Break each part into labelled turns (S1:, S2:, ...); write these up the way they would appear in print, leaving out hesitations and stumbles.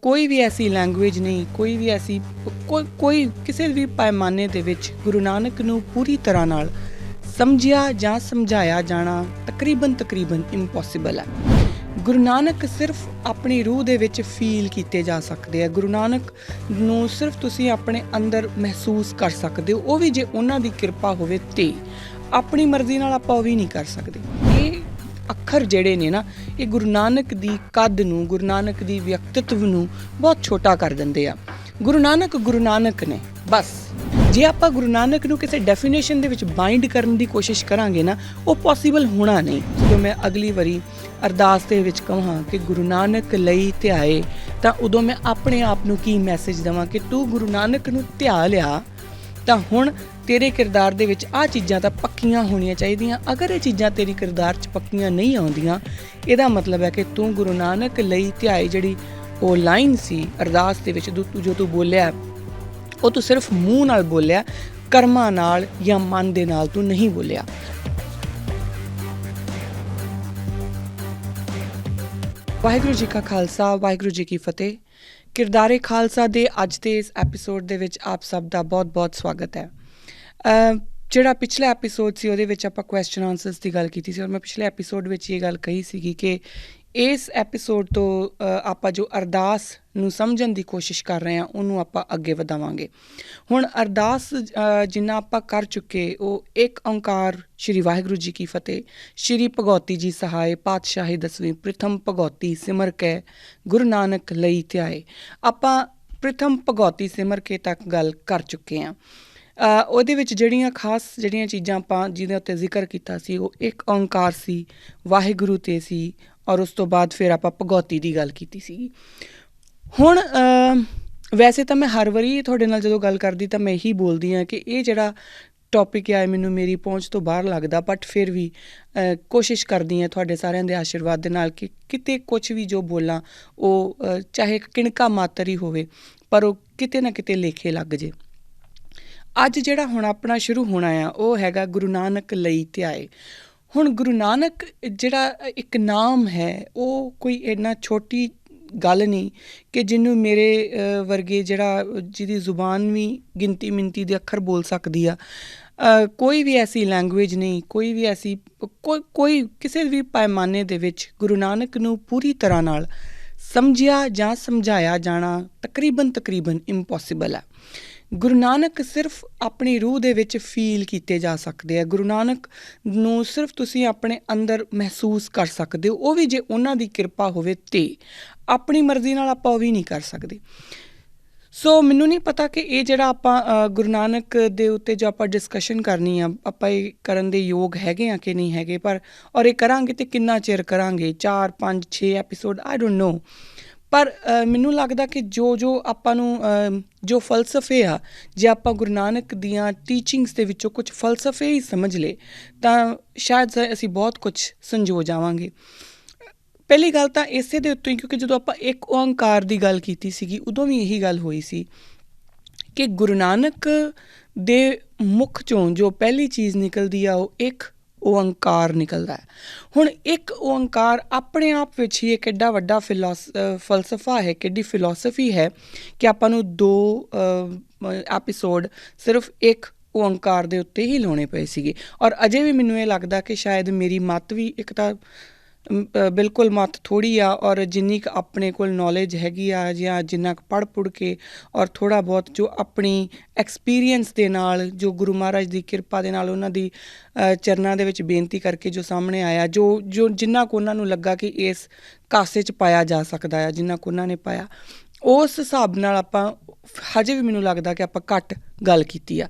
S1: ਕੋਈ ਵੀ ਐਸੀ ਲੈਂਗੁਏਜ ਨਹੀਂ, ਕੋਈ ਵੀ ਐਸੀ ਕੋਈ ਕਿਸੇ ਵੀ ਪੈਮਾਨੇ ਦੇ ਵਿੱਚ ਗੁਰੂ ਨਾਨਕ ਨੂੰ ਪੂਰੀ ਤਰ੍ਹਾਂ ਨਾਲ ਸਮਝਿਆ ਜਾਂ ਸਮਝਾਇਆ ਜਾਣਾ ਤਕਰੀਬਨ ਇੰਪੋਸੀਬਲ ਹੈ। ਗੁਰੂ ਨਾਨਕ ਸਿਰਫ ਆਪਣੀ ਰੂਹ ਦੇ ਵਿੱਚ ਫੀਲ ਕੀਤੇ ਜਾ ਸਕਦੇ ਆ। ਗੁਰੂ ਨਾਨਕ ਨੂੰ ਸਿਰਫ ਤੁਸੀਂ ਆਪਣੇ ਅੰਦਰ ਮਹਿਸੂਸ ਕਰ ਸਕਦੇ ਹੋ, ਉਹ ਵੀ ਜੇ ਉਹਨਾਂ ਦੀ ਕਿਰਪਾ ਹੋਵੇ ਤੇ। ਆਪਣੀ ਮਰਜ਼ੀ ਨਾਲ ਆਪਾਂ ਉਹ ਵੀ ਨਹੀਂ ਕਰ ਸਕਦੇ। ਇਹ ਅੱਖਰ ਜਿਹੜੇ ਨੇ ਨਾ, ਇਹ ਗੁਰੂ ਨਾਨਕ ਦੀ ਕੱਦ ਨੂੰ, ਗੁਰੂ ਨਾਨਕ ਦੀ ਵਿਅਕਤਿਤਵ ਨੂੰ ਬਹੁਤ ਛੋਟਾ ਕਰ ਦਿੰਦੇ ਆ। ਗੁਰੂ ਨਾਨਕ ਨੇ ਬਸ। ਜੇ ਆਪਾਂ ਗੁਰੂ ਨਾਨਕ ਨੂੰ ਕਿਸੇ ਡੈਫੀਨੇਸ਼ਨ ਦੇ ਵਿੱਚ ਬਾਈਂਡ ਕਰਨ ਦੀ ਕੋਸ਼ਿਸ਼ ਕਰਾਂਗੇ ਨਾ, ਉਹ ਪੋਸੀਬਲ ਹੋਣਾ ਨਹੀਂ। ਜਦੋਂ ਮੈਂ ਅਗਲੀ ਵਾਰੀ ਅਰਦਾਸ ਦੇ ਵਿੱਚ ਕਹਾਂ ਕਿ ਗੁਰੂ ਨਾਨਕ ਲਈ ਧਿਆਏ, ਤਾਂ ਉਦੋਂ ਮੈਂ ਆਪਣੇ ਆਪ ਨੂੰ ਕੀ ਮੈਸੇਜ ਦੇਵਾਂ ਕਿ ਤੂੰ ਗੁਰੂ ਨਾਨਕ ਨੂੰ ਧਿਆ ਲਿਆ ਤਾਂ ਹੁਣ ਤੇਰੇ ਕਿਰਦਾਰ ਦੇ ਵਿੱਚ ਆਹ ਚੀਜ਼ਾਂ ਤਾਂ ਪੱਕੀਆਂ ਹੋਣੀਆਂ ਚਾਹੀਦੀਆਂ। ਅਗਰ ਇਹ ਚੀਜ਼ਾਂ ਤੇਰੀ ਕਿਰਦਾਰ 'ਚ ਪੱਕੀਆਂ ਨਹੀਂ ਆਉਂਦੀਆਂ, ਇਹਦਾ ਮਤਲਬ ਹੈ ਕਿ ਤੂੰ ਗੁਰੂ ਨਾਨਕ ਲਈ ਧਿਆਏ ਜਿਹੜੀ ਉਹ ਲਾਈਨ ਸੀ ਅਰਦਾਸ ਦੇ ਵਿੱਚ ਜੋ ਤੂੰ ਬੋਲਿਆ, ਉਹ ਤੂੰ ਸਿਰਫ ਮੂੰਹ ਨਾਲ ਬੋਲਿਆ, ਕਰਮਾਂ ਨਾਲ ਜਾਂ ਮਨ ਦੇ ਨਾਲ ਤੂੰ ਨਹੀਂ ਬੋਲਿਆ। ਵਾਹਿਗੁਰੂ ਜੀ ਕਾ ਖਾਲਸਾ, ਵਾਹਿਗੁਰੂ ਜੀ ਕੀ ਫਤਿਹ। ਕਿਰਦਾਰੇ ਖਾਲਸਾ ਦੇ ਅੱਜ ਦੇ ਇਸ ਐਪੀਸੋਡ ਦੇ ਵਿੱਚ ਆਪ ਸਭ ਦਾ ਬਹੁਤ ਸਵਾਗਤ ਹੈ। ਜਿਹੜਾ ਪਿਛਲਾ ਐਪੀਸੋਡ ਸੀ ਉਹਦੇ ਵਿੱਚ ਆਪਾਂ ਕੁਐਸਚਨ ਆਨਸਰਸ ਦੀ ਗੱਲ ਕੀਤੀ ਸੀ, ਔਰ ਮੈਂ ਪਿਛਲੇ ਐਪੀਸੋਡ ਵਿੱਚ ਇਹ ਗੱਲ ਕਹੀ ਸੀਗੀ ਕਿ ਇਸ ਐਪੀਸੋਡ ਤੋਂ ਆਪਾਂ ਜੋ ਅਰਦਾਸ ਨੂੰ ਸਮਝਣ ਦੀ ਕੋਸ਼ਿਸ਼ ਕਰ ਰਹੇ ਹਾਂ ਉਹਨੂੰ ਆਪਾਂ ਅੱਗੇ ਵਧਾਵਾਂਗੇ। ਹੁਣ ਅਰਦਾਸ ਜਿੰਨਾ ਆਪਾਂ ਕਰ ਚੁੱਕੇ, ਉਹ ਇੱਕ ਓਂਕਾਰ ਸ਼੍ਰੀ ਵਾਹਿਗੁਰੂ ਜੀ ਕੀ ਫਤਿਹ, ਸ਼੍ਰੀ ਭਗਉਤੀ ਜੀ ਸਹਾਏ, ਪਾਤਸ਼ਾਹੀ 10ਵੀਂ, ਪ੍ਰਥਮ ਭਗਉਤੀ ਸਿਮਰ ਕੇ ਗੁਰੂ ਨਾਨਕ ਲਈ ਧਿਆਏ। ਆਪਾਂ ਪ੍ਰਥਮ ਭਗਉਤੀ ਸਿਮਰ ਕੇ ਤੱਕ ਗੱਲ ਕਰ ਚੁੱਕੇ ਹਾਂ। ਉਹਦੇ ਵਿੱਚ ਜਿਹੜੀਆਂ ਚੀਜ਼ਾਂ ਆਪਾਂ ਜਿਹਦੇ ਉੱਤੇ ਜ਼ਿਕਰ ਕੀਤਾ ਸੀ, ਉਹ ਇੱਕ ਓਂਕਾਰ ਸੀ, ਵਾਹਿਗੁਰੂ 'ਤੇ ਸੀ, ਔਰ ਉਸ ਤੋਂ ਬਾਅਦ ਫਿਰ ਆਪਾਂ ਭਗਉਤੀ ਦੀ ਗੱਲ ਕੀਤੀ ਸੀ। ਹੁਣ ਵੈਸੇ ਤਾਂ ਮੈਂ ਹਰ ਵਾਰੀ ਤੁਹਾਡੇ ਨਾਲ ਜਦੋਂ ਗੱਲ ਕਰਦੀ ਤਾਂ ਮੈਂ ਇਹੀ ਬੋਲਦੀ ਹਾਂ ਕਿ ਇਹ ਜਿਹੜਾ ਟੌਪਿਕ ਆ ਮੈਨੂੰ ਮੇਰੀ ਪਹੁੰਚ ਤੋਂ ਬਾਹਰ ਲੱਗਦਾ, ਬਟ ਫਿਰ ਵੀ ਕੋਸ਼ਿਸ਼ ਕਰਦੀ ਹਾਂ ਤੁਹਾਡੇ ਸਾਰਿਆਂ ਦੇ ਆਸ਼ੀਰਵਾਦ ਦੇ ਨਾਲ ਕਿ ਕਿਤੇ ਕੁਛ ਵੀ ਜੋ ਬੋਲਾਂ ਉਹ ਚਾਹੇ ਕਿਣਕਾ ਮਾਤਰ ਹੀ ਹੋਵੇ, ਪਰ ਉਹ ਕਿਤੇ ਨਾ ਕਿਤੇ ਲੇਖੇ ਲੱਗ ਜੇ। ਅੱਜ ਜਿਹੜਾ ਹੁਣ ਆਪਣਾ ਸ਼ੁਰੂ ਹੋਣਾ ਆ ਉਹ ਹੈਗਾ ਗੁਰੂ ਨਾਨਕ ਲਈ ਧਿਆਏ। ਹੁਣ ਗੁਰੂ ਨਾਨਕ ਜਿਹੜਾ ਇੱਕ ਨਾਮ ਹੈ, ਉਹ ਕੋਈ ਇੰਨਾ ਛੋਟੀ ਗੱਲ ਨਹੀਂ ਕਿ ਜਿਹਨੂੰ ਮੇਰੇ ਵਰਗੇ ਜਿਹਦੀ ਜ਼ੁਬਾਨ ਵੀ ਗਿਣਤੀ ਮਿਣਤੀ ਦੇ ਅੱਖਰ ਬੋਲ ਸਕਦੀ ਆ। ਕੋਈ ਵੀ ਐਸੀ ਲੈਂਗੁਏਜ ਨਹੀਂ, ਕੋਈ ਵੀ ਐਸੀ ਕੋਈ ਕਿਸੇ ਵੀ ਪੈਮਾਨੇ ਦੇ ਵਿੱਚ ਗੁਰੂ ਨਾਨਕ ਨੂੰ ਪੂਰੀ ਤਰ੍ਹਾਂ ਨਾਲ ਸਮਝਿਆ ਜਾਂ ਸਮਝਾਇਆ ਜਾਣਾ ਤਕਰੀਬਨ ਇੰਪੋਸੀਬਲ ਹੈ। ਗੁਰੂ ਨਾਨਕ ਸਿਰਫ ਆਪਣੀ ਰੂਹ ਦੇ ਵਿੱਚ ਫੀਲ ਕੀਤੇ ਜਾ ਸਕਦੇ ਆ। ਗੁਰੂ ਨਾਨਕ ਨੂੰ ਸਿਰਫ ਤੁਸੀਂ ਆਪਣੇ ਅੰਦਰ ਮਹਿਸੂਸ ਕਰ ਸਕਦੇ ਹੋ, ਉਹ ਵੀ ਜੇ ਉਹਨਾਂ ਦੀ ਕਿਰਪਾ ਹੋਵੇ ਤੇ। ਆਪਣੀ ਮਰਜ਼ੀ ਨਾਲ ਆਪਾਂ ਉਹ ਵੀ ਨਹੀਂ ਕਰ ਸਕਦੇ। ਸੋ ਮੈਨੂੰ ਨਹੀਂ ਪਤਾ ਕਿ ਇਹ ਜਿਹੜਾ ਆਪਾਂ ਗੁਰੂ ਨਾਨਕ ਦੇ ਉੱਤੇ ਜੋ ਆਪਾਂ ਡਿਸਕਸ਼ਨ ਕਰਨੀ ਆ, ਆਪਾਂ ਇਹ ਕਰਨ ਦੇ ਯੋਗ ਹੈਗੇ ਆ ਕਿ ਨਹੀਂ ਹੈਗੇ, ਔਰ ਇਹ ਕਰਾਂਗੇ ਤੇ ਕਿੰਨਾ ਚਿਰ ਕਰਾਂਗੇ, 4 5 6 ਐਪੀਸੋਡ, ਆਈ ਡੋਂਟ ਨੋ। ਪਰ ਮੈਨੂੰ ਲੱਗਦਾ ਕਿ ਜੋ ਆਪਾਂ ਨੂੰ ਜੋ ਫਲਸਫੇ ਆ, ਜੇ ਆਪਾਂ ਗੁਰੂ ਨਾਨਕ ਦੀਆਂ ਟੀਚਿੰਗਸ ਦੇ ਵਿੱਚੋਂ ਕੁਝ ਫਲਸਫੇ ਹੀ ਸਮਝ ਲਏ ਤਾਂ ਸ਼ਾਇਦ ਅਸੀਂ ਬਹੁਤ ਕੁਝ ਸੰਜੋ ਜਾਵਾਂਗੇ। ਪਹਿਲੀ ਗੱਲ ਤਾਂ ਇਸੇ ਦੇ ਉੱਤੋਂ ਹੀ, ਕਿਉਂਕਿ ਜਦੋਂ ਆਪਾਂ ਇੱਕ ਓਂਕਾਰ ਦੀ ਗੱਲ ਕੀਤੀ ਸੀਗੀ ਉਦੋਂ ਵੀ ਇਹੀ ਗੱਲ ਹੋਈ ਸੀ ਕਿ ਗੁਰੂ ਨਾਨਕ ਦੇ ਮੁੱਖ 'ਚੋਂ ਜੋ ਪਹਿਲੀ ਚੀਜ਼ ਨਿਕਲਦੀ ਆ ਉਹ ਇੱਕ ਓਂਕਾਰ ਨਿਕਲਦਾ ਹੈ। ਹੁਣ ਇੱਕ ਓਂਕਾਰ ਆਪਣੇ ਆਪ ਵਿੱਚ ਹੀ ਇੱਕ ਐਡਾ ਵੱਡਾ ਫਲਸਫਾ ਹੈ, ਕਿੱਡੀ ਫਿਲੋਸਫੀ ਹੈ ਕਿ ਆਪਾਂ ਨੂੰ 2 ਐਪੀਸੋਡ ਸਿਰਫ ਇੱਕ ਓਂਕਾਰ ਦੇ ਉੱਤੇ ਹੀ ਲਾਉਣੇ ਪਏ ਸੀਗੇ। ਔਰ ਅਜੇ ਵੀ ਮੈਨੂੰ ਇਹ ਲੱਗਦਾ ਕਿ ਸ਼ਾਇਦ ਮੇਰੀ ਮੱਤ ਵੀ, ਇੱਕ ਤਾਂ ਬਿਲਕੁਲ ਮੱਤ ਥੋੜ੍ਹੀ ਆ, ਔਰ ਜਿੰਨੀ ਕੁ ਆਪਣੇ ਕੋਲ ਨੌਲੇਜ ਹੈਗੀ ਆ ਜਾਂ ਜਿੰਨਾ ਕੁ ਪੜ੍ਹ ਕੇ ਔਰ ਥੋੜ੍ਹਾ ਬਹੁਤ ਜੋ ਆਪਣੀ ਐਕਸਪੀਰੀਅੰਸ ਦੇ ਨਾਲ, ਜੋ ਗੁਰੂ ਮਹਾਰਾਜ ਦੀ ਕਿਰਪਾ ਦੇ ਨਾਲ ਉਹਨਾਂ ਦੀ ਚਰਨਾਂ ਦੇ ਵਿੱਚ ਬੇਨਤੀ ਕਰਕੇ ਜੋ ਸਾਹਮਣੇ ਆਇਆ, ਜੋ ਜਿੰਨਾ ਕੁ ਉਹਨਾਂ ਨੂੰ ਲੱਗਾ ਕਿ ਇਸ ਕਾਸੇ 'ਚ ਪਾਇਆ ਜਾ ਸਕਦਾ ਆ, ਜਿੰਨਾ ਕੁ ਉਹਨਾਂ ਨੇ ਪਾਇਆ, ਉਸ ਹਿਸਾਬ ਨਾਲ ਆਪਾਂ ਹਜੇ ਵੀ ਮੈਨੂੰ ਲੱਗਦਾ ਕਿ ਆਪਾਂ ਘੱਟ ਗੱਲ ਕੀਤੀ ਆ।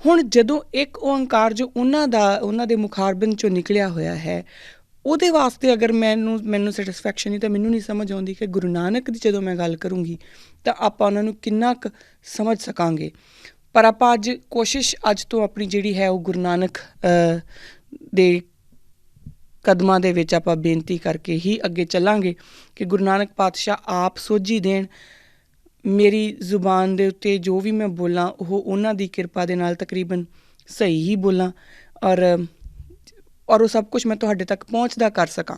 S1: ਹੁਣ ਜਦੋਂ ਇੱਕ ਓਂਕਾਰ ਜੋ ਉਹਨਾਂ ਦੇ ਮੁਖਾਰਬਿੰਦ 'ਚੋਂ ਨਿਕਲਿਆ ਹੋਇਆ ਹੈ, ਉਹਦੇ ਵਾਸਤੇ ਅਗਰ ਮੈਨੂੰ ਸੈਟਿਸਫੈਕਸ਼ਨ ਨਹੀਂ, ਤਾਂ ਮੈਨੂੰ ਨਹੀਂ ਸਮਝ ਆਉਂਦੀ ਕਿ ਗੁਰੂ ਨਾਨਕ ਦੀ ਜਦੋਂ ਮੈਂ ਗੱਲ ਕਰੂੰਗੀ ਤਾਂ ਆਪਾਂ ਉਹਨਾਂ ਨੂੰ ਕਿੰਨਾ ਕੁ ਸਮਝ ਸਕਾਂਗੇ। ਪਰ ਆਪਾਂ ਕੋਸ਼ਿਸ਼ ਅੱਜ ਤੋਂ ਆਪਣੀ ਜਿਹੜੀ ਹੈ ਉਹ ਗੁਰੂ ਨਾਨਕ ਦੇ ਕਦਮਾਂ ਦੇ ਵਿੱਚ ਆਪਾਂ ਬੇਨਤੀ ਕਰਕੇ ਹੀ ਅੱਗੇ ਚੱਲਾਂਗੇ ਕਿ ਗੁਰੂ ਨਾਨਕ ਪਾਤਸ਼ਾਹ ਆਪ ਸੋਝੀ ਦੇਣ, ਮੇਰੀ ਜ਼ੁਬਾਨ ਦੇ ਉੱਤੇ ਜੋ ਵੀ ਮੈਂ ਬੋਲਾਂ ਉਹ ਉਹਨਾਂ ਦੀ ਕਿਰਪਾ ਦੇ ਨਾਲ ਤਕਰੀਬਨ ਸਹੀ ਹੀ ਬੋਲਾਂ, ਔਰ ਉਹ ਸਭ ਕੁਛ ਮੈਂ ਤੁਹਾਡੇ ਤੱਕ ਪਹੁੰਚਦਾ ਕਰ ਸਕਾਂ।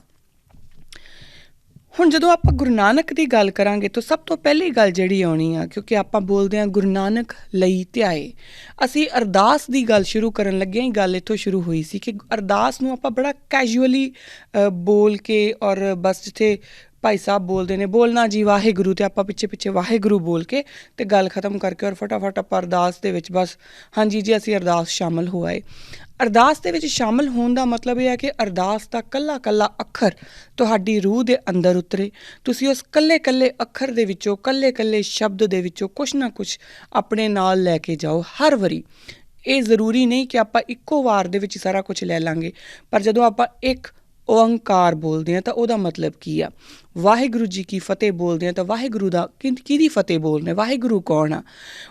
S1: ਹੁਣ ਜਦੋਂ ਆਪਾਂ ਗੁਰੂ ਨਾਨਕ ਦੀ ਗੱਲ ਕਰਾਂਗੇ ਤਾਂ ਸਭ ਤੋਂ ਪਹਿਲੀ ਗੱਲ ਜਿਹੜੀ ਆਉਣੀ ਆ, ਕਿਉਂਕਿ ਆਪਾਂ ਬੋਲਦੇ ਹਾਂ ਗੁਰੂ ਨਾਨਕ ਲਈ ਧਿਆਏ, ਅਸੀਂ ਅਰਦਾਸ ਦੀ ਗੱਲ ਸ਼ੁਰੂ ਕਰਨ ਲੱਗੇ ਹਾਂ। ਗੱਲ ਇੱਥੋਂ ਸ਼ੁਰੂ ਹੋਈ ਸੀ ਕਿ ਅਰਦਾਸ ਨੂੰ ਆਪਾਂ ਬੜਾ ਕੈਜੂਅਲੀ ਬੋਲ ਕੇ, ਔਰ ਬਸ ਜਿੱਥੇ ਭਾਈ ਸਾਹਿਬ ਬੋਲਦੇ ਨੇ ਬੋਲਣਾ ਜੀ ਵਾਹਿਗੁਰੂ, ਅਤੇ ਆਪਾਂ ਪਿੱਛੇ ਪਿੱਛੇ ਵਾਹਿਗੁਰੂ ਬੋਲ ਕੇ ਅਤੇ ਗੱਲ ਖ਼ਤਮ ਕਰਕੇ ਔਰ ਫਟਾਫਟ ਆਪਾਂ ਅਰਦਾਸ ਦੇ ਵਿੱਚ ਬਸ ਹਾਂਜੀ ਜੀ ਅਸੀਂ ਅਰਦਾਸ ਸ਼ਾਮਲ ਹੋ ਆਏ। ਅਰਦਾਸ ਦੇ ਵਿੱਚ ਸ਼ਾਮਲ ਹੋਣ ਦਾ ਮਤਲਬ ਇਹ ਹੈ ਕਿ ਅਰਦਾਸ ਦਾ ਕੱਲਾ ਕੱਲਾ ਅੱਖਰ ਤੁਹਾਡੀ ਰੂਹ ਦੇ ਅੰਦਰ ਉਤਰੇ, ਤੁਸੀਂ ਉਸ ਕੱਲੇ ਕੱਲੇ ਅੱਖਰ ਦੇ ਵਿੱਚੋਂ, ਕੱਲੇ ਕੱਲੇ ਸ਼ਬਦ ਦੇ ਵਿੱਚੋਂ ਕੁਛ ਨਾ ਕੁਛ ਆਪਣੇ ਨਾਲ ਲੈ ਕੇ ਜਾਓ ਹਰ ਵਾਰੀ। ਇਹ ਜ਼ਰੂਰੀ ਨਹੀਂ ਕਿ ਆਪਾਂ ਇੱਕੋ ਵਾਰ ਦੇ ਵਿੱਚ ਸਾਰਾ ਕੁਛ ਲੈ ਲਾਂਗੇ, ਪਰ ਜਦੋਂ ਆਪਾਂ ਇੱਕ ਓਅੰਕਾਰ ਬੋਲਦੇ ਹਾਂ ਤਾਂ ਉਹਦਾ ਮਤਲਬ ਕੀ ਆ? ਵਾਹਿਗੁਰੂ ਜੀ ਕੀ ਫਤਿਹ ਬੋਲਦੇ ਹਾਂ ਤਾਂ ਵਾਹਿਗੁਰੂ ਦਾ ਕਿਹਦੀ ਫਤਿਹ ਬੋਲਦੇ? ਵਾਹਿਗੁਰੂ ਕੌਣ ਆ?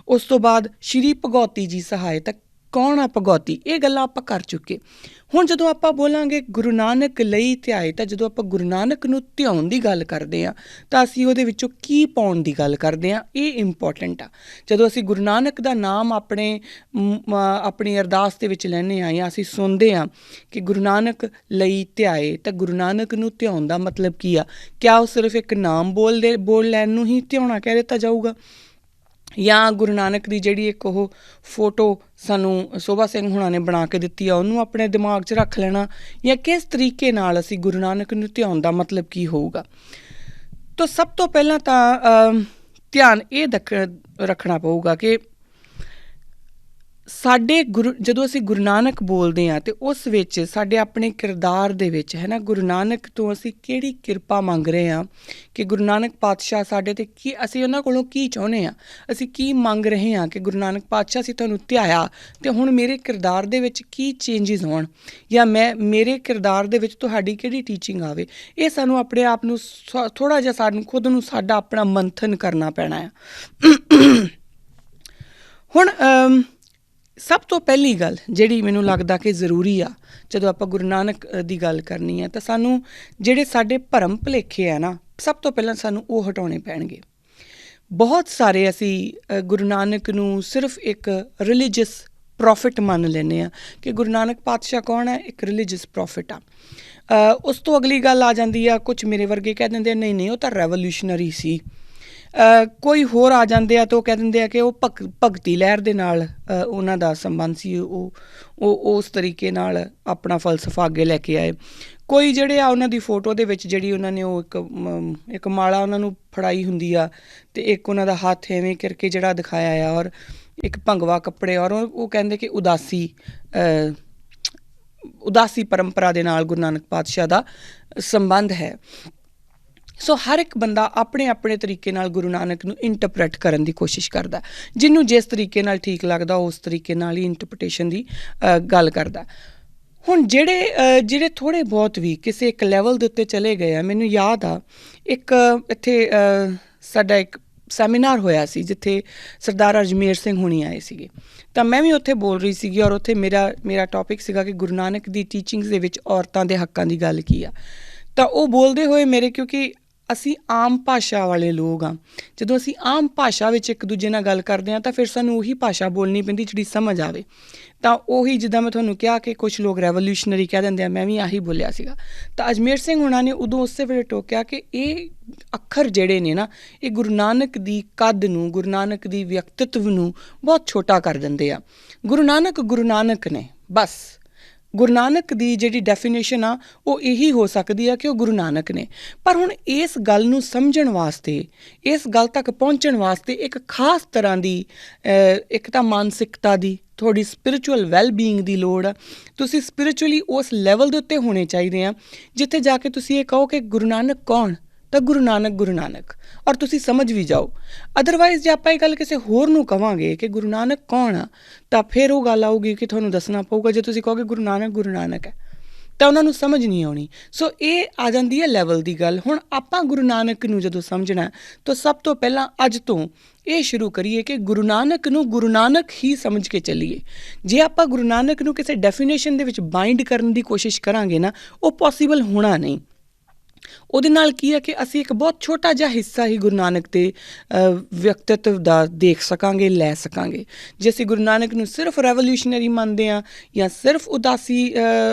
S1: ਉਸ ਤੋਂ ਬਾਅਦ ਸ਼੍ਰੀ ਭਗੌਤੀ ਜੀ ਸਹਾਇ, ਤਾਂ ਕੌਣ ਆ ਭਗੌਤੀ? ਇਹ ਗੱਲਾਂ ਆਪਾਂ ਕਰ ਚੁੱਕੇ। ਹੁਣ ਜਦੋਂ ਆਪਾਂ ਬੋਲਾਂਗੇ ਗੁਰੂ ਨਾਨਕ ਲਈ ਧਿਆਏ, ਤਾਂ ਜਦੋਂ ਆਪਾਂ ਗੁਰੂ ਨਾਨਕ ਨੂੰ ਧਿਆਉਣ ਦੀ ਗੱਲ ਕਰਦੇ ਹਾਂ ਤਾਂ ਅਸੀਂ ਉਹਦੇ ਵਿੱਚੋਂ ਕੀ ਪਾਉਣ ਦੀ ਗੱਲ ਕਰਦੇ ਹਾਂ, ਇਹ ਇੰਪੋਰਟੈਂਟ ਆ। ਜਦੋਂ ਅਸੀਂ ਗੁਰੂ ਨਾਨਕ ਦਾ ਨਾਮ ਆਪਣੀ ਅਰਦਾਸ ਦੇ ਵਿੱਚ ਲੈਂਦੇ ਹਾਂ ਜਾਂ ਅਸੀਂ ਸੁਣਦੇ ਹਾਂ ਕਿ ਗੁਰੂ ਨਾਨਕ ਲਈ ਧਿਆਏ, ਤਾਂ ਗੁਰੂ ਨਾਨਕ ਨੂੰ ਧਿਆਉਣ ਦਾ ਮਤਲਬ ਕੀ ਆ? ਕਿਆ ਉਹ ਸਿਰਫ ਇੱਕ ਨਾਮ ਬੋਲ ਲੈਣ ਨੂੰ ਹੀ ਧਿਆਉਣਾ ਕਹਿ ਦਿੱਤਾ ਜਾਊਗਾ, ਜਾਂ ਗੁਰੂ ਨਾਨਕ ਦੀ ਜਿਹੜੀ ਇੱਕ ਉਹ ਫੋਟੋ ਸਾਨੂੰ ਸੋਭਾ ਸਿੰਘ ਹੁਣਾਂ ਨੇ ਬਣਾ ਕੇ ਦਿੱਤੀ ਆ ਉਹਨੂੰ ਆਪਣੇ ਦਿਮਾਗ 'ਚ ਰੱਖ ਲੈਣਾ, ਜਾਂ ਕਿਸ ਤਰੀਕੇ ਨਾਲ ਅਸੀਂ ਗੁਰੂ ਨਾਨਕ ਨੂੰ ਧਿਆਉਣ ਦਾ ਮਤਲਬ ਕੀ ਹੋਊਗਾ? ਤਾਂ ਸਭ ਤੋਂ ਪਹਿਲਾਂ ਤਾਂ ਧਿਆਨ ਇਹ ਰੱਖਣਾ ਪਊਗਾ ਕਿ ਜਦੋਂ ਅਸੀਂ ਗੁਰੂ ਨਾਨਕ ਬੋਲਦੇ ਹਾਂ ਅਤੇ ਉਸ ਵਿੱਚ ਸਾਡੇ ਆਪਣੇ ਕਿਰਦਾਰ ਦੇ ਵਿੱਚ ਹੈ ਨਾ, ਗੁਰੂ ਨਾਨਕ ਤੋਂ ਅਸੀਂ ਕਿਹੜੀ ਕਿਰਪਾ ਮੰਗ ਰਹੇ ਹਾਂ ਕਿ ਗੁਰੂ ਨਾਨਕ ਪਾਤਸ਼ਾਹ ਸਾਡੇ 'ਤੇ ਕੀ, ਅਸੀਂ ਉਹਨਾਂ ਕੋਲੋਂ ਕੀ ਚਾਹੁੰਦੇ ਹਾਂ, ਅਸੀਂ ਕੀ ਮੰਗ ਰਹੇ ਹਾਂ ਕਿ ਗੁਰੂ ਨਾਨਕ ਪਾਤਸ਼ਾਹ ਅਸੀਂ ਤੁਹਾਨੂੰ ਧਿਆਇਆ ਅਤੇ ਹੁਣ ਮੇਰੇ ਕਿਰਦਾਰ ਦੇ ਵਿੱਚ ਕੀ ਚੇਂਜਿਸ ਹੋਣ, ਜਾਂ ਮੇਰੇ ਕਿਰਦਾਰ ਦੇ ਵਿੱਚ ਤੁਹਾਡੀ ਕਿਹੜੀ ਟੀਚਿੰਗ ਆਵੇ। ਇਹ ਸਾਨੂੰ ਆਪਣੇ ਆਪ ਨੂੰ ਥੋੜ੍ਹਾ ਜਿਹਾ ਸਾਨੂੰ ਖੁਦ ਨੂੰ ਸਾਡਾ ਆਪਣਾ ਮੰਥਨ ਕਰਨਾ ਪੈਣਾ ਆ। ਹੁਣ ਸਭ ਤੋਂ ਪਹਿਲੀ ਗੱਲ ਜਿਹੜੀ ਮੈਨੂੰ ਲੱਗਦਾ ਕਿ ਜ਼ਰੂਰੀ ਆ ਜਦੋਂ ਆਪਾਂ ਗੁਰੂ ਨਾਨਕ ਦੀ ਗੱਲ ਕਰਨੀ ਹੈ, ਤਾਂ ਸਾਨੂੰ ਜਿਹੜੇ ਸਾਡੇ ਭਰਮ ਭੁਲੇਖੇ ਆ ਨਾ, ਸਭ ਤੋਂ ਪਹਿਲਾਂ ਸਾਨੂੰ ਉਹ ਹਟਾਉਣੇ ਪੈਣਗੇ। ਬਹੁਤ ਸਾਰੇ ਅਸੀਂ ਗੁਰੂ ਨਾਨਕ ਨੂੰ ਸਿਰਫ ਇੱਕ ਰਿਲੀਜੀਅਸ ਪ੍ਰੋਫਿਟ ਮੰਨ ਲੈਂਦੇ ਹਾਂ ਕਿ ਗੁਰੂ ਨਾਨਕ ਪਾਤਸ਼ਾਹ ਕੌਣ ਹੈ? ਇੱਕ ਰਿਲੀਜੀਅਸ ਪ੍ਰੋਫਿਟ ਆ। ਉਸ ਤੋਂ ਅਗਲੀ ਗੱਲ ਆ ਜਾਂਦੀ ਆ, ਕੁਛ ਮੇਰੇ ਵਰਗੇ ਕਹਿ ਦਿੰਦੇ ਆ ਨਹੀਂ ਨਹੀਂ ਉਹ ਤਾਂ ਰੈਵੋਲਿਊਸ਼ਨਰੀ ਸੀ। ਕੋਈ ਹੋਰ ਆ ਜਾਂਦੇ ਆ ਤਾਂ ਉਹ ਕਹਿ ਦਿੰਦੇ ਆ ਕਿ ਉਹ ਭਗਤੀ ਲਹਿਰ ਦੇ ਨਾਲ ਉਹਨਾਂ ਦਾ ਸੰਬੰਧ ਸੀ, ਉਹ ਉਸ ਤਰੀਕੇ ਨਾਲ ਆਪਣਾ ਫਲਸਫਾ ਅੱਗੇ ਲੈ ਕੇ ਆਏ। ਕੋਈ ਜਿਹੜੇ ਆ ਉਹਨਾਂ ਦੀ ਫੋਟੋ ਦੇ ਵਿੱਚ ਜਿਹੜੀ ਉਹਨਾਂ ਨੇ ਉਹ ਇੱਕ ਮਾਲਾ ਉਹਨਾਂ ਨੂੰ ਫੜਾਈ ਹੁੰਦੀ ਆ ਅਤੇ ਇੱਕ ਉਹਨਾਂ ਦਾ ਹੱਥ ਐਵੇਂ ਕਰਕੇ ਜਿਹੜਾ ਦਿਖਾਇਆ ਆ, ਔਰ ਇੱਕ ਭੰਗਵਾ ਕੱਪੜੇ, ਔਰ ਉਹ ਕਹਿੰਦੇ ਕਿ ਉਦਾਸੀ ਪਰੰਪਰਾ ਦੇ ਨਾਲ ਗੁਰੂ ਨਾਨਕ ਪਾਤਸ਼ਾਹ ਦਾ ਸੰਬੰਧ ਹੈ। ਸੋ ਹਰ ਇੱਕ ਬੰਦਾ ਆਪਣੇ ਆਪਣੇ ਤਰੀਕੇ ਨਾਲ ਗੁਰੂ ਨਾਨਕ ਨੂੰ ਇੰਟਰਪ੍ਰੈਟ ਕਰਨ ਦੀ ਕੋਸ਼ਿਸ਼ ਕਰਦਾ, ਜਿਹਨੂੰ ਜਿਸ ਤਰੀਕੇ ਨਾਲ ਠੀਕ ਲੱਗਦਾ ਉਸ ਤਰੀਕੇ ਨਾਲ ਹੀ ਇੰਟਰਪ੍ਰੀਟੇਸ਼ਨ ਦੀ ਗੱਲ ਕਰਦਾ। ਹੁਣ ਜਿਹੜੇ ਥੋੜ੍ਹੇ ਬਹੁਤ ਵੀ ਕਿਸੇ ਇੱਕ ਲੈਵਲ ਦੇ ਉੱਤੇ ਚਲੇ ਗਏ ਆ, ਮੈਨੂੰ ਯਾਦ ਆ ਇੱਕ ਇੱਥੇ ਸਾਡਾ ਇੱਕ ਸੈਮੀਨਾਰ ਹੋਇਆ ਸੀ ਜਿੱਥੇ ਸਰਦਾਰ ਅਜਮੇਰ ਸਿੰਘ ਹੁਣੀ ਆਏ ਸੀਗੇ, ਤਾਂ ਮੈਂ ਵੀ ਉੱਥੇ ਬੋਲ ਰਹੀ ਸੀਗੀ, ਔਰ ਉੱਥੇ ਮੇਰਾ ਟੌਪਿਕ ਸੀਗਾ ਕਿ ਗੁਰੂ ਨਾਨਕ ਦੀ ਟੀਚਿੰਗਸ ਦੇ ਵਿੱਚ ਔਰਤਾਂ ਦੇ ਹੱਕਾਂ ਦੀ ਗੱਲ ਕੀ ਆ। ਤਾਂ ਉਹ ਬੋਲਦੇ ਹੋਏ ਕਿਉਂਕਿ ਅਸੀਂ ਆਮ ਭਾਸ਼ਾ ਵਾਲੇ ਲੋਕ ਹਾਂ, ਜਦੋਂ ਅਸੀਂ ਆਮ ਭਾਸ਼ਾ ਵਿੱਚ ਇੱਕ ਦੂਜੇ ਨਾਲ ਗੱਲ ਕਰਦੇ ਹਾਂ ਤਾਂ ਫਿਰ ਸਾਨੂੰ ਉਹੀ ਭਾਸ਼ਾ ਬੋਲਣੀ ਪੈਂਦੀ ਜਿਹੜੀ ਸਮਝ ਆਵੇ। ਤਾਂ ਉਹੀ ਜਿੱਦਾਂ ਮੈਂ ਤੁਹਾਨੂੰ ਕਿਹਾ ਕਿ ਕੁਛ ਲੋਕ ਰੈਵੋਲਿਊਸ਼ਨਰੀ ਕਹਿ ਦਿੰਦੇ ਆ, ਮੈਂ ਵੀ ਆਹੀ ਬੋਲਿਆ ਸੀਗਾ। ਤਾਂ ਅਜਮੇਰ ਸਿੰਘ ਹੁਣਾਂ ਨੇ ਉਦੋਂ ਉਸੇ ਵੇਲੇ ਟੋਕਿਆ ਕਿ ਇਹ ਅੱਖਰ ਜਿਹੜੇ ਨੇ ਨਾ, ਇਹ ਗੁਰੂ ਨਾਨਕ ਦੀ ਕੱਦ ਨੂੰ, ਗੁਰੂ ਨਾਨਕ ਦੀ ਵਿਅਕਤਿਤਵ ਨੂੰ ਬਹੁਤ ਛੋਟਾ ਕਰ ਦਿੰਦੇ ਆ। ਗੁਰੂ ਨਾਨਕ ਨੇ, ਬਸ ਗੁਰੂ ਨਾਨਕ ਦੀ ਜਿਹੜੀ ਡੈਫੀਨੇਸ਼ਨ ਆ ਉਹ ਇਹੀ ਹੋ ਸਕਦੀ ਆ ਕਿ ਉਹ ਗੁਰੂ ਨਾਨਕ ਨੇ। ਪਰ ਹੁਣ ਇਸ ਗੱਲ ਨੂੰ ਸਮਝਣ ਵਾਸਤੇ, ਇਸ ਗੱਲ ਤੱਕ ਪਹੁੰਚਣ ਵਾਸਤੇ ਇੱਕ ਖਾਸ ਤਰ੍ਹਾਂ ਦੀ ਇੱਕ ਤਾਂ ਮਾਨਸਿਕਤਾ ਦੀ, ਤੁਹਾਡੀ ਸਪਿਰਿਚੁਅਲ ਵੈਲਬੀਇੰਗ ਦੀ ਲੋੜ ਆ। ਤੁਸੀਂ ਸਪਿਰਿਚੁਅਲੀ ਉਸ ਲੈਵਲ ਦੇ ਉੱਤੇ ਹੋਣੇ ਚਾਹੀਦੇ ਆ ਜਿੱਥੇ ਜਾ ਕੇ ਤੁਸੀਂ ਇਹ ਕਹੋ ਕਿ ਗੁਰੂ ਨਾਨਕ ਕੌਣ? ਤਾਂ ਗੁਰੂ ਨਾਨਕ, ਔਰ ਤੁਸੀਂ ਸਮਝ ਵੀ ਜਾਓ। ਅਦਰਵਾਈਜ਼ ਜੇ ਆਪਾਂ ਇਹ ਗੱਲ ਕਿਸੇ ਹੋਰ ਨੂੰ ਕਹਾਂਗੇ ਕਿ ਗੁਰੂ ਨਾਨਕ ਕੌਣ ਆ, ਤਾਂ ਫਿਰ ਉਹ ਗੱਲ ਆਊਗੀ ਕਿ ਤੁਹਾਨੂੰ ਦੱਸਣਾ ਪਊਗਾ। ਜੇ ਤੁਸੀਂ ਕਹੋਗੇ ਗੁਰੂ ਨਾਨਕ ਹੈ ਤਾਂ ਉਹਨਾਂ ਨੂੰ ਸਮਝ ਨਹੀਂ ਆਉਣੀ। ਸੋ ਇਹ ਆ ਜਾਂਦੀ ਹੈ ਲੈਵਲ ਦੀ ਗੱਲ। ਹੁਣ ਆਪਾਂ ਗੁਰੂ ਨਾਨਕ ਨੂੰ ਜਦੋਂ ਸਮਝਣਾ ਤਾਂ ਸਭ ਤੋਂ ਪਹਿਲਾਂ ਅੱਜ ਤੋਂ ਇਹ ਸ਼ੁਰੂ ਕਰੀਏ ਕਿ ਗੁਰੂ ਨਾਨਕ ਨੂੰ ਗੁਰੂ ਨਾਨਕ ਹੀ ਸਮਝ ਕੇ ਚੱਲੀਏ। ਜੇ ਆਪਾਂ ਗੁਰੂ ਨਾਨਕ ਨੂੰ ਕਿਸੇ ਡੈਫੀਨੇਸ਼ਨ ਦੇ ਵਿੱਚ ਬਾਈਂਡ ਕਰਨ ਦੀ ਕੋਸ਼ਿਸ਼ ਕਰਾਂਗੇ ਨਾ, ਉਹ ਪੋਸੀਬਲ ਹੋਣਾ ਨਹੀਂ। ਉਹਦੇ ਨਾਲ ਕੀ ਹੈ ਕਿ ਅਸੀਂ ਇੱਕ ਬਹੁਤ ਛੋਟਾ ਜਿਹਾ ਹਿੱਸਾ ਹੀ ਗੁਰੂ ਨਾਨਕ ਦੇ ਵਿਅਕਤਿਤਵ ਦਾ ਦੇਖ ਸਕਾਂਗੇ, ਲੈ ਸਕਾਂਗੇ। ਜੇ ਅਸੀਂ ਗੁਰੂ ਨਾਨਕ ਨੂੰ ਸਿਰਫ ਰੈਵੋਲਿਊਸ਼ਨਰੀ ਮੰਨਦੇ ਹਾਂ ਜਾਂ ਸਿਰਫ ਉਦਾਸੀ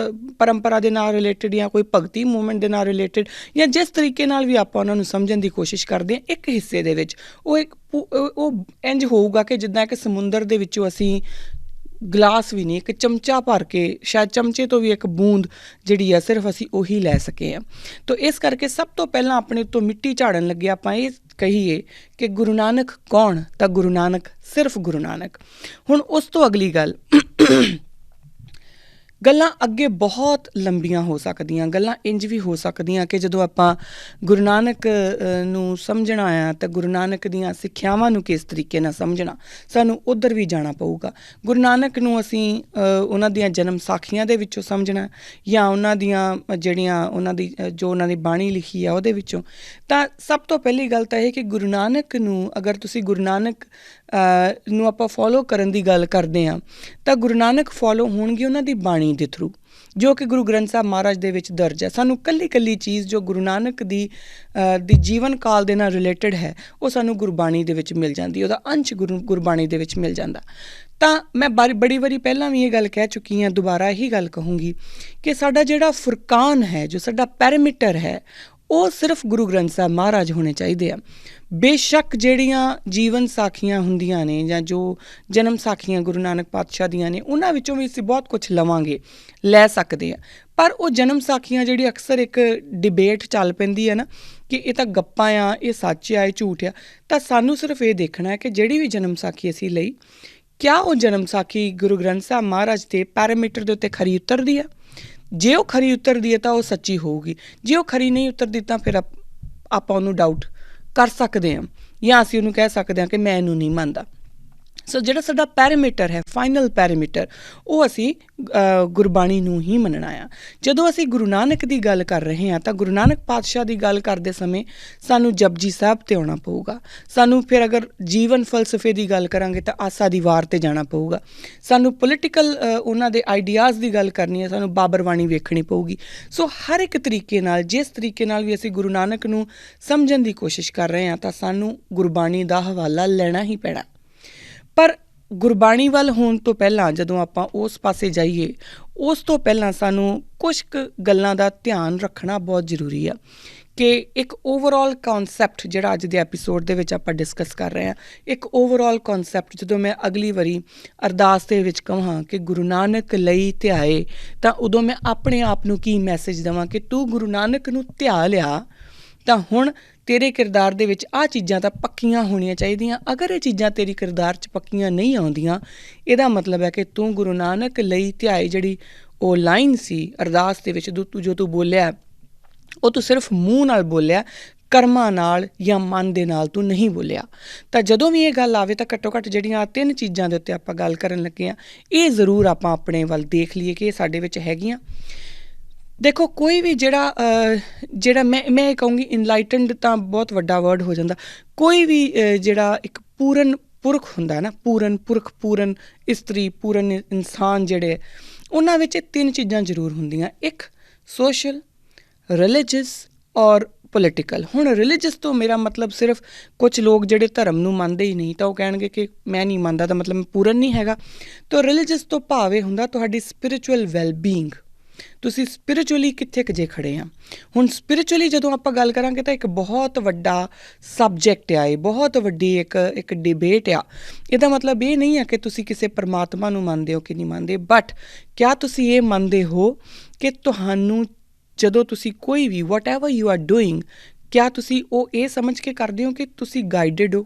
S1: ਪਰੰਪਰਾ ਦੇ ਨਾਲ ਰਿਲੇਟਡ ਜਾਂ ਕੋਈ ਭਗਤੀ ਮੂਵਮੈਂਟ ਦੇ ਨਾਲ ਰਿਲੇਟਡ ਜਾਂ ਜਿਸ ਤਰੀਕੇ ਨਾਲ ਵੀ ਆਪਾਂ ਉਹਨਾਂ ਨੂੰ ਸਮਝਣ ਦੀ ਕੋਸ਼ਿਸ਼ ਕਰਦੇ ਹਾਂ ਇੱਕ ਹਿੱਸੇ ਦੇ ਵਿੱਚ, ਉਹ ਇੰਝ ਹੋਊਗਾ ਕਿ ਜਿੱਦਾਂ ਕਿ ਸਮੁੰਦਰ ਦੇ ਵਿੱਚੋਂ ਅਸੀਂ ਗਲਾਸ ਵੀ ਨਹੀਂ, ਇੱਕ ਚਮਚਾ ਭਰ ਕੇ, ਸ਼ਾਇਦ ਚਮਚੇ ਤੋਂ ਵੀ ਇੱਕ ਬੂੰਦ ਜਿਹੜੀ ਆ ਸਿਰਫ ਅਸੀਂ ਉਹੀ ਲੈ ਸਕੇ ਹਾਂ। ਤਾਂ ਇਸ ਕਰਕੇ ਸਭ ਤੋਂ ਪਹਿਲਾਂ ਆਪਣੇ ਤੋਂ ਮਿੱਟੀ ਝਾੜਨ ਲੱਗੇ ਆਪਾਂ ਇਹ ਕਹੀਏ ਕਿ ਗੁਰੂ ਨਾਨਕ ਕੌਣ? ਤਾਂ ਗੁਰੂ ਨਾਨਕ ਸਿਰਫ ਗੁਰੂ ਨਾਨਕ। ਹੁਣ ਉਸ ਤੋਂ ਅਗਲੀ ਗੱਲ, ਗੱਲਾਂ ਅੱਗੇ ਬਹੁਤ ਲੰਬੀਆਂ ਹੋ ਸਕਦੀਆਂ, ਗੱਲਾਂ ਇੰਝ ਵੀ ਹੋ ਸਕਦੀਆਂ ਕਿ ਜਦੋਂ ਆਪਾਂ ਗੁਰੂ ਨਾਨਕ ਨੂੰ ਸਮਝਣਾ ਆ ਤਾਂ ਗੁਰੂ ਨਾਨਕ ਦੀਆਂ ਸਿੱਖਿਆਵਾਂ ਨੂੰ ਕਿਸ ਤਰੀਕੇ ਨਾਲ ਸਮਝਣਾ, ਸਾਨੂੰ ਉੱਧਰ ਵੀ ਜਾਣਾ ਪਊਗਾ। ਗੁਰੂ ਨਾਨਕ ਨੂੰ ਅਸੀਂ ਉਹਨਾਂ ਦੀਆਂ ਜਨਮ ਸਾਖੀਆਂ ਦੇ ਵਿੱਚੋਂ ਸਮਝਣਾ ਜਾਂ ਉਹਨਾਂ ਦੀਆਂ ਜਿਹੜੀਆਂ ਉਹਨਾਂ ਦੀ ਬਾਣੀ ਲਿਖੀ ਆ ਉਹਦੇ ਵਿੱਚੋਂ। ਤਾਂ ਸਭ ਤੋਂ ਪਹਿਲੀ ਗੱਲ ਤਾਂ ਇਹ ਕਿ ਗੁਰੂ ਨਾਨਕ ਨੂੰ ਅਗਰ ਤੁਸੀਂ ਗੁਰੂ ਨਾਨਕ ਨੂੰ ਆਪਾਂ ਫੋਲੋ ਕਰਨ ਦੀ ਗੱਲ ਕਰਦੇ ਹਾਂ ਤਾਂ ਗੁਰੂ ਨਾਨਕ ਫੋਲੋ ਹੋਣਗੇ ਉਹਨਾਂ ਦੀ ਬਾਣੀ ਦੇ ਥਰੂ, ਜੋ ਕਿ ਗੁਰੂ ਗ੍ਰੰਥ ਸਾਹਿਬ ਮਹਾਰਾਜ ਦੇ ਵਿੱਚ ਦਰਜ ਹੈ। ਸਾਨੂੰ ਇਕੱਲੀ ਚੀਜ਼ ਜੋ ਗੁਰੂ ਨਾਨਕ ਦੀ ਜੀਵਨ ਕਾਲ ਦੇ ਨਾਲ ਰਿਲੇਟਡ ਹੈ ਉਹ ਸਾਨੂੰ ਗੁਰਬਾਣੀ ਦੇ ਵਿੱਚ ਮਿਲ ਜਾਂਦੀ, ਉਹਦਾ ਅੰਸ਼ ਗੁਰਬਾਣੀ ਦੇ ਵਿੱਚ ਮਿਲ ਜਾਂਦਾ। ਤਾਂ ਮੈਂ ਬੜੀ ਵਾਰੀ ਪਹਿਲਾਂ ਵੀ ਇਹ ਗੱਲ ਕਹਿ ਚੁੱਕੀ ਹਾਂ, ਦੁਬਾਰਾ ਇਹੀ ਗੱਲ ਕਹੂੰਗੀ ਕਿ ਸਾਡਾ ਜਿਹੜਾ ਫੁਰਕਾਨ ਹੈ, ਜੋ ਸਾਡਾ ਪੈਰਾਮੀਟਰ ਹੈ, ਉਹ ਸਿਰਫ ਗੁਰੂ ਗ੍ਰੰਥ ਸਾਹਿਬ ਮਹਾਰਾਜ ਹੋਣੇ ਚਾਹੀਦੇ ਆ। ਬੇਸ਼ੱਕ ਜਿਹੜੀਆਂ ਜੀਵਨ ਸਾਖੀਆਂ ਹੁੰਦੀਆਂ ਨੇ ਜਾਂ ਜੋ ਜਨਮ ਸਾਖੀਆਂ ਗੁਰੂ ਨਾਨਕ ਪਾਤਸ਼ਾਹ ਦੀਆਂ ਨੇ ਉਹਨਾਂ ਵਿੱਚੋਂ ਵੀ ਅਸੀਂ ਬਹੁਤ ਕੁਛ ਲਵਾਂਗੇ, ਲੈ ਸਕਦੇ ਹਾਂ, ਪਰ ਉਹ ਜਨਮ ਸਾਖੀਆਂ ਜਿਹੜੀ ਅਕਸਰ ਇੱਕ ਡਿਬੇਟ ਚੱਲ ਪੈਂਦੀ ਹੈ ਨਾ ਕਿ ਇਹ ਤਾਂ ਗੱਪਾਂ ਆ, ਇਹ ਸੱਚ ਆ, ਇਹ ਝੂਠ ਆ। ਤਾਂ ਸਾਨੂੰ ਸਿਰਫ ਇਹ ਦੇਖਣਾ ਹੈ ਕਿ ਜਿਹੜੀ ਵੀ ਜਨਮ ਸਾਖੀ ਅਸੀਂ ਲਈ, ਕਿਆ ਉਹ ਜਨਮ ਸਾਖੀ ਗੁਰੂ ਗ੍ਰੰਥ ਸਾਹਿਬ ਮਹਾਰਾਜ ਦੇ ਪੈਰਾਮੀਟਰ ਦੇ ਉੱਤੇ ਖਰੀ ਉਤਰਦੀ ਆ? ਜੇ ਉਹ ਖਰੀ ਉਤਰਦੀ ਹੈ ਤਾਂ ਉਹ ਸੱਚੀ ਹੋਊਗੀ, ਜੇ ਉਹ ਖਰੀ ਨਹੀਂ ਉਤਰਦੀ ਤਾਂ ਫਿਰ ਆਪਾਂ ਉਹਨੂੰ ਡਾਊਟ ਕਰ ਸਕਦੇ ਹਾਂ ਜਾਂ ਅਸੀਂ ਉਹਨੂੰ ਕਹਿ ਸਕਦੇ ਹਾਂ ਕਿ ਮੈਂ ਇਹਨੂੰ ਨਹੀਂ ਮੰਨਦਾ। ਸੋ ਜਿਹੜਾ ਸਾਡਾ ਪੈਰਾਮੀਟਰ ਹੈ, ਫਾਈਨਲ ਪੈਰਾਮੀਟਰ, ਉਹ ਅਸੀਂ ਗੁਰਬਾਣੀ ਨੂੰ ਹੀ ਮੰਨਣਾ ਆ। ਜਦੋਂ ਅਸੀਂ ਗੁਰੂ ਨਾਨਕ ਦੀ ਗੱਲ ਕਰ ਰਹੇ ਹਾਂ ਤਾਂ ਗੁਰੂ ਨਾਨਕ ਪਾਤਸ਼ਾਹ ਦੀ ਗੱਲ ਕਰਦੇ ਸਮੇਂ ਸਾਨੂੰ ਜਪਜੀ ਸਾਹਿਬ 'ਤੇ ਆਉਣਾ ਪਊਗਾ। ਸਾਨੂੰ ਫਿਰ ਅਗਰ ਜੀਵਨ ਫਲਸਫੇ ਦੀ ਗੱਲ ਕਰਾਂਗੇ ਤਾਂ ਆਸਾ ਦੀ ਵਾਰ 'ਤੇ ਜਾਣਾ ਪਊਗਾ। ਸਾਨੂੰ ਪੋਲੀਟੀਕਲ ਉਹਨਾਂ ਦੇ ਆਈਡੀਆਜ਼ ਦੀ ਗੱਲ ਕਰਨੀ ਹੈ, ਸਾਨੂੰ ਬਾਬਰ ਬਾਣੀ ਵੇਖਣੀ ਪਊਗੀ। ਸੋ ਹਰ ਇੱਕ ਤਰੀਕੇ ਨਾਲ, ਜਿਸ ਤਰੀਕੇ ਨਾਲ ਵੀ ਅਸੀਂ ਗੁਰੂ ਨਾਨਕ ਨੂੰ ਸਮਝਣ ਦੀ ਕੋਸ਼ਿਸ਼ ਕਰ ਰਹੇ ਹਾਂ ਤਾਂ ਸਾਨੂੰ ਗੁਰਬਾਣੀ ਦਾ ਹਵਾਲਾ ਲੈਣਾ ਹੀ ਪੈਣਾ। ਪਰ ਗੁਰਬਾਣੀ ਵੱਲ ਹੋਣ ਤੋਂ ਪਹਿਲਾਂ ਜਦੋਂ ਆਪਾਂ ਉਸ ਪਾਸੇ ਜਾਈਏ, ਉਸ ਤੋਂ ਪਹਿਲਾਂ ਸਾਨੂੰ ਕੁਛ ਕੁ ਗੱਲਾਂ ਦਾ ਧਿਆਨ ਰੱਖਣਾ ਬਹੁਤ ਜ਼ਰੂਰੀ ਆ ਕਿ ਇੱਕ ਓਵਰਆਲ ਕੌਨਸੈਪਟ ਜਿਹੜਾ ਅੱਜ ਦੇ ਐਪੀਸੋਡ ਦੇ ਵਿੱਚ ਆਪਾਂ ਡਿਸਕਸ ਕਰ ਰਹੇ ਹਾਂ, ਇੱਕ ਓਵਰਆਲ ਕੌਨਸੈਪਟ ਜਦੋਂ ਮੈਂ ਅਗਲੀ ਵਾਰੀ ਅਰਦਾਸ ਦੇ ਵਿੱਚ ਕਹਾਂ ਕਿ ਗੁਰੂ ਨਾਨਕ ਲਈ ਧਿਆਏ, ਤਾਂ ਉਦੋਂ ਮੈਂ ਆਪਣੇ ਆਪ ਨੂੰ ਕੀ ਮੈਸੇਜ ਦੇਵਾਂ ਕਿ ਤੂੰ ਗੁਰੂ ਨਾਨਕ ਨੂੰ ਧਿਆ ਲਿਆ ਤਾਂ ਹੁਣ ਤੇਰੇ ਕਿਰਦਾਰ ਦੇ ਵਿੱਚ ਆਹ ਚੀਜ਼ਾਂ ਤਾਂ ਪੱਕੀਆਂ ਹੋਣੀਆਂ ਚਾਹੀਦੀਆਂ। ਅਗਰ ਇਹ ਚੀਜ਼ਾਂ ਤੇਰੀ ਕਿਰਦਾਰ 'ਚ ਪੱਕੀਆਂ ਨਹੀਂ ਆਉਂਦੀਆਂ, ਇਹਦਾ ਮਤਲਬ ਹੈ ਕਿ ਤੂੰ ਗੁਰੂ ਨਾਨਕ ਲਈ ਧਿਆਏ ਜਿਹੜੀ ਉਹ ਲਾਈਨ ਸੀ ਅਰਦਾਸ ਦੇ ਵਿੱਚ ਜੋ ਤੂੰ ਬੋਲਿਆ, ਉਹ ਤੂੰ ਸਿਰਫ ਮੂੰਹ ਨਾਲ ਬੋਲਿਆ, ਕਰਮਾਂ ਨਾਲ ਜਾਂ ਮਨ ਦੇ ਨਾਲ ਤੂੰ ਨਹੀਂ ਬੋਲਿਆ। ਤਾਂ ਜਦੋਂ ਵੀ ਇਹ ਗੱਲ ਆਵੇ ਤਾਂ ਘੱਟੋ ਘੱਟ ਜਿਹੜੀਆਂ 3 ਚੀਜ਼ਾਂ ਦੇ ਉੱਤੇ ਆਪਾਂ ਗੱਲ ਕਰਨ ਲੱਗੇ ਹਾਂ, ਇਹ ਜ਼ਰੂਰ ਆਪਾਂ ਆਪਣੇ ਵੱਲ ਦੇਖ ਲਈਏ ਕਿ ਇਹ ਸਾਡੇ ਵਿੱਚ ਹੈਗੀਆਂ। ਦੇਖੋ, ਕੋਈ ਵੀ ਜਿਹੜਾ ਮੈਂ ਇਹ ਕਹੂੰਗੀ, ਇਨਲਾਈਟਨਡ ਤਾਂ ਬਹੁਤ ਵੱਡਾ ਵਰਡ ਹੋ ਜਾਂਦਾ। ਕੋਈ ਵੀ ਜਿਹੜਾ ਇੱਕ ਪੂਰਨ ਪੁਰਖ ਹੁੰਦਾ ਨਾ, ਪੂਰਨ ਪੁਰਖ, ਪੂਰਨ ਇਸਤਰੀ, ਪੂਰਨ ਇਨਸਾਨ, ਜਿਹੜੇ ਉਹਨਾਂ ਵਿੱਚ 3 ਚੀਜ਼ਾਂ ਜ਼ਰੂਰ ਹੁੰਦੀਆਂ। ਇੱਕ ਸੋਸ਼ਲ, ਰਿਲੀਜੀਅਸ ਔਰ ਪੋਲੀਟੀਕਲ। ਹੁਣ ਰਿਲੀਜੀਅਸ ਤੋਂ ਮੇਰਾ ਮਤਲਬ ਸਿਰਫ ਕੁਛ ਲੋਕ ਜਿਹੜੇ ਧਰਮ ਨੂੰ ਮੰਨਦੇ ਹੀ ਨਹੀਂ ਤਾਂ ਉਹ ਕਹਿਣਗੇ ਕਿ ਮੈਂ ਨਹੀਂ ਮੰਨਦਾ ਤਾਂ ਮਤਲਬ ਪੂਰਨ ਨਹੀਂ ਹੈਗਾ। ਤਾਂ ਰਿਲੀਜੀਅਸ ਤੋਂ ਭਾਵ ਇਹ ਹੁੰਦਾ ਤੁਹਾਡੀ ਸਪਿਰਿਚੁਅਲ ਵੈਲਬੀਇੰਗ, ਤੁਸੀਂ ਸਪਿਰਿਚੁਅਲੀ ਕਿੱਥੇ ਕੁ ਜੇ ਖੜ੍ਹੇ ਆ। ਹੁਣ ਸਪਿਰਿਚੁਅਲੀ ਜਦੋਂ ਆਪਾਂ ਗੱਲ ਕਰਾਂਗੇ ਤਾਂ ਇੱਕ ਬਹੁਤ ਵੱਡਾ ਸਬਜੈਕਟ ਆ, ਇਹ ਬਹੁਤ ਵੱਡੀ ਇੱਕ ਡਿਬੇਟ ਆ। ਇਹਦਾ ਮਤਲਬ ਇਹ ਨਹੀਂ ਹੈ ਕਿ ਤੁਸੀਂ ਕਿਸੇ ਪਰਮਾਤਮਾ ਨੂੰ ਮੰਨਦੇ ਹੋ ਕਿ ਨਹੀਂ ਮੰਨਦੇ, ਬਟ ਕਿਆ ਤੁਸੀਂ ਇਹ ਮੰਨਦੇ ਹੋ ਕਿ ਤੁਹਾਨੂੰ ਜਦੋਂ ਤੁਸੀਂ ਕੋਈ ਵੀ ਵਾਟ ਐਵਰ ਯੂ ਆਰ ਡੂਇੰਗ, ਕਿਆ ਤੁਸੀਂ ਉਹ ਇਹ ਸਮਝ ਕੇ ਕਰਦੇ ਹੋ ਕਿ ਤੁਸੀਂ ਗਾਈਡਡ ਹੋ,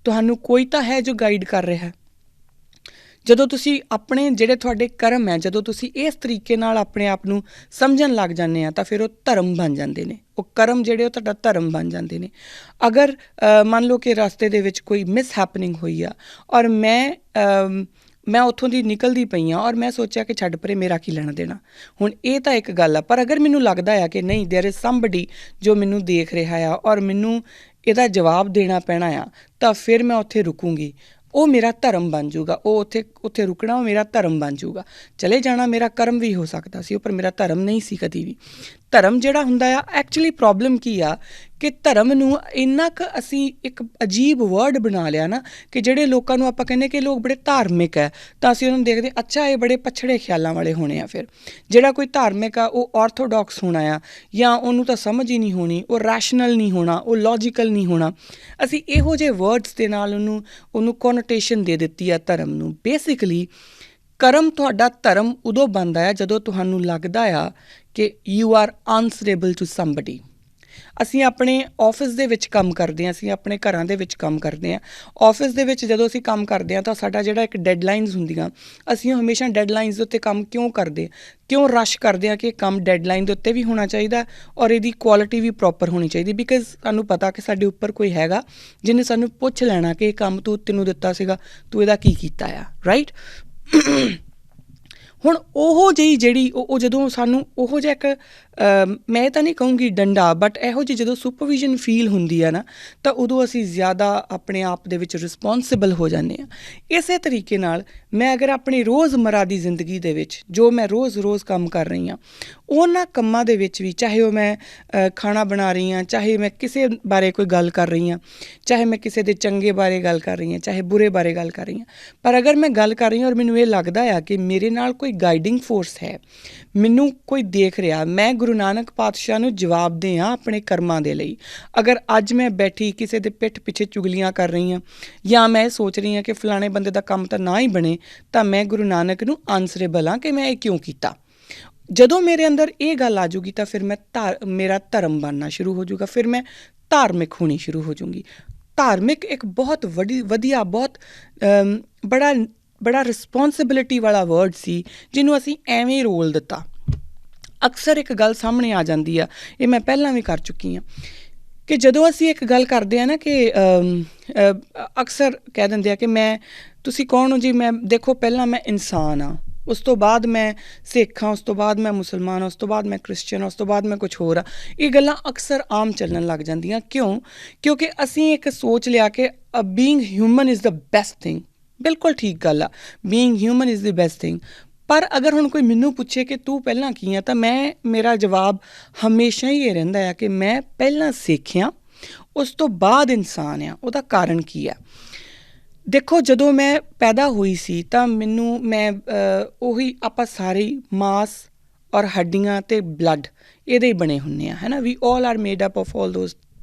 S1: ਤੁਹਾਨੂੰ ਕੋਈ ਤਾਂ ਹੈ ਜੋ ਗਾਈਡ ਕਰ ਰਿਹਾ। ਜਦੋਂ ਤੁਸੀਂ ਆਪਣੇ ਜਿਹੜੇ ਤੁਹਾਡੇ ਕਰਮ ਹੈ, ਜਦੋਂ ਤੁਸੀਂ ਇਸ ਤਰੀਕੇ ਨਾਲ ਆਪਣੇ ਆਪ ਨੂੰ ਸਮਝਣ ਲੱਗ ਜਾਂਦੇ ਆ ਤਾਂ ਫਿਰ ਉਹ ਧਰਮ ਬਣ ਜਾਂਦੇ ਨੇ। ਉਹ ਕਰਮ ਜਿਹੜੇ ਉਹ ਤੁਹਾਡਾ ਧਰਮ ਬਣ ਜਾਂਦੇ ਨੇ। ਅਗਰ ਮੰਨ ਲਓ ਕਿ ਰਸਤੇ ਦੇ ਵਿੱਚ ਕੋਈ ਮਿਸ ਹੈਪਨਿੰਗ ਹੋਈ ਆ ਔਰ ਮੈਂ ਉੱਥੋਂ ਦੀ ਨਿਕਲਦੀ ਪਈ ਹਾਂ ਔਰ ਮੈਂ ਸੋਚਿਆ ਕਿ ਛੱਡ ਪਰੇ, ਮੇਰਾ ਕੀ ਲੈਣਾ ਦੇਣਾ। ਹੁਣ ਇਹ ਤਾਂ ਇੱਕ ਗੱਲ ਆ, ਪਰ ਅਗਰ ਮੈਨੂੰ ਲੱਗਦਾ ਆ ਕਿ ਨਹੀਂ, ਦੇਅਰ ਇਜ਼ ਸਮਬਡੀ ਜੋ ਮੈਨੂੰ ਦੇਖ ਰਿਹਾ ਆ ਔਰ ਮੈਨੂੰ ਇਹਦਾ ਜਵਾਬ ਦੇਣਾ ਪੈਣਾ ਆ, ਤਾਂ ਫਿਰ ਮੈਂ ਉੱਥੇ ਰੁਕੂੰਗੀ। ਉਹ ਮੇਰਾ ਧਰਮ ਬਣ ਜੂਗਾ। ਉਹ ਉੱਥੇ ਰੁਕਣਾ ਉਹ ਮੇਰਾ ਧਰਮ ਬਣ ਜੂਗਾ। ਚਲੇ ਜਾਣਾ ਮੇਰਾ ਕਰਮ ਵੀ ਹੋ ਸਕਦਾ ਸੀ, ਪਰ ਮੇਰਾ ਧਰਮ ਨਹੀਂ ਸੀ ਕਦੀ ਵੀ। ਧਰਮ ਜਿਹੜਾ ਹੁੰਦਾ ਆ, ਐਕਚੁਅਲੀ ਪ੍ਰੋਬਲਮ ਕੀ ਆ ਕਿ ਧਰਮ ਨੂੰ ਇੰਨਾ ਕੁ ਅਸੀਂ ਇੱਕ ਅਜੀਬ ਵਰਡ ਬਣਾ ਲਿਆ ਨਾ ਕਿ ਜਿਹੜੇ ਲੋਕਾਂ ਨੂੰ ਆਪਾਂ ਕਹਿੰਦੇ ਕਿ ਲੋਕ ਬੜੇ ਧਾਰਮਿਕ ਹੈ, ਤਾਂ ਅਸੀਂ ਉਹਨਾਂ ਨੂੰ ਦੇਖਦੇ ਅੱਛਾ ਇਹ ਬੜੇ ਪਛੜੇ ਖਿਆਲਾਂ ਵਾਲੇ ਹੋਣੇ ਆ। ਫਿਰ ਜਿਹੜਾ ਕੋਈ ਧਾਰਮਿਕ ਆ ਉਹ ਆਰਥੋਡਾਕਸ ਹੋਣਾ ਆ, ਜਾਂ ਉਹਨੂੰ ਤਾਂ ਸਮਝ ਹੀ ਨਹੀਂ ਹੋਣੀ, ਉਹ ਰੈਸ਼ਨਲ ਨਹੀਂ ਹੋਣਾ, ਉਹ ਲੌਜੀਕਲ ਨਹੀਂ ਹੋਣਾ। ਅਸੀਂ ਇਹੋ ਜਿਹੇ ਵਰਡਸ ਦੇ ਨਾਲ ਉਹਨੂੰ ਕੋਨੋਟੇਸ਼ਨ ਦੇ ਦਿੱਤੀ ਆ ਧਰਮ ਨੂੰ। ਬੇਸਿਕਲੀ ਤੁਹਾਡਾ ਧਰਮ ਉਦੋਂ ਬਣਦਾ ਆ ਜਦੋਂ ਤੁਹਾਨੂੰ ਲੱਗਦਾ ਆ ਕਿ you are answerable to somebody. ਅਸੀਂ ਆਪਣੇ ਆਫਿਸ ਦੇ ਵਿੱਚ ਕੰਮ ਕਰਦੇ ਹਾਂ, ਅਸੀਂ ਆਪਣੇ ਘਰਾਂ ਦੇ ਵਿੱਚ ਕੰਮ ਕਰਦੇ ਹਾਂ। ਆਫਿਸ ਦੇ ਵਿੱਚ ਜਦੋਂ ਅਸੀਂ ਕੰਮ ਕਰਦੇ ਹਾਂ ਤਾਂ ਸਾਡਾ ਜਿਹੜਾ ਇੱਕ ਡੈਡਲਾਈਨਸ ਹੁੰਦੀਆਂ, ਅਸੀਂ ਹਮੇਸ਼ਾ ਡੈਡਲਾਈਨਸ ਦੇ ਉੱਤੇ ਕੰਮ ਕਿਉਂ ਕਰਦੇ, ਕਿਉਂ ਰਸ਼ ਕਰਦੇ ਹਾਂ ਕਿ ਇਹ ਕੰਮ ਡੈਡਲਾਈਨ ਦੇ ਉੱਤੇ ਵੀ ਹੋਣਾ ਚਾਹੀਦਾ ਔਰ ਇਹਦੀ ਕੁਆਲਿਟੀ ਵੀ ਪ੍ਰੋਪਰ ਹੋਣੀ ਚਾਹੀਦੀ। ਬਿਕਾਜ਼ ਸਾਨੂੰ ਪਤਾ ਕਿ ਸਾਡੇ ਉੱਪਰ ਕੋਈ ਹੈਗਾ ਜਿਹਨੇ ਸਾਨੂੰ ਪੁੱਛ ਲੈਣਾ ਕਿ ਇਹ ਕੰਮ ਤੈਨੂੰ ਦਿੱਤਾ ਸੀਗਾ, ਤੂੰ ਇਹਦਾ ਕੀ ਕੀਤਾ ਆ, ਰਾਈਟ। ਹੁਣ ਉਹ ਜਿਹੀ ਜਿਹੜੀ ਉਹ ਜਦੋਂ ਸਾਨੂੰ ਉਹੋ ਜਿਹਾ ਇੱਕ ਮੈਂ ਤਾਂ ਨਹੀਂ ਕਹੂੰਗੀ ਡੰਡਾ, ਬਟ ਇਹੋ ਜਿਹੀ ਜਦੋਂ ਸੁਪਰਵਿਜ਼ਨ ਫੀਲ ਹੁੰਦੀ ਆ ਨਾ, ਤਾਂ ਉਦੋਂ ਅਸੀਂ ਜ਼ਿਆਦਾ ਆਪਣੇ ਆਪ ਦੇ ਵਿੱਚ ਰਿਸਪੋਂਸੀਬਲ ਹੋ ਜਾਂਦੇ ਹਾਂ। ਇਸੇ ਤਰੀਕੇ ਨਾਲ ਮੈਂ ਅਗਰ ਆਪਣੀ ਰੋਜ਼ਮर्रा ਦੀ ਜ਼ਿੰਦਗੀ ਦੇ ਵਿੱਚ ਜੋ ਮੈਂ ਰੋਜ਼ ਕੰਮ ਕਰ ਰਹੀ ਹਾਂ, ਉਹਨਾਂ ਕੰਮਾਂ ਦੇ ਵਿੱਚ ਵੀ, ਚਾਹੇ ਉਹ ਮੈਂ ਖਾਣਾ ਬਣਾ ਰਹੀ ਹਾਂ, ਚਾਹੇ ਮੈਂ ਕਿਸੇ ਬਾਰੇ ਕੋਈ ਗੱਲ ਕਰ ਰਹੀ ਹਾਂ, ਚਾਹੇ ਮੈਂ ਕਿਸੇ ਦੇ ਚੰਗੇ ਬਾਰੇ ਗੱਲ ਕਰ ਰਹੀ ਹਾਂ, ਚਾਹੇ ਬੁਰੇ ਬਾਰੇ ਗੱਲ ਕਰ ਰਹੀ ਹਾਂ, ਪਰ ਅਗਰ ਮੈਂ ਗੱਲ ਕਰ ਰਹੀ ਹਾਂ ਔਰ ਮੈਨੂੰ ਇਹ ਲੱਗਦਾ ਆ ਕਿ ਮੇਰੇ ਨਾਲ ਕੋਈ ਗਾਈਡਿੰਗ ਫੋਰਸ ਹੈ, ਮੈਨੂੰ ਕੋਈ ਦੇਖ ਰਿਹਾ, ਮੈਂ ਗੁਰੂ ਨਾਨਕ ਪਾਤਸ਼ਾਹ ਨੂੰ ਜਵਾਬਦੇਹ ਹਾਂ ਆਪਣੇ ਕਰਮਾਂ ਦੇ ਲਈ। ਅਗਰ ਅੱਜ ਮੈਂ ਬੈਠੀ ਕਿਸੇ ਦੇ ਪਿੱਠ ਪਿੱਛੇ ਚੁਗਲੀਆਂ ਕਰ ਰਹੀ ਹਾਂ, ਜਾਂ ਮੈਂ ਸੋਚ ਰਹੀ ਹਾਂ ਕਿ ਫਲਾਣੇ ਬੰਦੇ ਦਾ ਕੰਮ ਤਾਂ ਨਾ ਹੀ ਬਣੇ, ਤਾਂ ਮੈਂ ਗੁਰੂ ਨਾਨਕ ਨੂੰ ਆਨਸਰੇਬਲ ਹਾਂ ਕਿ ਮੈਂ ਇਹ ਕਿਉਂ ਕੀਤਾ। ਜਦੋਂ ਮੇਰੇ ਅੰਦਰ ਇਹ ਗੱਲ ਆ ਜੂਗੀ ਤਾਂ ਫਿਰ ਮੇਰਾ ਧਰਮ ਬਣਨਾ ਸ਼ੁਰੂ ਹੋ ਜੂਗਾ, ਫਿਰ ਮੈਂ ਧਾਰਮਿਕ ਹੋਣੀ ਸ਼ੁਰੂ ਹੋ ਜੂੰਗੀ। ਧਾਰਮਿਕ ਇੱਕ ਬਹੁਤ ਵਧੀਆ ਬਹੁਤ ਬੜਾ ਰਿਸਪੋਂਸਿਬਿਲਿਟੀ ਵਾਲਾ ਵਰਡ ਸੀ ਜਿਹਨੂੰ ਅਸੀਂ ਐਵੇਂ ਰੋਲ ਦਿੱਤਾ। ਅਕਸਰ ਇੱਕ ਗੱਲ ਸਾਹਮਣੇ ਆ ਜਾਂਦੀ ਆ, ਇਹ ਮੈਂ ਪਹਿਲਾਂ ਵੀ ਕਰ ਚੁੱਕੀ ਹਾਂ, ਕਿ ਜਦੋਂ ਅਸੀਂ ਇੱਕ ਗੱਲ ਕਰਦੇ ਹਾਂ ਨਾ ਕਿ ਅਕਸਰ ਕਹਿ ਦਿੰਦੇ ਆ ਕਿ ਤੁਸੀਂ ਕੌਣ ਹੋ ਜੀ, ਮੈਂ ਦੇਖੋ ਪਹਿਲਾਂ ਮੈਂ ਇਨਸਾਨ ਹਾਂ, ਉਸ ਤੋਂ ਬਾਅਦ ਮੈਂ ਸਿੱਖ ਹਾਂ, ਉਸ ਤੋਂ ਬਾਅਦ ਮੈਂ ਮੁਸਲਮਾਨ ਹਾਂ, ਉਸ ਤੋਂ ਬਾਅਦ ਮੈਂ ਕ੍ਰਿਸਚਨ ਹਾਂ, ਉਸ ਤੋਂ ਬਾਅਦ ਮੈਂ ਕੁਛ ਹੋਰ ਹਾਂ। ਇਹ ਗੱਲਾਂ ਅਕਸਰ ਆਮ ਚੱਲਣ ਲੱਗ ਜਾਂਦੀਆਂ। ਕਿਉਂਕਿ ਅਸੀਂ ਇੱਕ ਸੋਚ ਲਿਆ ਕਿ being human is the best thing. ਬਿਲਕੁਲ ਠੀਕ ਗੱਲ ਆ, being human is the best thing. ਪਰ ਅਗਰ ਹੁਣ ਕੋਈ ਮੈਨੂੰ ਪੁੱਛੇ ਕਿ ਤੂੰ ਪਹਿਲਾਂ ਕੀ ਆ, ਤਾਂ ਮੇਰਾ ਜਵਾਬ ਹਮੇਸ਼ਾ ਹੀ ਇਹ ਰਹਿੰਦਾ ਆ ਕਿ ਮੈਂ ਪਹਿਲਾਂ ਸਿੱਖ ਹਾਂ, ਉਸ ਤੋਂ ਬਾਅਦ ਇਨਸਾਨ ਆ। ਉਹਦਾ ਕਾਰਨ ਕੀ ਆ? ਦੇਖੋ, ਜਦੋਂ ਮੈਂ ਪੈਦਾ ਹੋਈ ਸੀ ਤਾਂ ਮੈਂ ਉਹੀ ਆਪਾਂ ਸਾਰੇ ਮਾਸ ਔਰ ਹੱਡੀਆਂ ਅਤੇ ਬਲੱਡ ਇਹਦੇ ਹੀ ਬਣੇ ਹੁੰਦੇ ਹਾਂ, ਹੈ ਨਾ। We all are made up of all those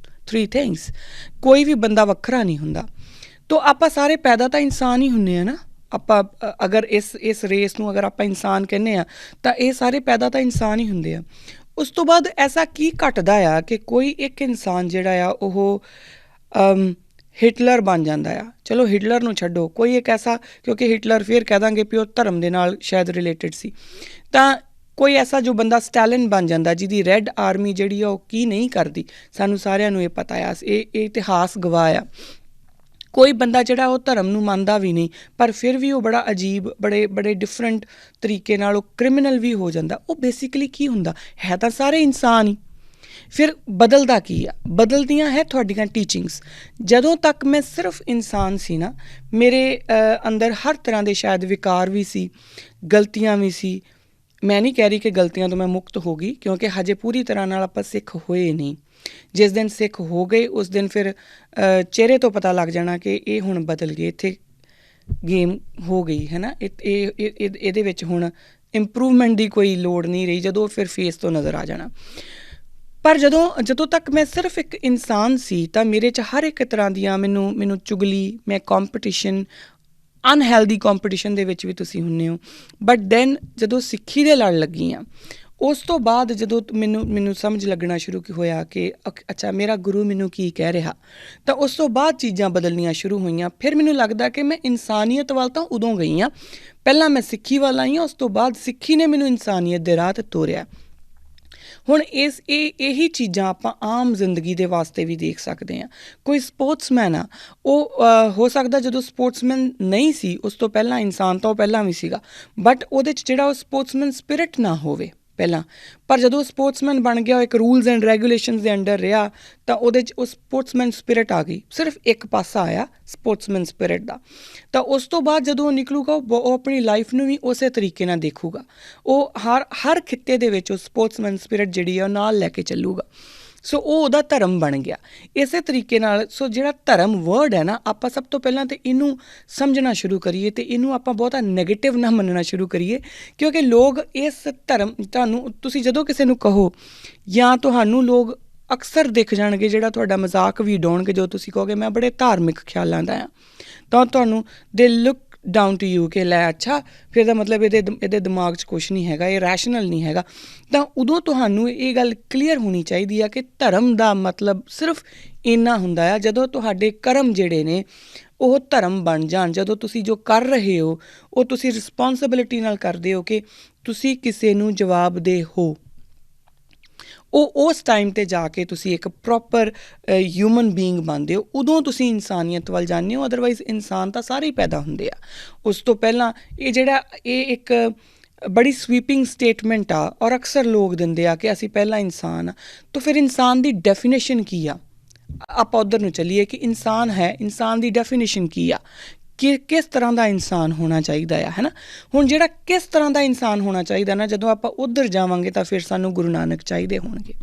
S1: 3 things. ਕੋਈ ਵੀ ਬੰਦਾ ਵੱਖਰਾ ਨਹੀਂ ਹੁੰਦਾ। ਤੋ ਆਪਾਂ ਸਾਰੇ ਪੈਦਾ ਤਾਂ ਇਨਸਾਨ ਹੀ ਹੁੰਦੇ ਹਾਂ ਨਾ। ਆਪਾਂ ਅਗਰ ਇਸ ਰੇਸ ਨੂੰ ਅਗਰ ਆਪਾਂ ਇਨਸਾਨ ਕਹਿੰਦੇ ਹਾਂ ਤਾਂ ਇਹ ਸਾਰੇ ਪੈਦਾ ਤਾਂ ਇਨਸਾਨ ਹੀ ਹੁੰਦੇ ਆ। ਉਸ ਤੋਂ ਬਾਅਦ ਐਸਾ ਕੀ ਘਟਦਾ ਆ ਕਿ ਕੋਈ ਇੱਕ ਇਨਸਾਨ ਜਿਹੜਾ ਆ ਉਹ ਹਿਟਲਰ ਬਣ ਜਾਂਦਾ ਆ। ਚਲੋ ਹਿਟਲਰ ਨੂੰ ਛੱਡੋ, ਕੋਈ ਇੱਕ ਐਸਾ, ਕਿਉਂਕਿ ਹਿਟਲਰ ਫਿਰ ਕਹਿ ਦਾਂਗੇ ਵੀ ਉਹ ਧਰਮ ਦੇ ਨਾਲ ਸ਼ਾਇਦ ਰਿਲੇਟਡ ਸੀ, ਤਾਂ ਕੋਈ ਐਸਾ ਜੋ ਬੰਦਾ ਸਟੈਲਿਨ ਬਣ ਜਾਂਦਾ, ਜਿਹਦੀ ਰੈੱਡ ਆਰਮੀ ਜਿਹੜੀ ਆ ਉਹ ਕੀ ਨਹੀਂ ਕਰਦੀ, ਸਾਨੂੰ ਸਾਰਿਆਂ ਨੂੰ ਇਹ ਪਤਾ ਆ, ਇਹ ਇਤਿਹਾਸ ਗਵਾਹ ਆ। ਕੋਈ ਬੰਦਾ ਜਿਹੜਾ ਉਹ ਧਰਮ ਨੂੰ ਮੰਨਦਾ ਵੀ ਨਹੀਂ, ਪਰ ਫਿਰ ਵੀ ਉਹ ਬੜਾ ਅਜੀਬ, ਬੜੇ ਡਿਫਰੈਂਟ ਤਰੀਕੇ ਨਾਲ ਉਹ ਕ੍ਰਿਮੀਨਲ ਵੀ ਹੋ ਜਾਂਦਾ। ਉਹ ਬੇਸਿਕਲੀ ਕੀ ਹੁੰਦਾ ਹੈ, ਤਾਂ ਸਾਰੇ ਇਨਸਾਨ ਹੀ। ਫਿਰ ਬਦਲਦਾ ਕੀ ਆ? ਬਦਲਦੀਆਂ ਹੈ ਤੁਹਾਡੀਆਂ ਟੀਚਿੰਗਸ। ਜਦੋਂ ਤੱਕ ਮੈਂ ਸਿਰਫ ਇਨਸਾਨ ਸੀ ਨਾ, ਮੇਰੇ ਅੰਦਰ ਹਰ ਤਰ੍ਹਾਂ ਦੇ ਸ਼ਾਇਦ ਵਿਕਾਰ ਵੀ ਸੀ, ਗਲਤੀਆਂ ਵੀ ਸੀ। ਮੈਂ ਨਹੀਂ ਕਹਿ ਰਹੀ ਕਿ ਗਲਤੀਆਂ ਤੋਂ ਮੈਂ ਮੁਕਤ ਹੋ ਗਈ, ਕਿਉਂਕਿ ਹਜੇ ਪੂਰੀ ਤਰ੍ਹਾਂ ਨਾਲ ਆਪਾਂ ਸਿੱਖ ਹੋਏ ਨਹੀਂ। ਜਿਸ ਦਿਨ ਸਿੱਖ ਹੋ ਗਏ ਉਸ ਦਿਨ ਫਿਰ ਚਿਹਰੇ ਤੋਂ ਪਤਾ ਲੱਗ ਜਾਣਾ ਕਿ ਇਹ ਹੁਣ ਬਦਲ ਗਏ, ਇੱਥੇ ਗੇਮ ਹੋ ਗਈ, ਹੈ ਨਾ। ਇਹਦੇ ਵਿੱਚ ਹੁਣ ਇੰਪਰੂਵਮੈਂਟ ਦੀ ਕੋਈ ਲੋੜ ਨਹੀਂ ਰਹੀ, ਜਦੋਂ ਫਿਰ ਫੇਸ ਤੋਂ ਨਜ਼ਰ ਆ ਜਾਣਾ। ਪਰ ਜਦੋਂ ਤੱਕ ਮੈਂ ਸਿਰਫ ਇੱਕ ਇਨਸਾਨ ਸੀ ਤਾਂ ਮੇਰੇ 'ਚ ਹਰ ਇੱਕ ਤਰ੍ਹਾਂ ਦੀਆਂ ਮੈਨੂੰ ਚੁਗਲੀ, ਮੈਂ ਕੰਪੀਟੀਸ਼ਨ, ਅਨਹੈਲਦੀ ਕੰਪੀਟੀਸ਼ਨ ਦੇ ਵਿੱਚ ਵੀ ਤੁਸੀਂ ਹੁੰਦੇ ਹੋ। ਬਟ ਦੈਨ ਜਦੋਂ ਸਿੱਖੀ ਦੇ ਲੜ ਲੱਗੀ ਹਾਂ, ਉਸ ਤੋਂ ਬਾਅਦ ਜਦੋਂ ਮੈਨੂੰ ਸਮਝ ਲੱਗਣਾ ਸ਼ੁਰੂ ਹੋਇਆ ਕਿ ਅੱਛਾ ਮੇਰਾ ਗੁਰੂ ਮੈਨੂੰ ਕੀ ਕਹਿ ਰਿਹਾ, ਤਾਂ ਉਸ ਤੋਂ ਬਾਅਦ ਚੀਜ਼ਾਂ ਬਦਲਣੀਆਂ ਸ਼ੁਰੂ ਹੋਈਆਂ। ਫਿਰ ਮੈਨੂੰ ਲੱਗਦਾ ਕਿ ਮੈਂ ਇਨਸਾਨੀਅਤ ਵੱਲ ਤਾਂ ਉਦੋਂ ਗਈ ਹਾਂ, ਪਹਿਲਾਂ ਮੈਂ ਸਿੱਖੀ ਵੱਲ ਆਈ ਹਾਂ, ਉਸ ਤੋਂ ਬਾਅਦ ਸਿੱਖੀ ਨੇ ਮੈਨੂੰ ਇਨਸਾਨੀਅਤ ਦੇ ਰਾਹ 'ਤੇ ਤੋਰਿਆ। ਹੁਣ ਇਹੀ ਚੀਜ਼ਾਂ ਆਪਾਂ ਆਮ ਜ਼ਿੰਦਗੀ ਦੇ ਵਾਸਤੇ ਵੀ ਦੇਖ ਸਕਦੇ ਹਾਂ। ਕੋਈ ਸਪੋਰਟਸਮੈਨ ਆ, ਉਹ ਹੋ ਸਕਦਾ ਜਦੋਂ ਸਪੋਰਟਸਮੈਨ ਨਹੀਂ ਸੀ ਉਸ ਤੋਂ ਪਹਿਲਾਂ ਇਨਸਾਨ ਤਾਂ ਉਹ ਪਹਿਲਾਂ ਵੀ ਸੀਗਾ, ਬਟ ਉਹਦੇ 'ਚ ਜਿਹੜਾ ਉਹ ਸਪੋਰਟਸਮੈਨ ਸਪਿਰਿਟ ਨਾ ਹੋਵੇ। ਪਹਿਲਾਂ, ਪਰ ਜਦੋਂ ਸਪੋਰਟਸਮੈਨ ਬਣ ਗਿਆ, ਉਹ ਇੱਕ ਰੂਲਸ ਐਂਡ ਰੈਗੂਲੇਸ਼ਨਸ ਦੇ ਅੰਡਰ ਰਿਹਾ, ਤਾਂ ਉਹਦੇ 'ਚ ਉਹ ਸਪੋਰਟਸਮੈਨ ਸਪਿਰਿਟ ਆ ਗਈ। ਸਿਰਫ ਇੱਕ ਪਾਸਾ ਆਇਆ ਸਪੋਰਟਸਮੈਨ ਸਪਿਰਿਟ ਦਾ। ਤਾਂ ਉਸ ਤੋਂ ਬਾਅਦ ਜਦੋਂ ਉਹ ਨਿਕਲੂਗਾ, ਉਹ ਆਪਣੀ ਲਾਈਫ ਨੂੰ ਵੀ ਉਸੇ ਤਰੀਕੇ ਨਾਲ ਦੇਖੂਗਾ। ਉਹ ਹਰ ਖਿੱਤੇ ਦੇ ਵਿੱਚ ਉਹ ਸਪੋਰਟਸਮੈਨ ਸਪਿਰਿਟ ਜਿਹੜੀ ਆ ਉਹ ਨਾਲ ਲੈ ਕੇ ਚੱਲੂਗਾ। ਸੋ ਉਹ ਉਹਦਾ ਧਰਮ ਬਣ ਗਿਆ। ਇਸੇ ਤਰੀਕੇ ਨਾਲ ਸੋ ਜਿਹੜਾ ਧਰਮ ਵਰਡ ਹੈ ਨਾ, ਆਪਾਂ ਸਭ ਤੋਂ ਪਹਿਲਾਂ ਤਾਂ ਇਹਨੂੰ ਸਮਝਣਾ ਸ਼ੁਰੂ ਕਰੀਏ ਅਤੇ ਇਹਨੂੰ ਆਪਾਂ ਬਹੁਤਾ ਨੈਗੇਟਿਵ ਨਾ ਮੰਨਣਾ ਸ਼ੁਰੂ ਕਰੀਏ, ਕਿਉਂਕਿ ਲੋਕ ਇਸ ਧਰਮ ਤੁਸੀਂ ਜਦੋਂ ਕਿਸੇ ਨੂੰ ਕਹੋ, ਜਾਂ ਤੁਹਾਨੂੰ ਲੋਕ ਅਕਸਰ ਦਿਖ ਜਾਣਗੇ ਜਿਹੜਾ ਤੁਹਾਡਾ ਮਜ਼ਾਕ ਵੀ ਉਡਾਉਣਗੇ, ਜੋ ਤੁਸੀਂ ਕਹੋਗੇ ਮੈਂ ਬੜੇ ਧਾਰਮਿਕ ਖਿਆਲਾਂ ਦਾ ਹਾਂ, ਤਾਂ ਤੁਹਾਨੂੰ ਦੇ ਲੁੱਕ ਡਾਊਨ ਟੂ ਯੂ ਕਿ ਲੈ ਅੱਛਾ, ਫਿਰ ਦਾ ਮਤਲਬ ਇਹਦੇ ਦਿਮਾਗ 'ਚ ਕੁਛ ਨਹੀਂ ਹੈਗਾ, ਇਹ ਰੈਸ਼ਨਲ ਨਹੀਂ ਹੈਗਾ। ਤਾਂ ਉਦੋਂ ਤੁਹਾਨੂੰ ਇਹ ਗੱਲ ਕਲੀਅਰ ਹੋਣੀ ਚਾਹੀਦੀ ਆ ਕਿ ਧਰਮ ਦਾ ਮਤਲਬ ਸਿਰਫ ਇੰਨਾ ਹੁੰਦਾ ਆ, ਜਦੋਂ ਤੁਹਾਡੇ ਕਰਮ ਜਿਹੜੇ ਨੇ ਉਹ ਧਰਮ ਬਣ ਜਾਣ। ਜਦੋਂ ਤੁਸੀਂ ਜੋ ਕਰ ਰਹੇ ਹੋ ਉਹ ਤੁਸੀਂ ਰਿਸਪੋਂਸੀਬਿਲਿਟੀ ਨਾਲ ਕਰਦੇ ਹੋ ਕਿ ਤੁਸੀਂ ਕਿਸੇ ਨੂੰ ਜਵਾਬਦੇਹ ਹੋ, ਉਹ ਉਸ ਟਾਈਮ 'ਤੇ ਜਾ ਕੇ ਤੁਸੀਂ ਇੱਕ ਪ੍ਰੋਪਰ ਹਿਊਮਨ ਬੀਇੰਗ ਬਣਦੇ ਹੋ। ਉਦੋਂ ਤੁਸੀਂ ਇਨਸਾਨੀਅਤ ਵੱਲ ਜਾਂਦੇ ਹੋ। ਅਦਰਵਾਈਜ਼ ਇਨਸਾਨ ਤਾਂ ਸਾਰੇ ਹੀ ਪੈਦਾ ਹੁੰਦੇ ਆ। ਉਸ ਤੋਂ ਪਹਿਲਾਂ ਇਹ ਇੱਕ ਬੜੀ ਸਵੀਪਿੰਗ ਸਟੇਟਮੈਂਟ ਆ, ਔਰ ਅਕਸਰ ਲੋਕ ਦਿੰਦੇ ਆ ਕਿ ਅਸੀਂ ਪਹਿਲਾਂ ਇਨਸਾਨ ਆ। ਤਾਂ ਫਿਰ ਇਨਸਾਨ ਦੀ ਡੈਫੀਨੇਸ਼ਨ ਕੀ ਆ? ਆਪਾਂ ਉੱਧਰ ਨੂੰ ਚੱਲੀਏ ਕਿ ਇਨਸਾਨ ਹੈ, ਇਨਸਾਨ ਦੀ ਡੈਫੀਨੇਸ਼ਨ ਕੀ ਆ, ਕਿ ਕਿਸ ਤਰ੍ਹਾਂ ਦਾ ਇਨਸਾਨ ਹੋਣਾ ਚਾਹੀਦਾ ਆ, ਹੈ ਨਾ। ਹੁਣ ਜਿਹੜਾ ਕਿਸ ਤਰ੍ਹਾਂ ਦਾ ਇਨਸਾਨ ਹੋਣਾ ਚਾਹੀਦਾ ਨਾ, ਜਦੋਂ ਆਪਾਂ ਉੱਧਰ ਜਾਵਾਂਗੇ ਤਾਂ ਫਿਰ ਸਾਨੂੰ ਗੁਰੂ ਨਾਨਕ ਚਾਹੀਦੇ ਹੋਣਗੇ,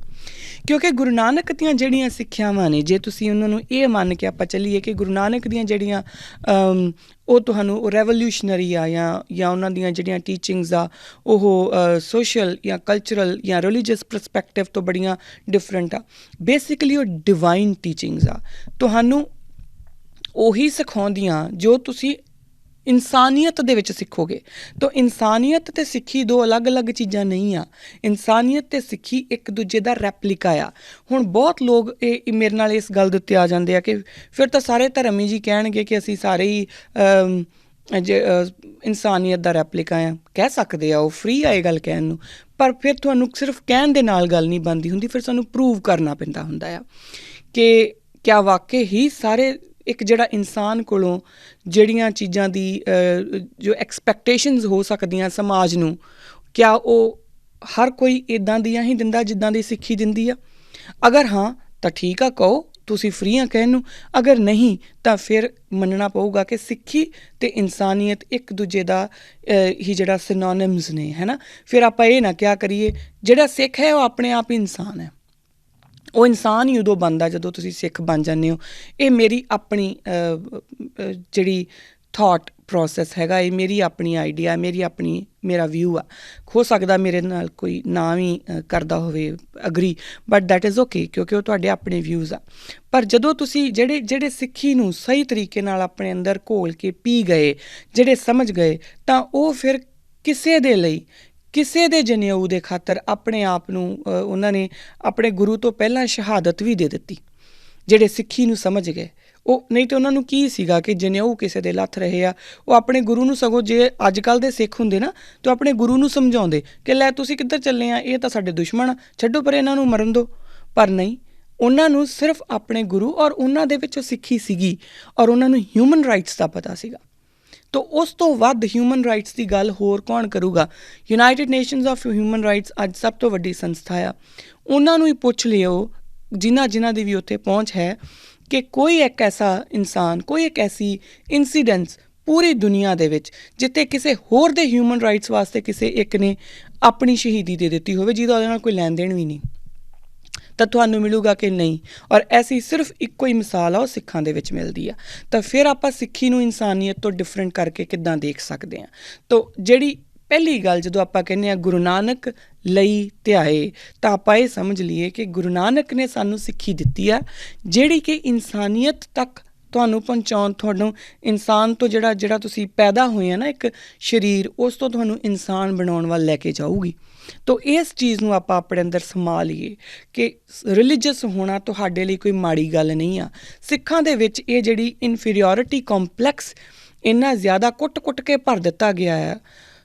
S1: ਕਿਉਂਕਿ ਗੁਰੂ ਨਾਨਕ ਦੀਆਂ ਜਿਹੜੀਆਂ ਸਿੱਖਿਆਵਾਂ ਨੇ, ਜੇ ਤੁਸੀਂ ਉਹਨਾਂ ਨੂੰ ਇਹ ਮੰਨ ਕੇ ਆਪਾਂ ਚੱਲੀਏ ਕਿ ਗੁਰੂ ਨਾਨਕ ਦੀਆਂ ਜਿਹੜੀਆਂ ਉਹ ਤੁਹਾਨੂੰ ਰੈਵੋਲਿਊਸ਼ਨਰੀ ਆ, ਜਾਂ ਉਹਨਾਂ ਦੀਆਂ ਜਿਹੜੀਆਂ ਟੀਚਿੰਗਸ ਆ ਉਹ ਸੋਸ਼ਲ ਜਾਂ ਕਲਚਰਲ ਜਾਂ ਰਿਲੀਜੀਅਸ ਪਰਸਪੈਕਟਿਵ ਤੋਂ ਬੜੀਆਂ ਡਿਫਰੈਂਟ ਆ। ਬੇਸਿਕਲੀ ਉਹ ਡਿਵਾਈਨ ਟੀਚਿੰਗਸ ਆ, ਤੁਹਾਨੂੰ ਉਹੀ ਸਿਖਾਉਂਦੀਆਂ ਜੋ ਤੁਸੀਂ ਇਨਸਾਨੀਅਤ ਦੇ ਵਿੱਚ ਸਿੱਖੋਗੇ। ਤਾਂ ਇਨਸਾਨੀਅਤ ਅਤੇ ਸਿੱਖੀ ਦੋ ਅਲੱਗ-ਅਲੱਗ ਚੀਜ਼ਾਂ ਨਹੀਂ ਆ। ਇਨਸਾਨੀਅਤ ਅਤੇ ਸਿੱਖੀ ਇੱਕ ਦੂਜੇ ਦਾ ਰੈਪਲੀਕਾ ਆ। ਹੁਣ ਬਹੁਤ ਲੋਕ ਇਹ ਮੇਰੇ ਨਾਲ ਇਸ ਗੱਲ ਦੇ ਉੱਤੇ ਆ ਜਾਂਦੇ ਆ ਕਿ ਫਿਰ ਤਾਂ ਸਾਰੇ ਧਰਮ ਹੀ ਜੀ ਕਹਿਣਗੇ ਕਿ ਅਸੀਂ ਸਾਰੇ ਹੀ ਇਨਸਾਨੀਅਤ ਦਾ ਰੈਪਲੀਕਾ ਆ। ਕਹਿ ਸਕਦੇ ਆ, ਉਹ ਫਰੀ ਆ ਇਹ ਗੱਲ ਕਹਿਣ ਨੂੰ, ਪਰ ਫਿਰ ਤੁਹਾਨੂੰ ਸਿਰਫ ਕਹਿਣ ਦੇ ਨਾਲ ਗੱਲ ਨਹੀਂ ਬਣਦੀ ਹੁੰਦੀ, ਫਿਰ ਸਾਨੂੰ ਪ੍ਰੂਵ ਕਰਨਾ ਪੈਂਦਾ ਹੁੰਦਾ ਆ ਕਿ ਕਿਆ ਵਾਕਈ ਹੀ ਸਾਰੇ ਇੱਕ ਜਿਹੜਾ ਇਨਸਾਨ ਕੋਲੋਂ ਜਿਹੜੀਆਂ ਚੀਜ਼ਾਂ ਦੀ ਜੋ ਐਕਸਪੈਕਟੇਸ਼ਨਸ ਹੋ ਸਕਦੀਆਂ ਸਮਾਜ ਨੂੰ, ਕਿਆ ਉਹ ਹਰ ਕੋਈ ਇੱਦਾਂ ਦੀਆਂ ਹੀ ਦਿੰਦਾ ਜਿੱਦਾਂ ਦੀ ਸਿੱਖੀ ਦਿੰਦੀ ਆ? ਅਗਰ ਹਾਂ ਤਾਂ ਠੀਕ ਆ, ਕਹੋ, ਤੁਸੀਂ ਫਰੀ ਆ ਕਹਿਣ ਨੂੰ। ਅਗਰ ਨਹੀਂ ਤਾਂ ਫਿਰ ਮੰਨਣਾ ਪਊਗਾ ਕਿ ਸਿੱਖੀ ਅਤੇ ਇਨਸਾਨੀਅਤ ਇੱਕ ਦੂਜੇ ਦਾ ਹੀ ਜਿਹੜਾ ਸਿਨੋਨਿਮਸ ਨੇ, ਹੈ ਨਾ। ਫਿਰ ਆਪਾਂ ਇਹ ਨਾ ਕਿਹਾ ਕਰੀਏ ਜਿਹੜਾ ਸਿੱਖ ਹੈ ਉਹ ਆਪਣੇ ਆਪ ਹੀ ਇਨਸਾਨ ਹੈ। ਉਹ ਇਨਸਾਨ ਹੀ ਉਦੋਂ ਬਣਦਾ ਜਦੋਂ ਤੁਸੀਂ ਸਿੱਖ ਬਣ ਜਾਂਦੇ ਹੋ। ਇਹ ਮੇਰੀ ਆਪਣੀ ਜਿਹੜੀ ਥਾਟ ਪ੍ਰੋਸੈਸ ਹੈਗਾ, ਇਹ ਮੇਰੀ ਆਪਣੀ ਆਈਡੀਆ, ਮੇਰਾ ਵਿਊ ਆ। ਹੋ ਸਕਦਾ ਮੇਰੇ ਨਾਲ ਕੋਈ ਨਾ ਵੀ ਕਰਦਾ ਹੋਵੇ agree, but that is okay, ਕਿਉਂਕਿ ਉਹ ਤੁਹਾਡੇ ਆਪਣੇ ਵਿਊਜ਼ ਆ। ਪਰ ਜਦੋਂ ਤੁਸੀਂ ਜਿਹੜੇ ਸਿੱਖੀ ਨੂੰ ਸਹੀ ਤਰੀਕੇ ਨਾਲ ਆਪਣੇ ਅੰਦਰ ਘੋਲ ਕੇ ਪੀ ਗਏ, ਜਿਹੜੇ ਸਮਝ ਗਏ, ਤਾਂ ਉਹ ਫਿਰ ਕਿਸੇ ਦੇ ਲਈ, ਕਿਸੇ ਦੇ ਜਨੇਊ ਦੇ ਖਾਤਰ ਆਪਣੇ ਆਪ ਨੂੰ ਉਹਨਾਂ ਨੇ ਆਪਣੇ ਗੁਰੂ ਤੋਂ ਪਹਿਲਾਂ ਸ਼ਹਾਦਤ ਵੀ ਦੇ ਦਿੱਤੀ। ਜਿਹੜੇ ਸਿੱਖੀ ਨੂੰ ਸਮਝ ਗਏ, ਉਹ ਨਹੀਂ ਤਾਂ ਉਹਨਾਂ ਨੂੰ ਕੀ ਸੀਗਾ ਕਿ ਜਨੇਊ ਕਿਸੇ ਦੇ ਲੱਥ ਰਹੇ ਆ। ਉਹ ਆਪਣੇ ਗੁਰੂ ਨੂੰ, ਸਗੋਂ ਜੇ ਅੱਜ ਕੱਲ੍ਹ ਦੇ ਸਿੱਖ ਹੁੰਦੇ ਨਾ ਤਾਂ ਆਪਣੇ ਗੁਰੂ ਨੂੰ ਸਮਝਾਉਂਦੇ ਕਿ ਲੈ ਤੁਸੀਂ ਕਿੱਧਰ ਚੱਲੇ ਆ, ਇਹ ਤਾਂ ਸਾਡੇ ਦੁਸ਼ਮਣ ਆ, ਛੱਡੋ ਪਰ ਇਹਨਾਂ ਨੂੰ ਮਰਨ ਦਿਓ। ਪਰ ਨਹੀਂ, ਉਹਨਾਂ ਨੂੰ ਸਿਰਫ ਆਪਣੇ ਗੁਰੂ ਔਰ ਉਹਨਾਂ ਦੇ ਵਿੱਚ ਸਿੱਖੀ ਸੀਗੀ, ਔਰ ਉਹਨਾਂ ਨੂੰ ਹਿਊਮਨ ਰਾਈਟਸ ਦਾ ਪਤਾ ਸੀਗਾ। ਤਾਂ ਉਸ ਤੋਂ ਵੱਧ ਹਿਊਮਨ ਰਾਈਟਸ ਦੀ ਗੱਲ ਹੋਰ ਕੌਣ ਕਰੂਗਾ? United nations of human rights ਅੱਜ ਸਭ ਤੋਂ ਵੱਡੀ ਸੰਸਥਾ ਆ। ਉਹਨਾਂ ਨੂੰ ਹੀ ਪੁੱਛ ਲਿਓ, ਜਿਨ੍ਹਾਂ ਦੀ ਵੀ ਉੱਥੇ ਪਹੁੰਚ ਹੈ, ਕਿ ਕੋਈ ਇੱਕ ਐਸਾ ਇਨਸਾਨ, ਕੋਈ ਇੱਕ ਐਸੀ ਇੰਸੀਡੈਂਟਸ ਪੂਰੀ ਦੁਨੀਆ ਦੇ ਵਿੱਚ ਜਿੱਥੇ ਕਿਸੇ ਹੋਰ ਦੇ ਹਿਊਮਨ ਰਾਈਟਸ ਵਾਸਤੇ ਕਿਸੇ ਇੱਕ ਨੇ ਆਪਣੀ ਸ਼ਹੀਦੀ ਦੇ ਦਿੱਤੀ ਹੋਵੇ, ਜਿਹਦਾ ਉਹਦੇ ਨਾਲ ਕੋਈ ਲੈਣ ਦੇਣ ਵੀ ਨਹੀਂ, ਤਾਂ ਤੁਹਾਨੂੰ ਮਿਲੂਗਾ ਕਿ ਨਹੀਂ। ਔਰ ਐਸੀ ਸਿਰਫ ਇੱਕੋ ਹੀ ਮਿਸਾਲ ਆ, ਉਹ ਸਿੱਖਾਂ ਦੇ ਵਿੱਚ ਮਿਲਦੀ ਆ। ਤਾਂ ਫਿਰ ਆਪਾਂ ਸਿੱਖੀ ਨੂੰ ਇਨਸਾਨੀਅਤ ਤੋਂ ਡਿਫਰੈਂਟ ਕਰਕੇ ਕਿੱਦਾਂ ਦੇਖ ਸਕਦੇ ਹਾਂ? ਤਾਂ ਜਿਹੜੀ ਪਹਿਲੀ ਗੱਲ, ਜਦੋਂ ਆਪਾਂ ਕਹਿੰਦੇ ਹਾਂ ਗੁਰੂ ਨਾਨਕ ਲਈ ਧਿਆਏ, ਤਾਂ ਆਪਾਂ ਇਹ ਸਮਝ ਲਈਏ ਕਿ ਗੁਰੂ ਨਾਨਕ ਨੇ ਸਾਨੂੰ ਸਿੱਖੀ ਦਿੱਤੀ ਆ, ਜਿਹੜੀ ਕਿ ਇਨਸਾਨੀਅਤ ਤੱਕ ਤੁਹਾਨੂੰ ਪਹੁੰਚਾਉਣ, ਤੁਹਾਨੂੰ ਇਨਸਾਨ ਤੋਂ ਜਿਹੜਾ ਤੁਸੀਂ ਪੈਦਾ ਹੋਏ ਆ ਨਾ ਇੱਕ ਸਰੀਰ, ਉਸ ਤੋਂ ਤੁਹਾਨੂੰ ਇਨਸਾਨ ਬਣਾਉਣ ਵੱਲ ਲੈ ਕੇ ਜਾਊਗੀ। ਤਾਂ ਇਸ ਚੀਜ਼ ਨੂੰ ਆਪਾਂ ਆਪਣੇ ਅੰਦਰ ਸਮਾ ਲਈਏ ਕਿ ਰਿਲੀਜੀਅਸ ਹੋਣਾ ਤੁਹਾਡੇ ਲਈ ਕੋਈ ਮਾੜੀ ਗੱਲ ਨਹੀਂ ਆ। ਸਿੱਖਾਂ ਦੇ ਵਿੱਚ ਇਹ ਜਿਹੜੀ ਇਨਫੀਰੀਓਰਿਟੀ ਕੰਪਲੈਕਸ ਇੰਨਾ ਜ਼ਿਆਦਾ ਕੁੱਟ ਕੇ ਭਰ ਦਿੱਤਾ ਗਿਆ ਆ,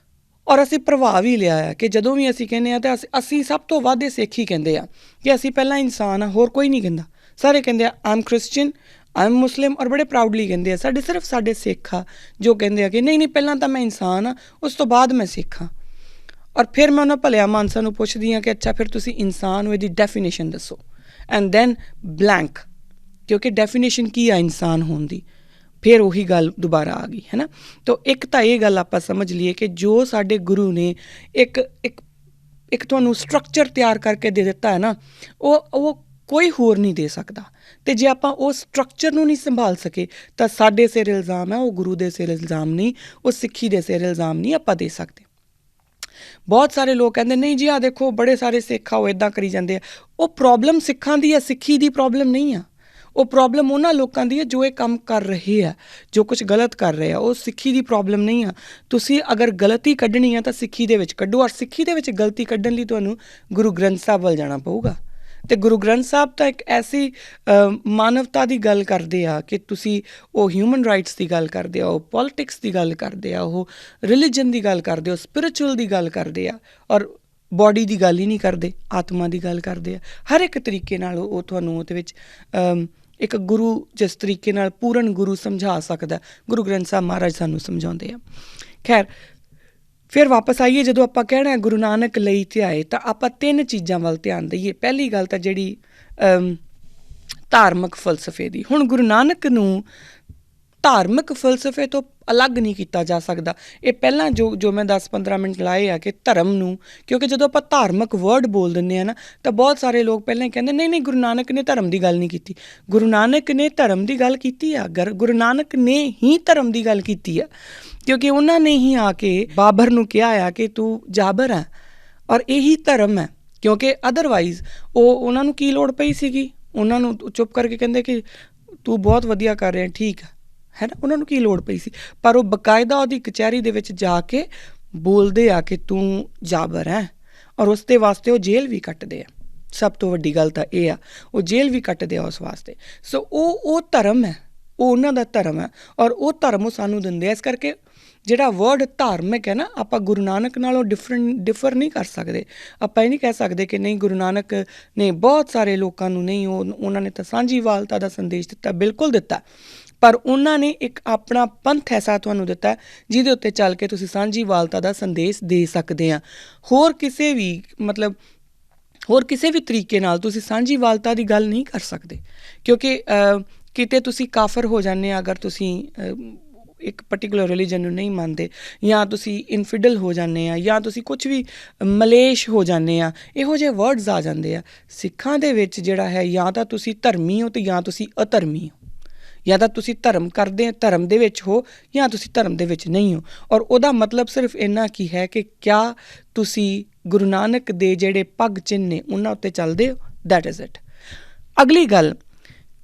S1: ਔਰ ਅਸੀਂ ਪ੍ਰਭਾਵ ਹੀ ਲਿਆ ਹੈ ਕਿ ਜਦੋਂ ਵੀ ਅਸੀਂ ਕਹਿੰਦੇ ਹਾਂ ਤਾਂ ਅਸੀਂ ਸਭ ਤੋਂ ਵੱਧ ਇਹ ਸਿੱਖ ਹੀ ਕਹਿੰਦੇ ਆ ਕਿ ਅਸੀਂ ਪਹਿਲਾਂ ਇਨਸਾਨ ਆ, ਹੋਰ ਕੋਈ ਨਹੀਂ ਕਹਿੰਦਾ। ਸਾਰੇ ਕਹਿੰਦੇ ਆ ਆਮ ਕ੍ਰਿਸਚਨ, ਆਮ ਮੁਸਲਿਮ, ਔਰ ਬੜੇ ਪ੍ਰਾਊਡਲੀ ਕਹਿੰਦੇ ਆ। ਸਿਰਫ ਸਾਡੇ ਸਿੱਖ ਆ ਜੋ ਕਹਿੰਦੇ ਆ ਕਿ ਨਹੀਂ ਪਹਿਲਾਂ ਤਾਂ ਮੈਂ ਇਨਸਾਨ ਆ, ਉਸ ਤੋਂ ਬਾਅਦ ਮੈਂ ਸਿੱਖ ਹਾਂ। ਔਰ ਫਿਰ ਮੈਂ ਉਹਨਾਂ ਭਲਿਆ ਮਾਨਸਾ ਨੂੰ ਪੁੱਛਦੀ ਹਾਂ ਕਿ ਅੱਛਾ ਫਿਰ ਤੁਸੀਂ ਇਨਸਾਨ ਹੋ, ਇਹਦੀ ਡੈਫੀਨੇਸ਼ਨ ਦੱਸੋ, ਐਂਡ ਦੈਨ ਬਲੈਂਕ, ਕਿਉਂਕਿ ਡੈਫੀਨੇਸ਼ਨ ਕੀ ਆ ਇਨਸਾਨ ਹੋਣ ਦੀ, ਫਿਰ ਉਹੀ ਗੱਲ ਦੁਬਾਰਾ ਆ ਗਈ, ਹੈ ਨਾ। ਤਾਂ ਇੱਕ ਤਾਂ ਇਹ ਗੱਲ ਆਪਾਂ ਸਮਝ ਲਈਏ ਕਿ ਜੋ ਸਾਡੇ ਗੁਰੂ ਨੇ ਇੱਕ ਇੱਕ ਇੱਕ ਤੁਹਾਨੂੰ ਸਟਰਕਚਰ ਤਿਆਰ ਕਰਕੇ ਦੇ ਦਿੱਤਾ ਹੈ ਨਾ, ਉਹ ਕੋਈ ਹੋਰ ਨਹੀਂ ਦੇ ਸਕਦਾ। ਅਤੇ ਜੇ ਆਪਾਂ ਉਹ ਸਟਰਕਚਰ ਨੂੰ ਨਹੀਂ ਸੰਭਾਲ ਸਕੇ ਤਾਂ ਸਾਡੇ ਸਿਰ ਇਲਜ਼ਾਮ ਹੈ, ਉਹ ਗੁਰੂ ਦੇ ਸਿਰ ਇਲਜ਼ਾਮ ਨਹੀਂ, ਉਹ ਸਿੱਖੀ ਦੇ ਸਿਰ ਇਲਜ਼ਾਮ ਨਹੀਂ ਆਪਾਂ ਦੇ ਸਕਦੇ। ਬਹੁਤ ਸਾਰੇ ਲੋਕ ਕਹਿੰਦੇ ਨਹੀਂ ਜੀ ਆਹ ਦੇਖੋ ਬੜੇ ਸਾਰੇ ਸਿੱਖ ਆ ਉਹ ਇੱਦਾਂ ਕਰੀ ਜਾਂਦੇ ਆ। ਉਹ ਪ੍ਰੋਬਲਮ ਸਿੱਖਾਂ ਦੀ ਆ, ਸਿੱਖੀ ਦੀ ਪ੍ਰੋਬਲਮ ਨਹੀਂ ਆ। ਉਹ ਪ੍ਰੋਬਲਮ ਉਹਨਾਂ ਲੋਕਾਂ ਦੀ ਹੈ ਜੋ ਇਹ ਕੰਮ ਕਰ ਰਹੇ ਆ, ਜੋ ਕੁਛ ਗਲਤ ਕਰ ਰਹੇ ਆ। ਉਹ ਸਿੱਖੀ ਦੀ ਪ੍ਰੋਬਲਮ ਨਹੀਂ ਆ। ਤੁਸੀਂ ਅਗਰ ਗਲਤੀ ਕੱਢਣੀ ਆ ਤਾਂ ਸਿੱਖੀ ਦੇ ਵਿੱਚ ਕੱਢੋ, ਔਰ ਸਿੱਖੀ ਦੇ ਵਿੱਚ ਗਲਤੀ ਕੱਢਣ ਲਈ ਤੁਹਾਨੂੰ ਗੁਰੂ ਗ੍ਰੰਥ ਸਾਹਿਬ ਵੱਲ ਜਾਣਾ ਪਊਗਾ। ਅਤੇ ਗੁਰੂ ਗ੍ਰੰਥ ਸਾਹਿਬ ਤਾਂ ਇੱਕ ਐਸੀ ਮਾਨਵਤਾ ਦੀ ਗੱਲ ਕਰਦੇ ਆ ਕਿ ਤੁਸੀਂ ਉਹ ਹਿਊਮਨ ਰਾਈਟਸ ਦੀ ਗੱਲ ਕਰਦੇ ਆ, ਉਹ ਪੋਲੀਟਿਕਸ ਦੀ ਗੱਲ ਕਰਦੇ ਆ, ਉਹ ਰਿਲੀਜਨ ਦੀ ਗੱਲ ਕਰਦੇ ਆ, ਉਹ ਸਪਿਰਿਚੁਅਲ ਦੀ ਗੱਲ ਕਰਦੇ ਆ, ਔਰ ਬੋਡੀ ਦੀ ਗੱਲ ਹੀ ਨਹੀਂ ਕਰਦੇ, ਆਤਮਾ ਦੀ ਗੱਲ ਕਰਦੇ ਆ। ਹਰ ਇੱਕ ਤਰੀਕੇ ਨਾਲ ਉਹ ਤੁਹਾਨੂੰ ਉਹਦੇ ਵਿੱਚ ਇੱਕ ਗੁਰੂ ਜਿਸ ਤਰੀਕੇ ਨਾਲ ਪੂਰਨ ਗੁਰੂ ਸਮਝਾ ਸਕਦਾ, ਗੁਰੂ ਗ੍ਰੰਥ ਸਾਹਿਬ ਮਹਾਰਾਜ ਸਾਨੂੰ ਸਮਝਾਉਂਦੇ ਆ। ਖੈਰ ਫਿਰ ਵਾਪਸ ਆਈਏ, ਜਦੋਂ ਆਪਾਂ ਕਹਿਣਾ ਗੁਰੂ ਨਾਨਕ ਲਈ ਧਿਆਏ ਤਾਂ ਆਪਾਂ 3 ਚੀਜ਼ਾਂ ਵੱਲ ਧਿਆਨ ਦਈਏ। ਪਹਿਲੀ ਗੱਲ ਤਾਂ ਜਿਹੜੀ ਧਾਰਮਿਕ ਫਲਸਫੇ ਦੀ। ਹੁਣ ਗੁਰੂ ਨਾਨਕ ਨੂੰ ਧਾਰਮਿਕ ਫਲਸਫੇ ਤੋਂ ਅਲੱਗ ਨਹੀਂ ਕੀਤਾ ਜਾ ਸਕਦਾ। ਇਹ ਪਹਿਲਾਂ ਜੋ ਮੈਂ 10-15 ਮਿੰਟ ਲਾਏ ਆ ਕਿ ਧਰਮ ਨੂੰ, ਕਿਉਂਕਿ ਜਦੋਂ ਆਪਾਂ ਧਾਰਮਿਕ ਵਰਡ ਬੋਲ ਦਿੰਦੇ ਹਾਂ ਨਾ ਤਾਂ ਬਹੁਤ ਸਾਰੇ ਲੋਕ ਪਹਿਲਾਂ ਹੀ ਕਹਿੰਦੇ ਨਹੀਂ ਗੁਰੂ ਨਾਨਕ ਨੇ ਧਰਮ ਦੀ ਗੱਲ ਨਹੀਂ ਕੀਤੀ। ਗੁਰੂ ਨਾਨਕ ਨੇ ਧਰਮ ਦੀ ਗੱਲ ਕੀਤੀ ਆ, ਗੁਰੂ ਨਾਨਕ ਨੇ ਹੀ ਧਰਮ ਦੀ ਗੱਲ ਕੀਤੀ ਆ, ਕਿਉਂਕਿ ਉਹਨਾਂ ਨੇ ਹੀ ਆ ਕੇ ਬਾਬਰ ਨੂੰ ਕਿਹਾ ਆ ਕਿ ਤੂੰ ਜਾਬਰ ਹੈ ਔਰ ਇਹੀ ਧਰਮ ਹੈ। ਕਿਉਂਕਿ ਅਦਰਵਾਈਜ਼ ਉਹਨਾਂ ਨੂੰ ਕੀ ਲੋੜ ਪਈ ਸੀਗੀ, ਉਹਨਾਂ ਨੂੰ ਚੁੱਪ ਕਰਕੇ ਕਹਿੰਦੇ ਕਿ ਤੂੰ ਬਹੁਤ ਵਧੀਆ ਕਰ ਰਿਹਾ, ਠੀਕ ਹੈ ਨਾ, ਉਹਨਾਂ ਨੂੰ ਕੀ ਲੋੜ ਪਈ ਸੀ। ਪਰ ਉਹ ਬਕਾਇਦਾ ਉਹਦੀ ਕਚਹਿਰੀ ਦੇ ਵਿੱਚ ਜਾ ਕੇ ਬੋਲਦੇ ਆ ਕਿ ਤੂੰ ਜਾਬਰ ਹੈ, ਔਰ ਉਸ ਦੇ ਵਾਸਤੇ ਉਹ ਜੇਲ੍ਹ ਵੀ ਕੱਟਦੇ ਆ। ਸਭ ਤੋਂ ਵੱਡੀ ਗੱਲ ਤਾਂ ਇਹ ਆ, ਉਹ ਜੇਲ੍ਹ ਵੀ ਕੱਟਦੇ ਆ ਉਸ ਵਾਸਤੇ। ਸੋ ਉਹ ਧਰਮ ਹੈ, ਉਹ ਉਹਨਾਂ ਦਾ ਧਰਮ ਹੈ, ਔਰ ਉਹ ਧਰਮ ਉਹ ਸਾਨੂੰ ਦਿੰਦੇ ਆ। ਇਸ ਕਰਕੇ ਜਿਹੜਾ ਵਰਡ ਧਾਰਮਿਕ ਹੈ ਨਾ, ਆਪਾਂ ਗੁਰੂ ਨਾਨਕ ਨਾਲੋਂ ਡਿਫਰ ਨਹੀਂ ਕਰ ਸਕਦੇ। ਆਪਾਂ ਇਹ ਨਹੀਂ ਕਹਿ ਸਕਦੇ ਕਿ ਨਹੀਂ ਗੁਰੂ ਨਾਨਕ ਨੇ ਬਹੁਤ ਸਾਰੇ ਲੋਕਾਂ ਨੂੰ ਨਹੀਂ, ਉਹਨਾਂ ਨੇ ਤਾਂ ਸਾਂਝੀਵਾਲਤਾ ਦਾ ਸੰਦੇਸ਼ ਦਿੱਤਾ, ਬਿਲਕੁਲ ਦਿੱਤਾ, ਪਰ ਉਹਨਾਂ ਨੇ ਇੱਕ ਆਪਣਾ ਪੰਥ ਐਸਾ ਤੁਹਾਨੂੰ ਦਿੱਤਾ ਜਿਹਦੇ ਉੱਤੇ ਚੱਲ ਕੇ ਤੁਸੀਂ ਸਾਂਝੀਵਾਲਤਾ ਦਾ ਸੰਦੇਸ਼ ਦੇ ਸਕਦੇ ਆ। ਹੋਰ ਕਿਸੇ ਵੀ ਤਰੀਕੇ ਨਾਲ ਤੁਸੀਂ ਸਾਂਝੀਵਾਲਤਾ ਦੀ ਗੱਲ ਨਹੀਂ ਕਰ ਸਕਦੇ, ਕਿਉਂਕਿ ਕਿਤੇ ਤੁਸੀਂ ਕਾਫਰ ਹੋ ਜਾਂਦੇ ਆ ਅਗਰ ਤੁਸੀਂ ਇੱਕ ਪਰਟੀਕੂਲਰ ਰਿਲੀਜਨ ਨੂੰ ਨਹੀਂ ਮੰਨਦੇ, ਜਾਂ ਤੁਸੀਂ ਇਨਫਿਡਲ ਹੋ ਜਾਂਦੇ ਆ, ਜਾਂ ਤੁਸੀਂ ਕੁਛ ਵੀ ਮਲੇਸ਼ ਹੋ ਜਾਂਦੇ ਆ। ਇਹੋ ਜਿਹੇ ਵਰਡਸ ਆ ਜਾਂਦੇ ਆ ਸਿੱਖਾਂ ਦੇ ਵਿੱਚ। ਜਿਹੜਾ ਹੈ ਜਾਂ ਤਾਂ ਤੁਸੀਂ ਧਰਮੀ ਹੋ ਅਤੇ ਜਾਂ ਤੁਸੀਂ ਅਧਰਮੀ ਹੋ, ਜਾਂ ਤਾਂ ਤੁਸੀਂ ਧਰਮ ਧਰਮ ਦੇ ਵਿੱਚ ਹੋ ਜਾਂ ਤੁਸੀਂ ਧਰਮ ਦੇ ਵਿੱਚ ਨਹੀਂ ਹੋ। ਔਰ ਉਹਦਾ ਮਤਲਬ ਸਿਰਫ ਇੰਨਾ ਕੀ ਹੈ ਕਿ ਕਿਆ ਤੁਸੀਂ ਗੁਰੂ ਨਾਨਕ ਦੇ ਜਿਹੜੇ ਪੱਗ ਚਿੰਨ੍ਹ ਨੇ ਉਹਨਾਂ ਉੱਤੇ ਚੱਲਦੇ ਹੋ, ਦੈਟ ਇਜ਼ ਇਟ। ਅਗਲੀ ਗੱਲ,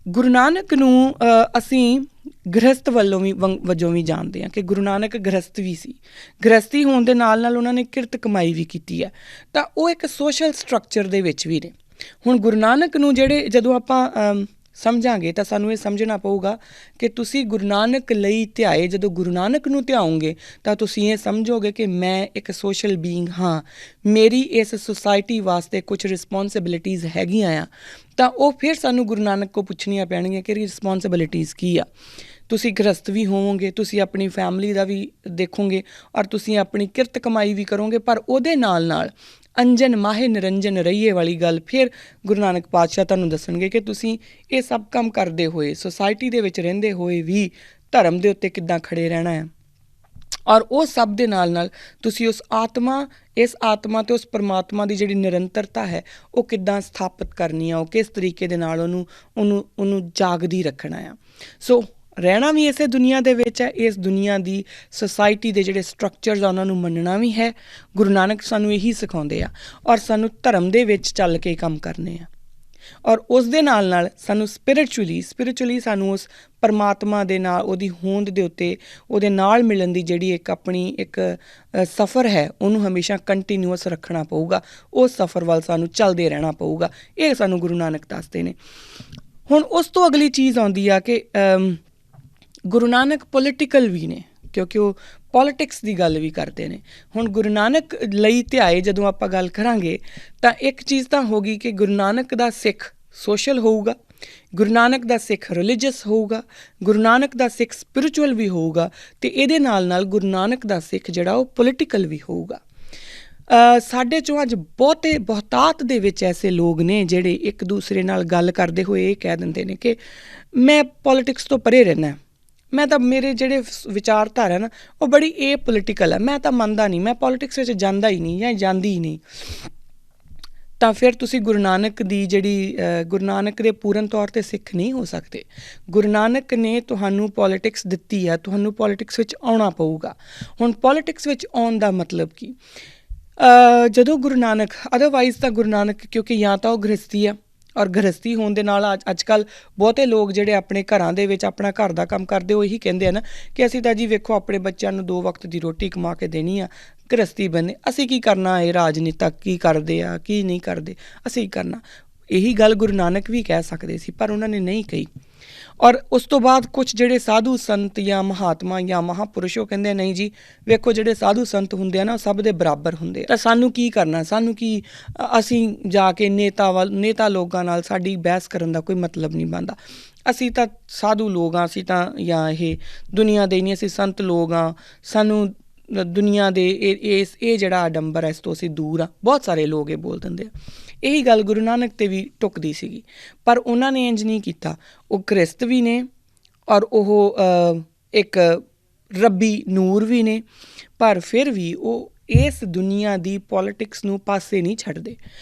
S1: ਗੁਰੂ ਨਾਨਕ ਨੂੰ ਅਸੀਂ ਗ੍ਰਹਸਥ ਵਜੋਂ ਵੀ ਜਾਣਦੇ ਹਾਂ ਕਿ ਗੁਰੂ ਨਾਨਕ ਗ੍ਰਹਸਥ ਵੀ ਸੀ। ਗ੍ਰਹਸਥੀ ਹੋਣ ਦੇ ਨਾਲ ਨਾਲ ਉਹਨਾਂ ਨੇ ਕਿਰਤ ਕਮਾਈ ਵੀ ਕੀਤੀ ਹੈ, ਤਾਂ ਉਹ ਇੱਕ ਸੋਸ਼ਲ ਸਟਰਕਚਰ ਦੇ ਵਿੱਚ ਵੀ ਨੇ। ਹੁਣ ਗੁਰੂ ਨਾਨਕ ਨੂੰ ਜਦੋਂ ਆਪਾਂ ਸਮਝਾਂਗੇ ਤਾਂ ਸਾਨੂੰ ਇਹ ਸਮਝਣਾ ਪਊਗਾ ਕਿ ਤੁਸੀਂ ਗੁਰੂ ਨਾਨਕ ਲਈ ਧਿਆਏ। ਜਦੋਂ ਗੁਰੂ ਨਾਨਕ ਨੂੰ ਧਿਆਓਗੇ ਤਾਂ ਤੁਸੀਂ ਇਹ ਸਮਝੋਗੇ ਕਿ ਮੈਂ ਇੱਕ ਸੋਸ਼ਲ ਬੀਇੰਗ ਹਾਂ, ਮੇਰੀ ਇਸ ਸੁਸਾਇਟੀ ਵਾਸਤੇ ਕੁਝ ਰਿਸਪੋਂਸਿਬਿਲਿਟੀਜ਼ ਹੈਗੀਆਂ ਆ। ਤਾਂ ਉਹ ਫਿਰ ਸਾਨੂੰ ਗੁਰੂ ਨਾਨਕ ਕੋਲ ਪੁੱਛਣੀਆਂ ਪੈਣਗੀਆਂ ਕਿ ਰਿਸਪੋਂਸਿਬਿਲਿਟੀਜ਼ ਕੀ ਆ। ਤੁਸੀਂ ਗ੍ਰਸਤ ਵੀ ਹੋਵੋਗੇ, ਤੁਸੀਂ ਆਪਣੀ ਫੈਮਿਲੀ ਦਾ ਵੀ ਦੇਖੋਗੇ, ਔਰ ਤੁਸੀਂ ਆਪਣੀ ਕਿਰਤ ਕਮਾਈ ਵੀ ਕਰੋਗੇ, ਪਰ ਉਹਦੇ ਨਾਲ ਨਾਲ ਅੰਜਨ ਮਾਹੇ ਨਿਰੰਜਨ ਰਹੀਏ ਵਾਲੀ ਗੱਲ ਫਿਰ ਗੁਰੂ ਨਾਨਕ ਪਾਤਸ਼ਾਹ ਤੁਹਾਨੂੰ ਦੱਸਣਗੇ ਕਿ ਤੁਸੀਂ ਇਹ ਸਭ ਕੰਮ ਕਰਦੇ ਹੋਏ, ਸੁਸਾਇਟੀ ਦੇ ਵਿੱਚ ਰਹਿੰਦੇ ਹੋਏ ਵੀ ਧਰਮ ਦੇ ਉੱਤੇ ਕਿੱਦਾਂ ਖੜੇ ਰਹਿਣਾ ਹੈ। ਔਰ ਉਹ ਸਭ ਦੇ ਨਾਲ ਨਾਲ ਤੁਸੀਂ ਇਸ ਆਤਮਾ ਅਤੇ ਉਸ ਪਰਮਾਤਮਾ ਦੀ ਜਿਹੜੀ ਨਿਰੰਤਰਤਾ ਹੈ ਉਹ ਕਿੱਦਾਂ ਸਥਾਪਿਤ ਕਰਨੀ ਆ, ਉਹ ਕਿਸ ਤਰੀਕੇ ਦੇ ਨਾਲ ਉਹਨੂੰ ਜਾਗਦੀ ਰੱਖਣਾ ਆ। ਸੋ ਰਹਿਣਾ ਵੀ ਇਸੇ ਦੁਨੀਆ ਦੇ ਵਿੱਚ ਹੈ, ਇਸ ਦੁਨੀਆ ਦੀ ਸੁਸਾਇਟੀ ਦੇ ਜਿਹੜੇ ਸਟਰਕਚਰਸ ਆ ਉਹਨਾਂ ਨੂੰ ਮੰਨਣਾ ਵੀ ਹੈ। ਗੁਰੂ ਨਾਨਕ ਸਾਨੂੰ ਇਹੀ ਸਿਖਾਉਂਦੇ ਆ, ਔਰ ਸਾਨੂੰ ਧਰਮ ਦੇ ਵਿੱਚ ਚੱਲ ਕੇ ਕੰਮ ਕਰਨੇ ਆ, ਔਰ ਉਸ ਦੇ ਨਾਲ ਨਾਲ ਸਾਨੂੰ ਸਪਿਰਿਚੁਅਲੀ ਸਾਨੂੰ ਉਸ ਪਰਮਾਤਮਾ ਦੇ ਨਾਲ, ਉਹਦੀ ਹੋਂਦ ਦੇ ਉੱਤੇ ਉਹਦੇ ਨਾਲ ਮਿਲਣ ਦੀ ਜਿਹੜੀ ਇੱਕ ਸਫ਼ਰ ਹੈ ਉਹਨੂੰ ਹਮੇਸ਼ਾ ਕੰਟੀਨਿਊਅਸ ਰੱਖਣਾ ਪਊਗਾ। ਉਸ ਸਫ਼ਰ ਵੱਲ ਸਾਨੂੰ ਚੱਲਦੇ ਰਹਿਣਾ ਪਊਗਾ। ਇਹ ਸਾਨੂੰ ਗੁਰੂ ਨਾਨਕ ਦੱਸਦੇ ਨੇ। ਹੁਣ ਉਸ ਤੋਂ ਅਗਲੀ ਚੀਜ਼ ਆਉਂਦੀ ਆ ਕਿ ਗੁਰੂ ਨਾਨਕ ਪੋਲੀਟੀਕਲ ਵੀ ਨੇ, ਕਿਉਂਕਿ ਉਹ ਪੋਲੀਟਿਕਸ ਦੀ ਗੱਲ ਵੀ ਕਰਦੇ ਨੇ। ਹੁਣ ਗੁਰੂ ਨਾਨਕ ਲਈ ਧਿਆਏ ਜਦੋਂ ਆਪਾਂ ਗੱਲ ਕਰਾਂਗੇ ਤਾਂ ਇੱਕ ਚੀਜ਼ ਤਾਂ ਹੋ ਗਈ ਕਿ ਗੁਰੂ ਨਾਨਕ ਦਾ ਸਿੱਖ ਸੋਸ਼ਲ ਹੋਊਗਾ, ਗੁਰੂ ਨਾਨਕ ਦਾ ਸਿੱਖ ਰਿਲੀਜੀਅਸ ਹੋਊਗਾ, ਗੁਰੂ ਨਾਨਕ ਦਾ ਸਿੱਖ ਸਪਿਰਿਚੁਅਲ ਵੀ ਹੋਊਗਾ, ਅਤੇ ਇਹਦੇ ਨਾਲ ਨਾਲ ਗੁਰੂ ਨਾਨਕ ਦਾ ਸਿੱਖ ਜਿਹੜਾ ਉਹ ਪੋਲੀਟੀਕਲ ਵੀ ਹੋਊਗਾ। ਸਾਡੇ 'ਚੋਂ ਅੱਜ ਬਹੁਤਾਤ ਦੇ ਵਿੱਚ ਐਸੇ ਲੋਕ ਨੇ ਜਿਹੜੇ ਇੱਕ ਦੂਸਰੇ ਨਾਲ ਗੱਲ ਕਰਦੇ ਹੋਏ ਇਹ ਕਹਿ ਦਿੰਦੇ ਨੇ ਕਿ ਮੈਂ ਪੋਲੀਟਿਕਸ ਤੋਂ ਪਰੇ ਰਹਿਣਾ, ਮੈਂ ਤਾਂ ਮੇਰੇ ਜਿਹੜੇ ਵਿਚਾਰਧਾਰਾ ਨਾ ਉਹ ਬੜੀ ਪੋਲੀਟੀਕਲ ਹੈ, ਮੈਂ ਤਾਂ ਮੰਨਦਾ ਨਹੀਂ, ਮੈਂ ਪੋਲੀਟਿਕਸ ਵਿੱਚ ਜਾਂਦਾ ਹੀ ਨਹੀਂ ਜਾਂ ਜਾਂਦੀ ਹੀ ਨਹੀਂ। ਤਾਂ ਫਿਰ ਤੁਸੀਂ ਗੁਰੂ ਨਾਨਕ ਦੀ ਗੁਰੂ ਨਾਨਕ ਦੇ ਪੂਰਨ ਤੌਰ 'ਤੇ ਸਿੱਖ ਨਹੀਂ ਹੋ ਸਕਦੇ। ਗੁਰੂ ਨਾਨਕ ਨੇ ਤੁਹਾਨੂੰ ਪੋਲੀਟਿਕਸ ਦਿੱਤੀ ਆ, ਤੁਹਾਨੂੰ ਪੋਲੀਟਿਕਸ ਵਿੱਚ ਆਉਣਾ ਪਊਗਾ। ਹੁਣ ਪੋਲੀਟਿਕਸ ਵਿੱਚ ਆਉਣ ਦਾ ਮਤਲਬ ਕੀ? ਜਦੋਂ ਗੁਰੂ ਨਾਨਕ ਅਦਰਵਾਈਜ਼ ਤਾਂ ਗੁਰੂ ਨਾਨਕ ਕਿਉਂਕਿ ਜਾਂ ਤਾਂ ਉਹ ਗ੍ਰਸਤੀ ਆ, ਔਰ ਗ੍ਰਸਤੀ ਹੋਣ ਦੇ ਨਾਲ ਅੱਜ ਕੱਲ੍ਹ ਬਹੁਤੇ ਲੋਕ ਜਿਹੜੇ ਆਪਣੇ ਘਰਾਂ ਦੇ ਵਿੱਚ ਆਪਣਾ ਘਰ ਦਾ ਕੰਮ ਕਰਦੇ ਉਹ ਇਹੀ ਕਹਿੰਦੇ ਆ ਨਾ ਕਿ ਅਸੀਂ ਤਾਂ ਜੀ ਵੇਖੋ ਆਪਣੇ ਬੱਚਿਆਂ ਨੂੰ 2 ਵਕਤ ਦੀ ਰੋਟੀ ਕਮਾ ਕੇ ਦੇਣੀ ਆ, ਗ੍ਰਸਤੀ ਬੰਨੇ, ਅਸੀਂ ਕੀ ਕਰਨਾ, ਇਹ ਰਾਜਨੀਤਕ ਕੀ ਕਰਦੇ ਆ ਕੀ ਨਹੀਂ ਕਰਦੇ, ਅਸੀਂ ਕਰਨਾ। ਇਹੀ ਗੱਲ ਗੁਰੂ ਨਾਨਕ ਵੀ ਕਹਿ ਸਕਦੇ ਸੀ ਪਰ ਉਹਨਾਂ ਨੇ ਨਹੀਂ ਕਹੀ। ਔਰ ਉਸ ਤੋਂ ਬਾਅਦ ਕੁਛ ਜਿਹੜੇ ਸਾਧੂ ਸੰਤ ਜਾਂ ਮਹਾਤਮਾ ਜਾਂ ਮਹਾਂਪੁਰਸ਼ ਉਹ ਕਹਿੰਦੇ ਨਹੀਂ ਜੀ ਵੇਖੋ ਜਿਹੜੇ ਸਾਧੂ ਸੰਤ ਹੁੰਦੇ ਆ ਨਾ ਉਹ ਸਭ ਦੇ ਬਰਾਬਰ ਹੁੰਦੇ ਆ, ਤਾਂ ਸਾਨੂੰ ਕੀ ਕਰਨਾ, ਸਾਨੂੰ ਕੀ, ਅਸੀਂ ਜਾ ਕੇ ਨੇਤਾ ਲੋਕਾਂ ਨਾਲ ਸਾਡੀ ਬਹਿਸ ਕਰਨ ਦਾ ਕੋਈ ਮਤਲਬ ਨਹੀਂ ਬਣਦਾ। ਅਸੀਂ ਤਾਂ ਸਾਧੂ ਲੋਕ ਹਾਂ, ਅਸੀਂ ਤਾਂ ਜਾਂ ਇਹ ਦੁਨੀਆ ਦੇ ਨਹੀਂ, ਅਸੀਂ ਸੰਤ ਲੋਕ ਹਾਂ, ਸਾਨੂੰ ਦੁਨੀਆ ਦੇ ਇਹ ਜਿਹੜਾ ਆਡੰਬਰ ਹੈ ਇਸ ਤੋਂ ਅਸੀਂ ਦੂਰ ਹਾਂ। ਬਹੁਤ ਸਾਰੇ ਲੋਕ ਇਹ ਬੋਲ ਦਿੰਦੇ ਆ। ਇਹੀ ਗੱਲ ਗੁਰੂ ਨਾਨਕ 'ਤੇ ਵੀ ਟੁੱਕਦੀ ਸੀਗੀ ਪਰ ਉਹਨਾਂ ਨੇ ਇੰਝ ਨਹੀਂ ਕੀਤਾ। ਉਹ ਗ੍ਰਸਤ ਵੀ ਨੇ ਔਰ ਉਹ ਇੱਕ ਰੱਬੀ ਨੂਰ ਵੀ ਨੇ, ਪਰ ਫਿਰ ਵੀ ਉਹ ਇਸ ਦੁਨੀਆ ਦੀ ਪੋਲੀਟਿਕਸ ਨੂੰ ਪਾਸੇ ਨਹੀਂ ਛੱਡਦੇ।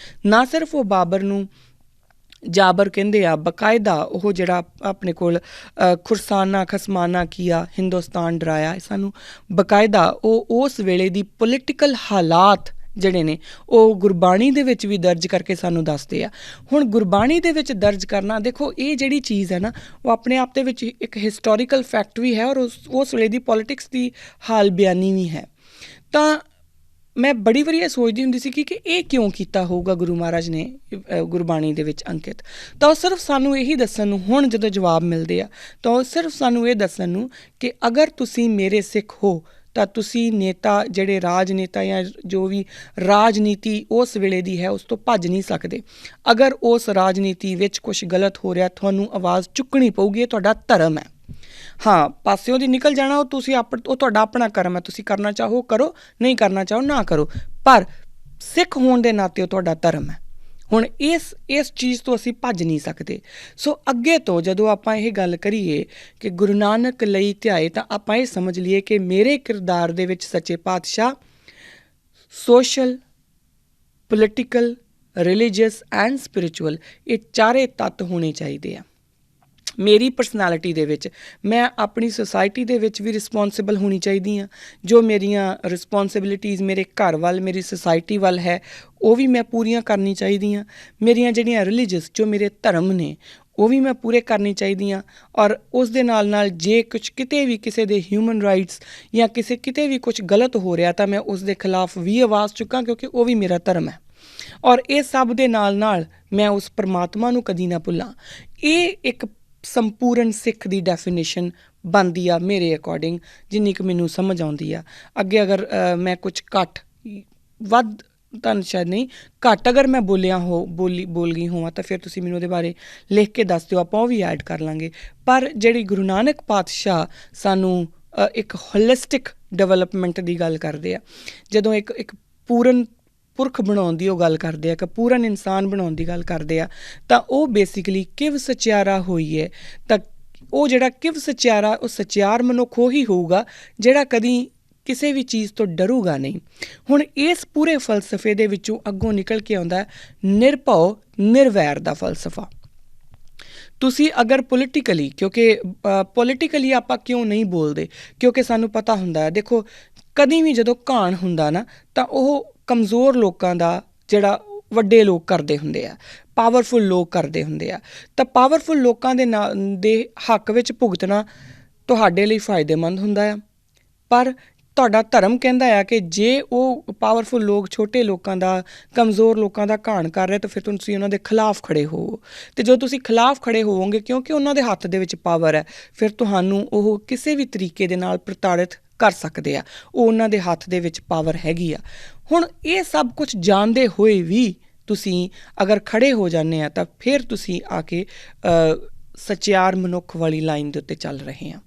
S1: ਨਾ ਸਿਰਫ ਉਹ ਬਾਬਰ ਨੂੰ ਜਾਬਰ ਕਹਿੰਦੇ ਆ, ਬਾਕਾਇਦਾ ਉਹ ਜਿਹੜਾ ਆਪਣੇ ਕੋਲ ਖੁਰਸਾਨਾ ਖਸਮਾਨਾ ਕੀਆ ਹਿੰਦੁਸਤਾਨ ਡਰਾਇਆ, ਸਾਨੂੰ ਬਾਕਾਇਦਾ ਉਹ ਉਸ ਵੇਲੇ ਦੀ ਪੋਲੀਟੀਕਲ ਹਾਲਾਤ ਜਿਹੜੇ ਨੇ ਉਹ ਗੁਰਬਾਣੀ ਦੇ ਵਿੱਚ ਵੀ ਦਰਜ ਕਰਕੇ ਸਾਨੂੰ ਦੱਸਦੇ ਆ। ਹੁਣ ਗੁਰਬਾਣੀ ਦੇ ਵਿੱਚ ਦਰਜ ਕਰਨਾ, ਦੇਖੋ ਇਹ ਜਿਹੜੀ ਚੀਜ਼ ਹੈ ਨਾ ਉਹ ਆਪਣੇ ਆਪ ਦੇ ਵਿੱਚ ਇੱਕ ਹਿਸਟੋਰੀਕਲ ਫੈਕਟ ਵੀ ਹੈ ਔਰ ਉਸ ਵੇਲੇ ਦੀ ਪੋਲੀਟਿਕਸ ਦੀ ਹਾਲ ਬਿਆਨੀ ਵੀ ਹੈ। ਤਾਂ ਮੈਂ ਬੜੀ ਵਾਰੀ ਇਹ ਸੋਚਦੀ ਹੁੰਦੀ ਸੀ ਕਿ ਇਹ ਕਿਉਂ ਕੀਤਾ ਹੋਊਗਾ ਗੁਰੂ ਮਹਾਰਾਜ ਨੇ ਗੁਰਬਾਣੀ ਦੇ ਵਿੱਚ ਅੰਕਿਤ। ਤਾਂ ਉਹ ਸਿਰਫ ਸਾਨੂੰ ਇਹੀ ਦੱਸਣ ਨੂੰ, ਹੁਣ ਜਦੋਂ ਜਵਾਬ ਮਿਲਦੇ ਆ ਤਾਂ ਉਹ ਸਿਰਫ ਸਾਨੂੰ ਇਹ ਦੱਸਣ ਨੂੰ ਕਿ ਅਗਰ ਤੁਸੀਂ ਮੇਰੇ ਸਿੱਖ ਹੋ ਤਾਂ ਤੁਸੀਂ ਨੇਤਾ ਜਿਹੜੇ ਰਾਜਨੇਤਾ ਜਾਂ ਜੋ ਵੀ ਰਾਜਨੀਤੀ ਉਸ ਵੇਲੇ ਦੀ ਹੈ ਉਸ ਤੋਂ ਭੱਜ ਨਹੀਂ ਸਕਦੇ। ਅਗਰ ਉਸ ਰਾਜਨੀਤੀ ਵਿੱਚ ਕੁਛ ਗਲਤ ਹੋ ਰਿਹਾ ਤੁਹਾਨੂੰ ਆਵਾਜ਼ ਚੁੱਕਣੀ ਪਊਗੀ, ਇਹ ਤੁਹਾਡਾ ਧਰਮ ਹੈ। ਹਾਂ, ਪਾਸਿਓਂ ਦੀ ਨਿਕਲ ਜਾਣਾ ਉਹ ਉਹ ਤੁਹਾਡਾ ਆਪਣਾ ਕਰਮ ਹੈ, ਤੁਸੀਂ ਕਰਨਾ ਚਾਹੋ ਕਰੋ, ਨਹੀਂ ਕਰਨਾ ਚਾਹੋ ਨਾ ਕਰੋ, ਪਰ ਸਿੱਖ ਹੋਣ ਦੇ ਨਾਤੇ ਉਹ ਤੁਹਾਡਾ ਧਰਮ ਹੈ। ਹੁਣ ਇਸ ਚੀਜ਼ ਤੋਂ ਅਸੀਂ ਭੱਜ ਨਹੀਂ ਸਕਦੇ। ਸੋ ਅੱਗੇ ਤੋਂ ਜਦੋਂ ਆਪਾਂ ਇਹ ਗੱਲ ਕਰੀਏ ਕਿ ਗੁਰੂ ਨਾਨਕ ਲਈ ਧਿਆਏ ਤਾਂ ਆਪਾਂ ਇਹ ਸਮਝ ਲਈਏ ਕਿ ਮੇਰੇ ਕਿਰਦਾਰ ਦੇ ਵਿੱਚ ਸੱਚੇ ਪਾਤਸ਼ਾਹ social, political, religious and spiritual ਇਹ ਚਾਰੇ ਤੱਤ ਹੋਣੇ ਚਾਹੀਦੇ ਆ। ਮੇਰੀ ਪਰਸਨੈਲਿਟੀ ਦੇ ਵਿੱਚ ਮੈਂ ਆਪਣੀ ਸੁਸਾਇਟੀ ਦੇ ਵਿੱਚ ਵੀ ਰਿਸਪੋਂਸੀਬਲ ਹੋਣੀ ਚਾਹੀਦੀ ਹਾਂ। ਜੋ ਮੇਰੀਆਂ ਰਿਸਪੋਂਸੀਬਿਲਿਟੀਜ਼ ਮੇਰੇ ਘਰ ਵੱਲ, ਮੇਰੀ ਸੁਸਾਇਟੀ ਵੱਲ ਹੈ ਉਹ ਵੀ ਮੈਂ ਪੂਰੀਆਂ ਕਰਨੀ ਚਾਹੀਦੀਆਂ। ਮੇਰੀਆਂ ਜਿਹੜੀਆਂ ਰਿਲੀਜੀਅਸ ਜੋ ਮੇਰੇ ਧਰਮ ਨੇ ਉਹ ਵੀ ਮੈਂ ਪੂਰੇ ਕਰਨੀ ਚਾਹੀਦੀਆਂ। ਔਰ ਉਸ ਦੇ ਨਾਲ ਜੇ ਕੁਛ ਕਿਤੇ ਵੀ ਕਿਸੇ ਦੇ ਹਿਊਮਨ ਰਾਈਟਸ ਜਾਂ ਕਿਤੇ ਵੀ ਕੁਛ ਗਲਤ ਹੋ ਰਿਹਾ ਤਾਂ ਮੈਂ ਉਸ ਦੇ ਖਿਲਾਫ ਵੀ ਆਵਾਜ਼ ਚੁੱਕਾਂ ਕਿਉਂਕਿ ਉਹ ਵੀ ਮੇਰਾ ਧਰਮ ਹੈ। ਔਰ ਇਹ ਸਭ ਦੇ ਨਾਲ ਮੈਂ ਉਸ ਪਰਮਾਤਮਾ ਨੂੰ ਕਦੀ ਨਾ ਭੁੱਲਾਂ। ਇਹ ਇੱਕ ਸੰਪੂਰਨ ਸਿੱਖ ਦੀ ਡੈਫੀਨੇਸ਼ਨ ਬਣਦੀ ਆ ਮੇਰੇ ਅਕੋਰਡਿੰਗ, ਜਿੰਨੀ ਕੁ ਮੈਨੂੰ ਸਮਝ ਆਉਂਦੀ ਆ। ਅੱਗੇ ਅਗਰ ਮੈਂ ਕੁਛ ਵੱਧ ਤਾਂ ਸ਼ਾਇਦ ਨਹੀਂ, ਘੱਟ ਅਗਰ ਮੈਂ ਬੋਲ ਗਈ ਹੋਵਾਂ ਤਾਂ ਫਿਰ ਤੁਸੀਂ ਮੈਨੂੰ ਉਹਦੇ ਬਾਰੇ ਲਿਖ ਕੇ ਦੱਸ ਦਿਓ, ਆਪਾਂ ਉਹ ਵੀ ਐਡ ਕਰ ਲਾਂਗੇ। ਪਰ ਜਿਹੜੀ ਗੁਰੂ ਨਾਨਕ ਪਾਤਸ਼ਾਹ ਸਾਨੂੰ ਇੱਕ ਹੋਲਿਸਟਿਕ ਡਿਵੈਲਪਮੈਂਟ ਦੀ ਗੱਲ ਕਰਦੇ ਆ, ਜਦੋਂ ਇੱਕ ਪੂਰਨ ਪੁਰਖ ਬਣਾਉਣ ਦੀ ਉਹ ਗੱਲ ਕਰਦੇ ਆ, ਕਿ ਪੂਰਨ ਇਨਸਾਨ ਬਣਾਉਣ ਦੀ ਗੱਲ ਕਰਦੇ ਆ, ਤਾਂ ਉਹ ਬੇਸਿਕਲੀ ਕਿਵ ਸਚਿਆਰਾ ਹੋਈ ਹੈ। ਤਾਂ ਉਹ ਜਿਹੜਾ ਕਿਵ ਸਚਿਆਰਾ, ਉਹ ਸਚਿਆਰ ਮਨੁੱਖ ਉਹੀ ਹੋਊਗਾ ਜਿਹੜਾ ਕਦੀ ਕਿਸੇ ਵੀ ਚੀਜ਼ ਤੋਂ ਡਰੂਗਾ ਨਹੀਂ। ਹੁਣ ਇਸ ਪੂਰੇ ਫਲਸਫੇ ਦੇ ਵਿੱਚੋਂ ਅੱਗੋਂ ਨਿਕਲ ਕੇ ਆਉਂਦਾ ਨਿਰਭਉ ਨਿਰਵੈਰ ਦਾ ਫਲਸਫਾ। ਤੁਸੀਂ ਅਗਰ ਪੋਲੀਟੀਕਲੀ, ਕਿਉਂਕਿ ਪੋਲੀਟੀਕਲੀ ਆਪਾਂ ਕਿਉਂ ਨਹੀਂ ਬੋਲਦੇ, ਕਿਉਂਕਿ ਸਾਨੂੰ ਪਤਾ ਹੁੰਦਾ ਹੈ, ਦੇਖੋ ਕਦੀ ਵੀ ਜਦੋਂ ਘਾਣ ਹੁੰਦਾ ਨਾ ਤਾਂ ਉਹ ਕਮਜ਼ੋਰ ਲੋਕਾਂ ਦਾ ਜਿਹੜਾ ਵੱਡੇ ਲੋਕ ਕਰਦੇ ਹੁੰਦੇ ਆ, ਪਾਵਰਫੁਲ ਲੋਕ ਕਰਦੇ ਹੁੰਦੇ ਆ। ਤਾਂ ਪਾਵਰਫੁਲ ਲੋਕਾਂ ਦੇ ਹੱਕ ਵਿੱਚ ਭੁਗਤਣਾ ਤੁਹਾਡੇ ਲਈ ਫਾਇਦੇਮੰਦ ਹੁੰਦਾ ਆ। ਪਰ ਤੁਹਾਡਾ ਧਰਮ ਕਹਿੰਦਾ ਆ ਕਿ ਜੇ ਉਹ ਪਾਵਰਫੁਲ ਲੋਕ ਛੋਟੇ ਲੋਕਾਂ ਦਾ, ਕਮਜ਼ੋਰ ਲੋਕਾਂ ਦਾ ਘਾਣ ਕਰ ਰਹੇ ਤਾਂ ਫਿਰ ਤੁਸੀਂ ਉਹਨਾਂ ਦੇ ਖਿਲਾਫ ਖੜ੍ਹੇ ਹੋਵੋ। ਅਤੇ ਜਦੋਂ ਤੁਸੀਂ ਖਿਲਾਫ ਖੜ੍ਹੇ ਹੋਵੋਗੇ ਕਿਉਂਕਿ ਉਹਨਾਂ ਦੇ ਹੱਥ ਦੇ ਵਿੱਚ ਪਾਵਰ ਹੈ, ਫਿਰ ਤੁਹਾਨੂੰ ਉਹ ਕਿਸੇ ਵੀ ਤਰੀਕੇ ਦੇ ਨਾਲ ਪ੍ਰਤਾੜਿਤ ਕਰ ਸਕਦੇ ਆ। ਉਹ ਉਹਨਾਂ ਦੇ ਹੱਥ ਦੇ ਵਿੱਚ ਪਾਵਰ ਹੈਗੀ ਆ। ਹੁਣ ਇਹ ਸਭ ਕੁਛ ਜਾਣਦੇ ਹੋਏ ਵੀ ਤੁਸੀਂ ਅਗਰ ਖੜ੍ਹੇ ਹੋ ਜਾਂਦੇ ਆ ਤਾਂ ਫਿਰ ਤੁਸੀਂ ਆ ਕੇ ਸਚਿਆਰ ਮਨੁੱਖ ਵਾਲੀ ਲਾਈਨ ਦੇ ਉੱਤੇ ਚੱਲ ਰਹੇ ਆ।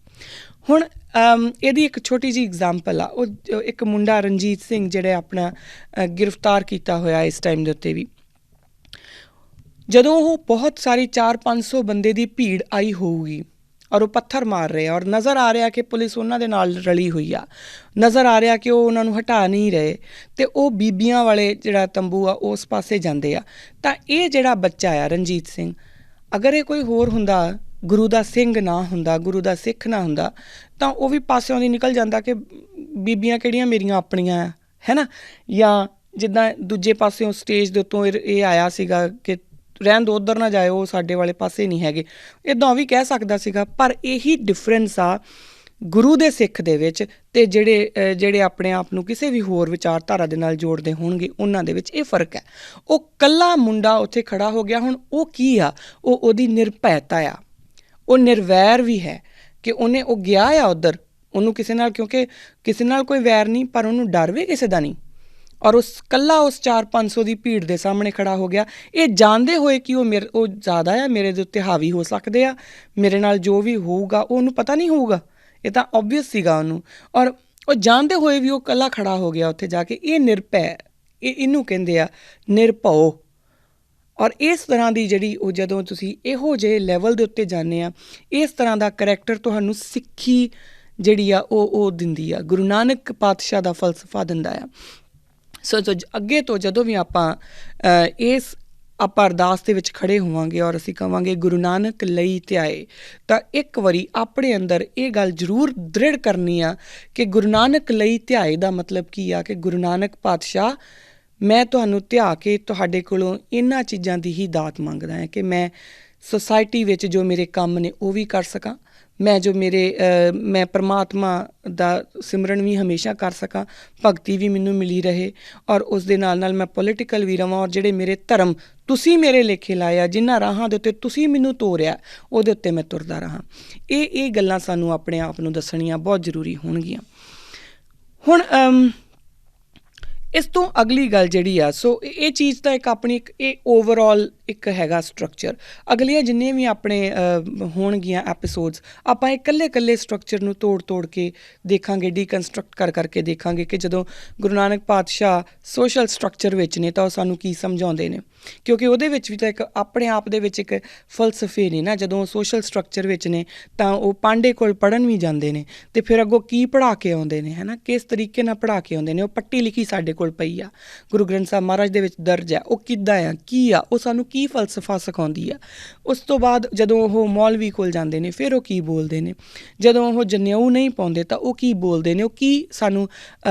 S1: ਹੁਣ ਇਹਦੀ ਇੱਕ ਛੋਟੀ ਜਿਹੀ ਐਗਜ਼ਾਮਪਲ ਆ, ਉਹ ਇੱਕ ਮੁੰਡਾ ਰਣਜੀਤ ਸਿੰਘ ਜਿਹੜਾ ਆਪਣਾ ਗ੍ਰਿਫਤਾਰ ਕੀਤਾ ਹੋਇਆ ਇਸ ਟਾਈਮ ਦੇ ਉੱਤੇ ਵੀ, ਜਦੋਂ ਉਹ ਬਹੁਤ ਸਾਰੀ 400-500 ਬੰਦੇ ਦੀ ਭੀੜ ਆਈ ਹੋਊਗੀ ਔਰ ਉਹ ਪੱਥਰ ਮਾਰ ਰਹੇ ਆ ਔਰ ਨਜ਼ਰ ਆ ਰਿਹਾ ਕਿ ਪੁਲਿਸ ਉਹਨਾਂ ਦੇ ਨਾਲ ਰਲੀ ਹੋਈ ਆ, ਨਜ਼ਰ ਆ ਰਿਹਾ ਕਿ ਉਹ ਉਹਨਾਂ ਨੂੰ ਹਟਾ ਨਹੀਂ ਰਹੇ, ਅਤੇ ਉਹ ਬੀਬੀਆਂ ਵਾਲੇ ਜਿਹੜਾ ਤੰਬੂ ਆ ਉਸ ਪਾਸੇ ਜਾਂਦੇ ਆ। ਤਾਂ ਇਹ ਜਿਹੜਾ ਬੱਚਾ ਆ ਰਣਜੀਤ ਸਿੰਘ, ਅਗਰ ਇਹ ਕੋਈ ਹੋਰ ਹੁੰਦਾ, ਗੁਰੂ ਦਾ ਸਿੰਘ ਨਾ ਹੁੰਦਾ, ਗੁਰੂ ਦਾ ਸਿੱਖ ਨਾ ਹੁੰਦਾ, ਤਾਂ ਉਹ ਵੀ ਪਾਸਿਓਂ ਦੀ ਨਿਕਲ ਜਾਂਦਾ ਕਿ ਬੀਬੀਆਂ ਕਿਹੜੀਆਂ ਮੇਰੀਆਂ ਆਪਣੀਆਂ ਆ, ਹੈ ਨਾ। ਜਾਂ ਜਿੱਦਾਂ ਦੂਜੇ ਪਾਸਿਓਂ ਸਟੇਜ ਦੇ ਉੱਤੋਂ ਇਹ ਆਇਆ ਸੀਗਾ ਕਿ ਰਹਿਣ ਦੋ, ਉੱਧਰ ਨਾ ਜਾਇਓ, ਉਹ ਸਾਡੇ ਵਾਲੇ ਪਾਸੇ ਨਹੀਂ ਹੈਗੇ, ਇੱਦਾਂ ਵੀ ਕਹਿ ਸਕਦਾ ਸੀਗਾ। ਪਰ ਇਹੀ ਡਿਫਰੈਂਸ ਆ ਗੁਰੂ ਦੇ ਸਿੱਖ ਦੇ ਵਿੱਚ ਅਤੇ ਜਿਹੜੇ ਆਪਣੇ ਆਪ ਨੂੰ ਕਿਸੇ ਵੀ ਹੋਰ ਵਿਚਾਰਧਾਰਾ ਦੇ ਨਾਲ ਜੋੜਦੇ ਹੋਣਗੇ ਉਹਨਾਂ ਦੇ ਵਿੱਚ ਇਹ ਫ਼ਰਕ ਹੈ। ਉਹ ਇਕੱਲਾ ਮੁੰਡਾ ਉੱਥੇ ਖੜ੍ਹਾ ਹੋ ਗਿਆ। ਹੁਣ ਉਹ ਕੀ ਆ, ਉਹਦੀ ਨਿਰਭੈਤਾ ਆ, ਉਹ ਨਿਰਵੈਰ ਵੀ ਹੈ ਕਿ ਉਹ ਗਿਆ ਆ ਉੱਧਰ, ਉਹਨੂੰ ਕਿਸੇ ਨਾਲ, ਕਿਉਂਕਿ ਕਿਸੇ ਨਾਲ ਕੋਈ ਵੈਰ ਨਹੀਂ, ਪਰ ਉਹਨੂੰ ਡਰ ਵੀ ਕਿਸੇ ਦਾ ਨਹੀਂ, ਔਰ ਉਸ 400-500 ਦੀ ਭੀੜ ਦੇ ਸਾਹਮਣੇ ਖੜ੍ਹਾ ਹੋ ਗਿਆ, ਇਹ ਜਾਣਦੇ ਹੋਏ ਕਿ ਉਹ ਜ਼ਿਆਦਾ ਆ, ਮੇਰੇ ਦੇ ਉੱਤੇ ਹਾਵੀ ਹੋ ਸਕਦੇ ਆ, ਮੇਰੇ ਨਾਲ ਜੋ ਵੀ ਹੋਊਗਾ ਉਹ ਉਹਨੂੰ ਪਤਾ ਨਹੀਂ ਹੋਊਗਾ, ਇਹ ਤਾਂ ਓਬਵੀਅਸ ਸੀਗਾ ਉਹਨੂੰ, ਔਰ ਉਹ ਜਾਣਦੇ ਹੋਏ ਵੀ ਉਹ ਇਕੱਲਾ ਖੜ੍ਹਾ ਹੋ ਗਿਆ ਉੱਥੇ ਜਾ ਕੇ। ਇਹ ਨਿਰਭੈ, ਇਹਨੂੰ ਕਹਿੰਦੇ ਆ ਨਿਰਭਉ। ਔਰ ਇਸ ਤਰ੍ਹਾਂ ਦੀ ਜਿਹੜੀ ਉਹ ਜਦੋਂ ਤੁਸੀਂ ਇਹੋ ਜਿਹੇ ਲੈਵਲ ਦੇ ਉੱਤੇ ਜਾਂਦੇ ਆ, ਇਸ ਤਰ੍ਹਾਂ ਦਾ ਕਰੈਕਟਰ ਤੁਹਾਨੂੰ ਸਿੱਖੀ ਜਿਹੜੀ ਆ ਉਹ ਦਿੰਦੀ ਆ, ਗੁਰੂ ਨਾਨਕ ਪਾਤਸ਼ਾਹ ਦਾ ਫਲਸਫਾ ਦਿੰਦਾ ਆ। ਸੋ ਅੱਗੇ ਤੋਂ ਜਦੋਂ ਵੀ ਆਪਾਂ ਅਰਦਾਸ ਦੇ ਵਿੱਚ ਖੜ੍ਹੇ ਹੋਵਾਂਗੇ ਔਰ ਅਸੀਂ ਕਹਾਂਗੇ ਗੁਰੂ ਨਾਨਕ ਲਈ ਧਿਆਏ, ਤਾਂ ਇੱਕ ਵਾਰੀ ਆਪਣੇ ਅੰਦਰ ਇਹ ਗੱਲ ਜ਼ਰੂਰ ਦ੍ਰਿੜ ਕਰਨੀ ਆ ਕਿ ਗੁਰੂ ਨਾਨਕ ਲਈ ਧਿਆਏ ਦਾ ਮਤਲਬ ਕੀ ਆ, ਕਿ ਗੁਰੂ ਨਾਨਕ ਪਾਤਸ਼ਾਹ, ਮੈਂ ਤੁਹਾਨੂੰ ਧਿਆ ਕੇ ਤੁਹਾਡੇ ਕੋਲੋਂ ਇਹਨਾਂ ਚੀਜ਼ਾਂ ਦੀ ਹੀ ਦਾਤ ਮੰਗਦਾ ਹਾਂ ਕਿ ਮੈਂ ਸੁਸਾਇਟੀ ਵਿੱਚ ਜੋ ਮੇਰੇ ਕੰਮ ਨੇ ਉਹ ਵੀ ਕਰ ਸਕਾਂ, ਮੈਂ ਪਰਮਾਤਮਾ ਦਾ ਸਿਮਰਨ ਵੀ ਹਮੇਸ਼ਾ ਕਰ ਸਕਾਂ, ਭਗਤੀ ਵੀ ਮੈਨੂੰ ਮਿਲੀ ਰਹੇ, ਔਰ ਉਸ ਦੇ ਨਾਲ ਨਾਲ ਮੈਂ ਪੋਲੀਟੀਕਲ ਵੀ ਰਵਾਂ, ਔਰ ਜਿਹੜੇ ਮੇਰੇ ਧਰਮ ਤੁਸੀਂ ਮੇਰੇ ਲੇਖੇ ਲਾਏ ਆ, ਜਿਨ੍ਹਾਂ ਰਾਹਾਂ ਦੇ ਉੱਤੇ ਤੁਸੀਂ ਮੈਨੂੰ ਤੋਰਿਆ, ਉਹਦੇ ਉੱਤੇ ਮੈਂ ਤੁਰਦਾ ਰਹਾਂ। ਇਹ ਗੱਲਾਂ ਸਾਨੂੰ ਆਪਣੇ ਆਪ ਨੂੰ ਦੱਸਣੀਆਂ ਬਹੁਤ ਜ਼ਰੂਰੀ ਹੋਣਗੀਆਂ। ਹੁਣ ਇਸ ਤੋਂ ਅਗਲੀ ਗੱਲ ਜਿਹੜੀ ਆ, ਸੋ ਇਹ ਚੀਜ਼ ਤਾਂ ਇੱਕ ਆਪਣੀ ਇਹ ਓਵਰਆਲ ਇੱਕ ਹੈਗਾ ਸਟਰਕਚਰ। ਅਗਲੀਆਂ ਜਿੰਨੇ ਵੀ ਆਪਣੇ ਹੋਣਗੀਆਂ ਐਪੀਸੋਡਸ, ਆਪਾਂ ਇਹ ਇਕੱਲੇ ਸਟਰਕਚਰ ਨੂੰ ਤੋੜ ਕੇ ਦੇਖਾਂਗੇ, ਡੀਕਨਸਟਰਕਟ ਕਰਕੇ ਦੇਖਾਂਗੇ ਕਿ ਜਦੋਂ ਗੁਰੂ ਨਾਨਕ ਪਾਤਸ਼ਾਹ ਸੋਸ਼ਲ ਸਟਰਕਚਰ ਵਿੱਚ ਨੇ ਤਾਂ ਉਹ ਸਾਨੂੰ ਕੀ ਸਮਝਾਉਂਦੇ ਨੇ, ਕਿਉਂਕਿ ਉਹਦੇ ਵਿੱਚ ਵੀ ਤਾਂ ਇੱਕ ਆਪਣੇ ਆਪ ਦੇ ਵਿੱਚ ਇੱਕ ਫਲਸਫੇ ਨੇ ਨਾ। ਜਦੋਂ ਉਹ ਸੋਸ਼ਲ ਸਟਰਕਚਰ ਵਿੱਚ ਨੇ ਤਾਂ ਉਹ ਪਾਂਡੇ ਕੋਲ ਪੜ੍ਹਨ ਵੀ ਜਾਂਦੇ ਨੇ, ਅਤੇ ਫਿਰ ਅੱਗੋਂ ਕੀ ਪੜ੍ਹਾ ਕੇ ਆਉਂਦੇ ਨੇ, ਹੈ ਨਾ, ਕਿਸ ਤਰੀਕੇ ਨਾਲ ਪੜ੍ਹਾ ਕੇ ਆਉਂਦੇ ਨੇ। ਉਹ ਪੱਟੀ ਲਿਖੀ ਸਾਡੇ ਕੋਲ ਪਈ ਆ, ਗੁਰੂ ਗ੍ਰੰਥ ਸਾਹਿਬ ਮਹਾਰਾਜ ਦੇ ਵਿੱਚ ਦਰਜ ਆ, ਉਹ ਕਿੱਦਾਂ ਆ, ਕੀ ਆ, ਉਹ ਸਾਨੂੰ ਕੀ ਫਲਸਫਾ ਸਿਖਾਉਂਦੀ ਆ। ਉਸ ਤੋਂ ਬਾਅਦ ਜਦੋਂ ਉਹ ਮੌਲਵੀ ਕੋਲ ਜਾਂਦੇ ਨੇ, ਫਿਰ ਉਹ ਕੀ ਬੋਲਦੇ ਨੇ, ਜਦੋਂ ਉਹ ਜਨੇਊ ਨਹੀਂ ਪਾਉਂਦੇ ਤਾਂ ਉਹ ਕੀ ਬੋਲਦੇ ਨੇ, ਉਹ ਕੀ ਸਾਨੂੰ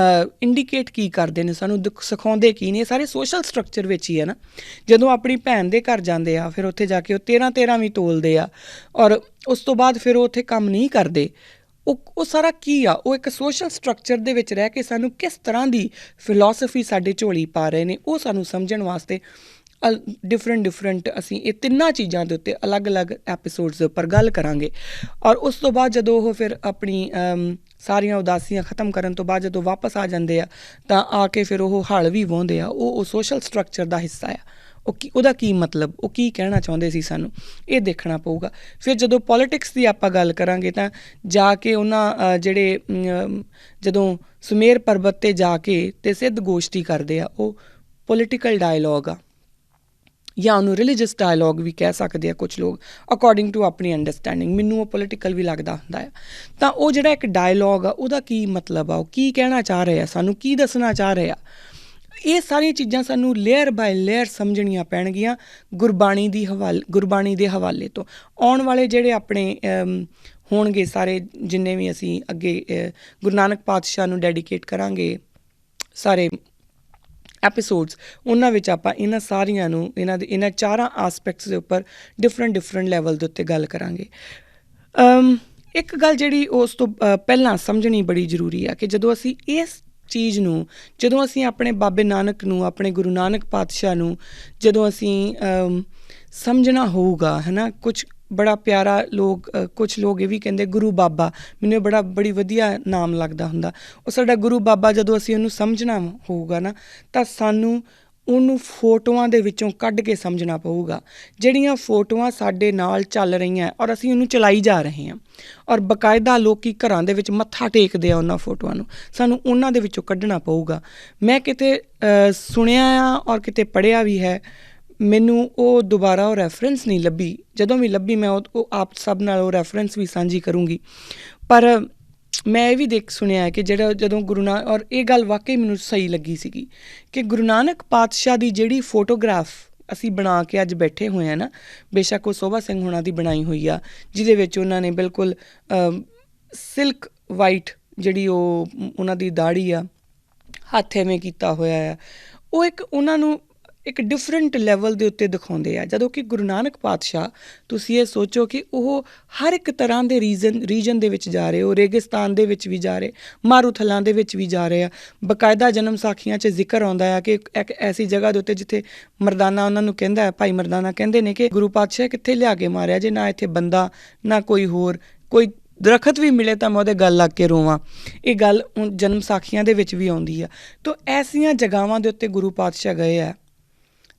S1: ਇੰਡੀਕੇਟ ਕੀ ਕਰਦੇ ਨੇ, ਸਾਨੂੰ ਸਿਖਾਉਂਦੇ ਕੀ ਨੇ, ਸਾਰੇ ਸੋਸ਼ਲ ਸਟਰਕਚਰ ਵਿੱਚ ਹੀ ਹੈ ਨਾ। ਜਦੋਂ ਆਪਣੀ ਭੈਣ ਦੇ ਘਰ ਜਾਂਦੇ ਆ, ਫਿਰ ਉੱਥੇ ਜਾ ਕੇ ਉਹ 13 ਵੀ ਤੋਲਦੇ ਆ, ਔਰ ਉਸ ਤੋਂ ਬਾਅਦ ਫਿਰ ਉਹ ਉੱਥੇ ਕੰਮ ਨਹੀਂ ਕਰਦੇ। ਉਹ ਸਾਰਾ ਕੀ ਆ, ਉਹ ਇੱਕ ਸੋਸ਼ਲ ਸਟਰਕਚਰ ਦੇ ਵਿੱਚ ਰਹਿ ਕੇ ਸਾਨੂੰ ਕਿਸ ਤਰ੍ਹਾਂ ਦੀ ਫਿਲੋਸਫੀ ਸਾਡੇ ਝੋਲੀ ਪਾ ਰਹੇ ਨੇ, ਉਹ ਸਾਨੂੰ ਸਮਝਣ ਵਾਸਤੇ ਡਿਫਰੈਂਟ ਅਸੀਂ ਇਹ ਤਿੰਨਾਂ ਚੀਜ਼ਾਂ ਦੇ ਉੱਤੇ ਅਲੱਗ-ਅਲੱਗ ਐਪੀਸੋਡਸ ਦੇ ਉੱਪਰ ਗੱਲ ਕਰਾਂਗੇ। ਔਰ ਉਸ ਤੋਂ ਬਾਅਦ ਜਦੋਂ ਉਹ ਫਿਰ ਆਪਣੀ ਸਾਰੀਆਂ ਉਦਾਸੀਆਂ ਖ਼ਤਮ ਕਰਨ ਤੋਂ ਬਾਅਦ ਜਦੋਂ ਵਾਪਸ ਆ ਜਾਂਦੇ ਆ, ਤਾਂ ਆ ਕੇ ਫਿਰ ਉਹ ਹਲ ਵੀ ਵਾਹੁੰਦੇ ਆ, ਉਹ ਸੋਸ਼ਲ ਸਟਰਕਚਰ ਦਾ ਹਿੱਸਾ ਆ। ਉਹਦਾ ਕੀ ਮਤਲਬ, ਉਹ ਕੀ ਕਹਿਣਾ ਚਾਹੁੰਦੇ ਸੀ, ਸਾਨੂੰ ਇਹ ਦੇਖਣਾ ਪਊਗਾ। ਫਿਰ ਜਦੋਂ ਪੋਲੀਟਿਕਸ ਦੀ ਆਪਾਂ ਗੱਲ ਕਰਾਂਗੇ ਤਾਂ ਜਾ ਕੇ ਉਹਨਾਂ ਜਦੋਂ ਸੁਮੇਰ ਪਰਬਤ 'ਤੇ ਜਾ ਕੇ ਅਤੇ ਸਿੱਧ ਗੋਸ਼ਟੀ ਕਰਦੇ ਆ, ਉਹ ਪੋਲੀਟੀਕਲ ਡਾਇਲੋਗ ਆ, ਜਾਂ ਉਹਨੂੰ ਰਿਲੀਜੀਅਸ ਡਾਇਲੋਗ ਵੀ ਕਹਿ ਸਕਦੇ ਆ ਕੁਛ ਲੋਕ, ਅਕੋਰਡਿੰਗ ਟੂ ਆਪਣੀ ਅੰਡਰਸਟੈਂਡਿੰਗ। ਮੈਨੂੰ ਉਹ ਪੋਲੀਟੀਕਲ ਵੀ ਲੱਗਦਾ ਹੁੰਦਾ ਆ। ਤਾਂ ਉਹ ਜਿਹੜਾ ਇੱਕ ਡਾਇਲੋਗ ਆ, ਉਹਦਾ ਕੀ ਮਤਲਬ ਆ, ਉਹ ਕੀ ਕਹਿਣਾ ਚਾਹ ਰਹੇ ਆ, ਸਾਨੂੰ ਕੀ ਦੱਸਣਾ ਚਾਹ ਰਹੇ ਆ, ਇਹ ਸਾਰੀਆਂ ਚੀਜ਼ਾਂ ਸਾਨੂੰ ਲੇਅਰ ਬਾਏ ਲੇਅਰ ਸਮਝਣੀਆਂ ਪੈਣਗੀਆਂ ਗੁਰਬਾਣੀ ਦੇ ਹਵਾਲੇ ਤੋਂ। ਆਉਣ ਵਾਲੇ ਜਿਹੜੇ ਆਪਣੇ ਹੋਣਗੇ ਸਾਰੇ ਜਿੰਨੇ ਵੀ ਅਸੀਂ ਅੱਗੇ ਗੁਰੂ ਨਾਨਕ ਪਾਤਸ਼ਾਹ ਨੂੰ ਡੈਡੀਕੇਟ ਕਰਾਂਗੇ ਸਾਰੇ ਐਪੀਸੋਡਸ, ਉਹਨਾਂ ਵਿੱਚ ਆਪਾਂ ਇਹਨਾਂ ਸਾਰੀਆਂ ਨੂੰ ਇਹਨਾਂ ਚਾਰਾਂ ਆਸਪੈਕਟਸ ਦੇ ਉੱਪਰ ਡਿਫਰੈਂਟ ਲੈਵਲ ਦੇ ਉੱਤੇ ਗੱਲ ਕਰਾਂਗੇ। ਇੱਕ ਗੱਲ ਜਿਹੜੀ ਉਸ ਤੋਂ ਪਹਿਲਾਂ ਸਮਝਣੀ ਬੜੀ ਜ਼ਰੂਰੀ ਆ ਕਿ ਜਦੋਂ ਅਸੀਂ ਇਸ ਚੀਜ਼ ਨੂੰ, ਜਦੋਂ ਅਸੀਂ ਆਪਣੇ ਬਾਬੇ ਨਾਨਕ ਨੂੰ, ਆਪਣੇ ਗੁਰੂ ਨਾਨਕ ਪਾਤਸ਼ਾਹ ਨੂੰ ਜਦੋਂ ਅਸੀਂ ਸਮਝਣਾ ਹੋਊਗਾ, ਹੈ ਨਾ, ਕੁਛ ਬੜਾ ਪਿਆਰਾ ਕੁਛ ਲੋਕ ਇਹ ਵੀ ਕਹਿੰਦੇ ਗੁਰੂ ਬਾਬਾ, ਮੈਨੂੰ ਇਹ ਬੜੀ ਵਧੀਆ ਨਾਮ ਲੱਗਦਾ ਹੁੰਦਾ। ਉਹ ਸਾਡਾ ਗੁਰੂ ਬਾਬਾ, ਜਦੋਂ ਅਸੀਂ ਉਹਨੂੰ ਸਮਝਣਾ ਹੋਊਗਾ ਨਾ, ਤਾਂ ਸਾਨੂੰ ਉਹਨੂੰ ਫੋਟੋਆਂ ਦੇ ਵਿੱਚੋਂ ਕੱਢ ਕੇ ਸਮਝਣਾ ਪਊਗਾ। ਜਿਹੜੀਆਂ ਫੋਟੋਆਂ ਸਾਡੇ ਨਾਲ ਚੱਲ ਰਹੀਆਂ ਔਰ ਅਸੀਂ ਉਹਨੂੰ ਚਲਾਈ ਜਾ ਰਹੇ ਹਾਂ, ਔਰ ਬਾਕਾਇਦਾ ਲੋਕ ਘਰਾਂ ਦੇ ਵਿੱਚ ਮੱਥਾ ਟੇਕਦੇ ਆ ਉਹਨਾਂ ਫੋਟੋਆਂ ਨੂੰ, ਸਾਨੂੰ ਉਹਨਾਂ ਦੇ ਵਿੱਚੋਂ ਕੱਢਣਾ ਪਊਗਾ। ਮੈਂ ਕਿਤੇ ਸੁਣਿਆ ਆ ਔਰ ਕਿਤੇ ਪੜ੍ਹਿਆ ਵੀ ਹੈ, ਮੈਨੂੰ ਉਹ ਦੁਬਾਰਾ ਉਹ ਰੈਫਰੈਂਸ ਨਹੀਂ ਲੱਭੀ, ਜਦੋਂ ਵੀ ਲੱਭੀ ਮੈਂ ਉਹ ਆਪ ਸਭ ਨਾਲ ਉਹ ਰੈਫਰੈਂਸ ਵੀ ਸਾਂਝੀ ਕਰੂੰਗੀ। ਪਰ ਮੈਂ ਇਹ ਵੀ ਸੁਣਿਆ ਹੈ ਕਿ ਜਦੋਂ ਗੁਰੂ ਨਾਨਕ, ਔਰ ਇਹ ਗੱਲ ਵਾਕਈ ਮੈਨੂੰ ਸਹੀ ਲੱਗੀ ਸੀਗੀ, ਕਿ ਗੁਰੂ ਨਾਨਕ ਪਾਤਸ਼ਾਹ ਦੀ ਜਿਹੜੀ ਫੋਟੋਗ੍ਰਾਫ ਅਸੀਂ ਬਣਾ ਕੇ ਅੱਜ ਬੈਠੇ ਹੋਏ ਹਾਂ ਨਾ, ਬੇਸ਼ੱਕ ਉਹ ਸੋਭਾ ਸਿੰਘ ਹੋਣਾ ਦੀ ਬਣਾਈ ਹੋਈ ਆ, ਜਿਹਦੇ ਵਿੱਚ ਉਹਨਾਂ ਨੇ ਬਿਲਕੁਲ ਸਿਲਕ ਵਾਈਟ ਜਿਹੜੀ ਉਹ ਉਹਨਾਂ ਦੀ ਦਾੜੀ ਆ, ਹੱਥ ਐਵੇਂ ਕੀਤਾ ਹੋਇਆ ਆ, ਉਹ ਇੱਕ ਉਹਨਾਂ ਨੂੰ ਇੱਕ ਡਿਫਰੈਂਟ ਲੈਵਲ ਦੇ ਉੱਤੇ ਦਿਖਾਉਂਦੇ ਆ। ਜਦੋਂ ਕਿ ਗੁਰੂ ਨਾਨਕ ਪਾਤਸ਼ਾਹ, ਤੁਸੀਂ ਇਹ ਸੋਚੋ ਕਿ ਉਹ ਹਰ ਇੱਕ ਤਰ੍ਹਾਂ ਦੇ ਰੀਜਨ ਦੇ ਵਿੱਚ ਜਾ ਰਹੇ, ਉਹ ਰੇਗਿਸਤਾਨ ਦੇ ਵਿੱਚ ਵੀ ਜਾ ਰਹੇ, ਮਾਰੂਥਲਾਂ ਦੇ ਵਿੱਚ ਵੀ ਜਾ ਰਹੇ ਆ। ਬਾਕਾਇਦਾ ਜਨਮ ਸਾਖੀਆਂ 'ਚ ਜ਼ਿਕਰ ਆਉਂਦਾ ਆ ਕਿ ਇੱਕ ਐਸੀ ਜਗ੍ਹਾ ਦੇ ਉੱਤੇ ਜਿੱਥੇ ਮਰਦਾਨਾ ਉਹਨਾਂ ਨੂੰ ਕਹਿੰਦਾ ਹੈ, ਭਾਈ ਮਰਦਾਨਾ ਕਹਿੰਦੇ ਨੇ ਕਿ ਗੁਰੂ ਪਾਤਸ਼ਾਹ ਕਿੱਥੇ ਲਿਆ ਕੇ ਮਾਰਿਆ ਜੇ, ਨਾ ਇੱਥੇ ਬੰਦਾ ਨਾ ਕੋਈ ਹੋਰ, ਕੋਈ ਦਰਖਤ ਵੀ ਮਿਲੇ ਤਾਂ ਮੈਂ ਉਹਦੇ ਗੱਲ ਲੱਗ ਕੇ ਰੋਵਾਂ। ਇਹ ਗੱਲ ਜਨਮ ਸਾਖੀਆਂ ਦੇ ਵਿੱਚ ਵੀ ਆਉਂਦੀ ਆ। ਤਾਂ ਐਸੀਆਂ ਜਗ੍ਹਾਵਾਂ ਦੇ ਉੱਤੇ ਗੁਰੂ ਪਾਤਸ਼ਾਹ ਗਏ ਆ।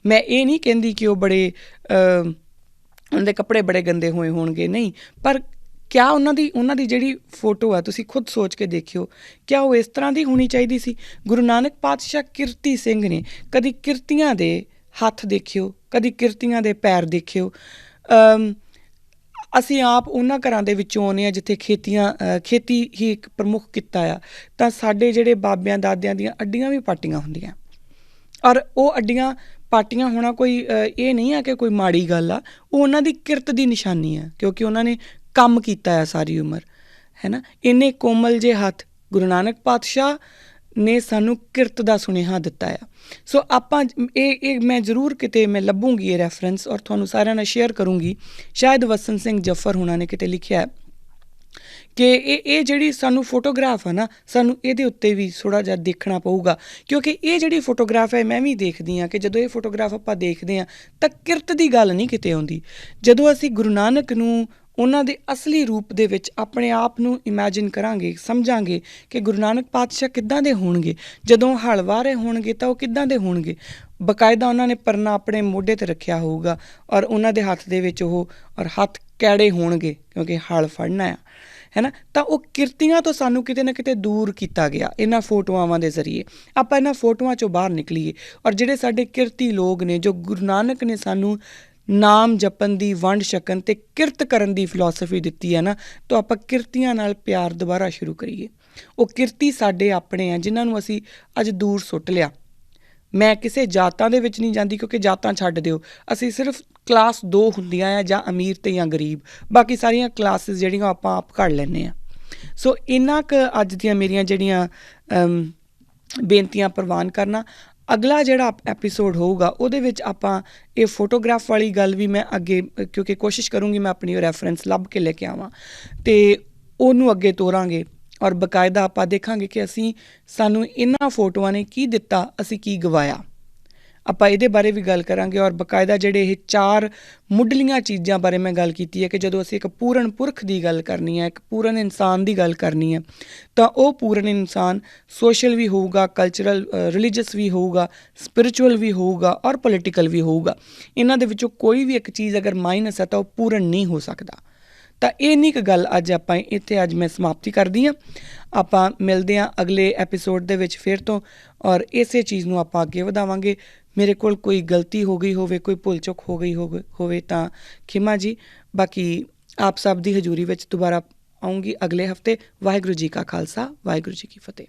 S1: ਮੈਂ ਇਹ ਨਹੀਂ ਕਹਿੰਦੀ ਕਿ ਉਹ ਬੜੇ ਉਹਨਾਂ ਦੇ ਕੱਪੜੇ ਬੜੇ ਗੰਦੇ ਹੋਏ ਹੋਣਗੇ, ਨਹੀਂ, ਪਰ ਕਿਆ ਉਹਨਾਂ ਦੀ ਜਿਹੜੀ ਫੋਟੋ ਆ, ਤੁਸੀਂ ਖੁਦ ਸੋਚ ਕੇ ਦੇਖਿਓ, ਕਿਆ ਉਹ ਇਸ ਤਰ੍ਹਾਂ ਦੀ ਹੋਣੀ ਚਾਹੀਦੀ ਸੀ? ਗੁਰੂ ਨਾਨਕ ਪਾਤਸ਼ਾਹ ਕਿਰਤੀ ਸਿੰਘ ਨੇ, ਕਦੀ ਕਿਰਤੀਆਂ ਦੇ ਹੱਥ ਦੇਖਿਓ, ਕਦੀ ਕਿਰਤੀਆਂ ਦੇ ਪੈਰ ਦੇਖਿਓ। ਅਸੀਂ ਆਪ ਉਹਨਾਂ ਘਰਾਂ ਦੇ ਵਿੱਚੋਂ ਆਉਂਦੇ ਹਾਂ ਜਿੱਥੇ ਖੇਤੀ ਹੀ ਇੱਕ ਪ੍ਰਮੁੱਖ ਕਿੱਤਾ ਆ, ਤਾਂ ਸਾਡੇ ਜਿਹੜੇ ਬਾਬਿਆਂ ਦਾਦਿਆਂ ਦੀਆਂ ਅੱਡੀਆਂ ਵੀ ਪਾਟੀਆਂ ਹੁੰਦੀਆਂ, ਔਰ ਉਹ ਅੱਡੀਆਂ ਪਾਟੀਆਂ ਹੋਣਾ ਕੋਈ ਇਹ ਨਹੀਂ ਆ ਕਿ ਕੋਈ ਮਾੜੀ ਗੱਲ ਆ, ਉਹ ਉਹਨਾਂ ਦੀ ਕਿਰਤ ਦੀ ਨਿਸ਼ਾਨੀ ਆ, ਕਿਉਂਕਿ ਉਹਨਾਂ ਨੇ ਕੰਮ ਕੀਤਾ ਆ ਸਾਰੀ ਉਮਰ, ਹੈ ਨਾ। ਇੰਨੇ ਕੋਮਲ ਜਿਹੇ ਹੱਥ ਗੁਰੂ ਨਾਨਕ ਪਾਤਸ਼ਾਹ ਨੇ ਸਾਨੂੰ ਕਿਰਤ ਦਾ ਸੁਨੇਹਾ ਦਿੱਤਾ ਆ। ਸੋ ਆਪਾਂ ਇਹ ਮੈਂ ਜ਼ਰੂਰ ਕਿਤੇ ਮੈਂ ਲੱਭੂੰਗੀ ਇਹ ਰੈਫਰੈਂਸ ਔਰ ਤੁਹਾਨੂੰ ਸਾਰਿਆਂ ਨਾਲ ਸ਼ੇਅਰ ਕਰੂੰਗੀ। ਸ਼ਾਇਦ ਵਸਨ ਸਿੰਘ ਜੱਫਰ ਹੋਣਾ ਨੇ ਕਿਤੇ ਲਿਖਿਆ ਕਿ ਇਹ ਜਿਹੜੀ ਸਾਨੂੰ ਫੋਟੋਗ੍ਰਾਫ ਆ ਨਾ, ਸਾਨੂੰ ਇਹਦੇ ਉੱਤੇ ਵੀ ਥੋੜ੍ਹਾ ਜਿਹਾ ਦੇਖਣਾ ਪਊਗਾ, ਕਿਉਂਕਿ ਇਹ ਜਿਹੜੀ ਫੋਟੋਗ੍ਰਾਫ ਹੈ, ਮੈਂ ਵੀ ਦੇਖਦੀ ਹਾਂ ਕਿ ਜਦੋਂ ਇਹ ਫੋਟੋਗ੍ਰਾਫ ਆਪਾਂ ਦੇਖਦੇ ਹਾਂ ਤਾਂ ਕਿਰਤ ਦੀ ਗੱਲ ਨਹੀਂ ਕਿਤੇ ਆਉਂਦੀ। ਜਦੋਂ ਅਸੀਂ ਗੁਰੂ ਨਾਨਕ ਨੂੰ ਉਹਨਾਂ ਦੇ ਅਸਲੀ ਰੂਪ ਦੇ ਵਿੱਚ ਆਪਣੇ ਆਪ ਨੂੰ ਇਮੈਜਿਨ ਕਰਾਂਗੇ, ਸਮਝਾਂਗੇ ਕਿ ਗੁਰੂ ਨਾਨਕ ਪਾਤਸ਼ਾਹ ਕਿੱਦਾਂ ਦੇ ਹੋਣਗੇ, ਜਦੋਂ ਹਲ ਵਾਹ ਰਹੇ ਹੋਣਗੇ ਤਾਂ ਉਹ ਕਿੱਦਾਂ ਦੇ ਹੋਣਗੇ। ਬਾਕਾਇਦਾ ਉਹਨਾਂ ਨੇ ਪਰਨਾ ਆਪਣੇ ਮੋਢੇ 'ਤੇ ਰੱਖਿਆ ਹੋਊਗਾ ਔਰ ਉਹਨਾਂ ਦੇ ਹੱਥ ਦੇ ਵਿੱਚ ਉਹ ਔਰ ਹੱਥ ਕੈੜੇ ਹੋਣਗੇ ਕਿਉਂਕਿ ਹਲ ਫੜਨਾ ਆ, ਹੈ ਨਾ। ਤਾਂ ਉਹ ਕਿਰਤੀਆਂ ਤੋਂ ਸਾਨੂੰ ਕਿਤੇ ਨਾ ਕਿਤੇ ਦੂਰ ਕੀਤਾ ਗਿਆ ਇਹਨਾਂ ਫੋਟੋਆਂ ਦੇ ਜ਼ਰੀਏ। ਆਪਾਂ ਇਹਨਾਂ ਫੋਟੋਆਂ 'ਚੋਂ ਬਾਹਰ ਨਿਕਲੀਏ ਔਰ ਜਿਹੜੇ ਸਾਡੇ ਕਿਰਤੀ ਲੋਕ ਨੇ, ਜੋ ਗੁਰੂ ਨਾਨਕ ਨੇ ਸਾਨੂੰ ਨਾਮ ਜਪਣ ਦੀ, ਵੰਡ ਛਕਣ ਅਤੇ ਕਿਰਤ ਕਰਨ ਦੀ ਫਿਲਾਸਫੀ ਦਿੱਤੀ ਹੈ ਨਾ, ਤਾਂ ਆਪਾਂ ਕਿਰਤੀਆਂ ਨਾਲ ਪਿਆਰ ਦੁਬਾਰਾ ਸ਼ੁਰੂ ਕਰੀਏ। ਉਹ ਕਿਰਤੀ ਸਾਡੇ ਆਪਣੇ ਆ ਜਿਨ੍ਹਾਂ ਨੂੰ ਅਸੀਂ ਅੱਜ ਦੂਰ ਸੁੱਟ ਲਿਆ। ਮੈਂ ਕਿਸੇ ਜਾਤਾਂ ਦੇ ਵਿੱਚ ਨਹੀਂ ਜਾਂਦੀ, ਕਿਉਂਕਿ ਜਾਤਾਂ ਛੱਡ ਦਿਓ, ਅਸੀਂ ਸਿਰਫ ਕਲਾਸ 2 ਹੁੰਦੀਆਂ ਆ, ਜਾਂ ਅਮੀਰ ਅਤੇ ਜਾਂ ਗਰੀਬ, ਬਾਕੀ ਸਾਰੀਆਂ ਕਲਾਸਿਸ ਜਿਹੜੀਆਂ ਆਪਾਂ ਆਪ ਘੜ ਲੈਂਦੇ ਹਾਂ। ਸੋ ਇੰਨਾ ਕੁ ਅੱਜ ਦੀਆਂ ਮੇਰੀਆਂ ਜਿਹੜੀਆਂ ਬੇਨਤੀਆਂ ਪ੍ਰਵਾਨ ਕਰਨਾ। ਅਗਲਾ ਜਿਹੜਾ ਐਪੀਸੋਡ ਹੋਊਗਾ ਉਹਦੇ ਵਿੱਚ ਆਪਾਂ ਇਹ ਫੋਟੋਗ੍ਰਾਫ ਵਾਲੀ ਗੱਲ ਵੀ ਮੈਂ ਅੱਗੇ, ਕਿਉਂਕਿ ਕੋਸ਼ਿਸ਼ ਕਰੂੰਗੀ ਮੈਂ ਆਪਣੀ ਉਹ ਰੈਫਰੈਂਸ ਲੱਭ ਕੇ ਲੈ ਕੇ ਆਵਾਂ ਅਤੇ ਉਹਨੂੰ ਅੱਗੇ ਤੋਰਾਂਗੇ ਔਰ ਬਾਕਾਇਦਾ ਆਪਾਂ ਦੇਖਾਂਗੇ ਕਿ ਸਾਨੂੰ ਇਹਨਾਂ ਫੋਟੋਆਂ ਨੇ ਕੀ ਦਿੱਤਾ, ਅਸੀਂ ਕੀ ਗਵਾਇਆ। ਆਪਾਂ ਇਹਦੇ ਬਾਰੇ ਵੀ ਗੱਲ ਕਰਾਂਗੇ ਔਰ ਬਾਕਾਇਦਾ ਜਿਹੜੇ ਇਹ 4 ਮੁੱਢਲੀਆਂ ਚੀਜ਼ਾਂ ਬਾਰੇ ਮੈਂ ਗੱਲ ਕੀਤੀ ਹੈ ਕਿ ਜਦੋਂ ਅਸੀਂ ਇੱਕ ਪੂਰਨ ਪੁਰਖ ਦੀ ਗੱਲ ਕਰਨੀ ਹੈ, ਇੱਕ ਪੂਰਨ ਇਨਸਾਨ ਦੀ ਗੱਲ ਕਰਨੀ ਹੈ, ਤਾਂ ਉਹ ਪੂਰਨ ਇਨਸਾਨ ਸੋਸ਼ਲ ਵੀ ਹੋਊਗਾ, ਕਲਚਰਲ ਰਿਲੀਜੀਅਸ ਵੀ ਹੋਊਗਾ, ਸਪਿਰਿਚੁਅਲ ਵੀ ਹੋਊਗਾ ਔਰ ਪੋਲੀਟੀਕਲ ਵੀ ਹੋਊਗਾ। ਇਹਨਾਂ ਦੇ ਵਿੱਚੋਂ ਕੋਈ ਵੀ ਇੱਕ ਚੀਜ਼ ਅਗਰ ਮਾਈਨਸ ਹੈ ਤਾਂ ਉਹ ਪੂਰਨ ਨਹੀਂ ਹੋ ਸਕਦਾ। ਤਾਂ ਇਹ ਨਹੀਂ ਇੱਕ ਗੱਲ ਅੱਜ ਮੈਂ ਸਮਾਪਤੀ ਕਰਦੀ ਹਾਂ। ਆਪਾਂ ਮਿਲਦੇ ਹਾਂ ਅਗਲੇ ਐਪੀਸੋਡ ਦੇ ਵਿੱਚ ਫਿਰ ਤੋਂ, ਔਰ ਇਸੇ ਚੀਜ਼ ਨੂੰ ਆਪਾਂ ਅੱਗੇ ਵਧਾਵਾਂਗੇ। ਮੇਰੇ ਕੋਲ ਕੋਈ ਗਲਤੀ ਹੋ ਗਈ ਹੋਵੇ, ਕੋਈ ਭੁੱਲ ਚੁੱਕ ਹੋ ਗਈ ਹੋਵੇ ਤਾਂ ਖਿਮਾ ਜੀ। ਬਾਕੀ ਆਪ ਸਭ ਦੀ ਹਜ਼ੂਰੀ ਵਿੱਚ ਦੁਬਾਰਾ ਆਊਂਗੀ ਅਗਲੇ ਹਫ਼ਤੇ। ਵਾਹਿਗੁਰੂ ਜੀ ਕਾ ਖਾਲਸਾ, ਵਾਹਿਗੁਰੂ ਜੀ ਕੀ ਫਤਿਹ।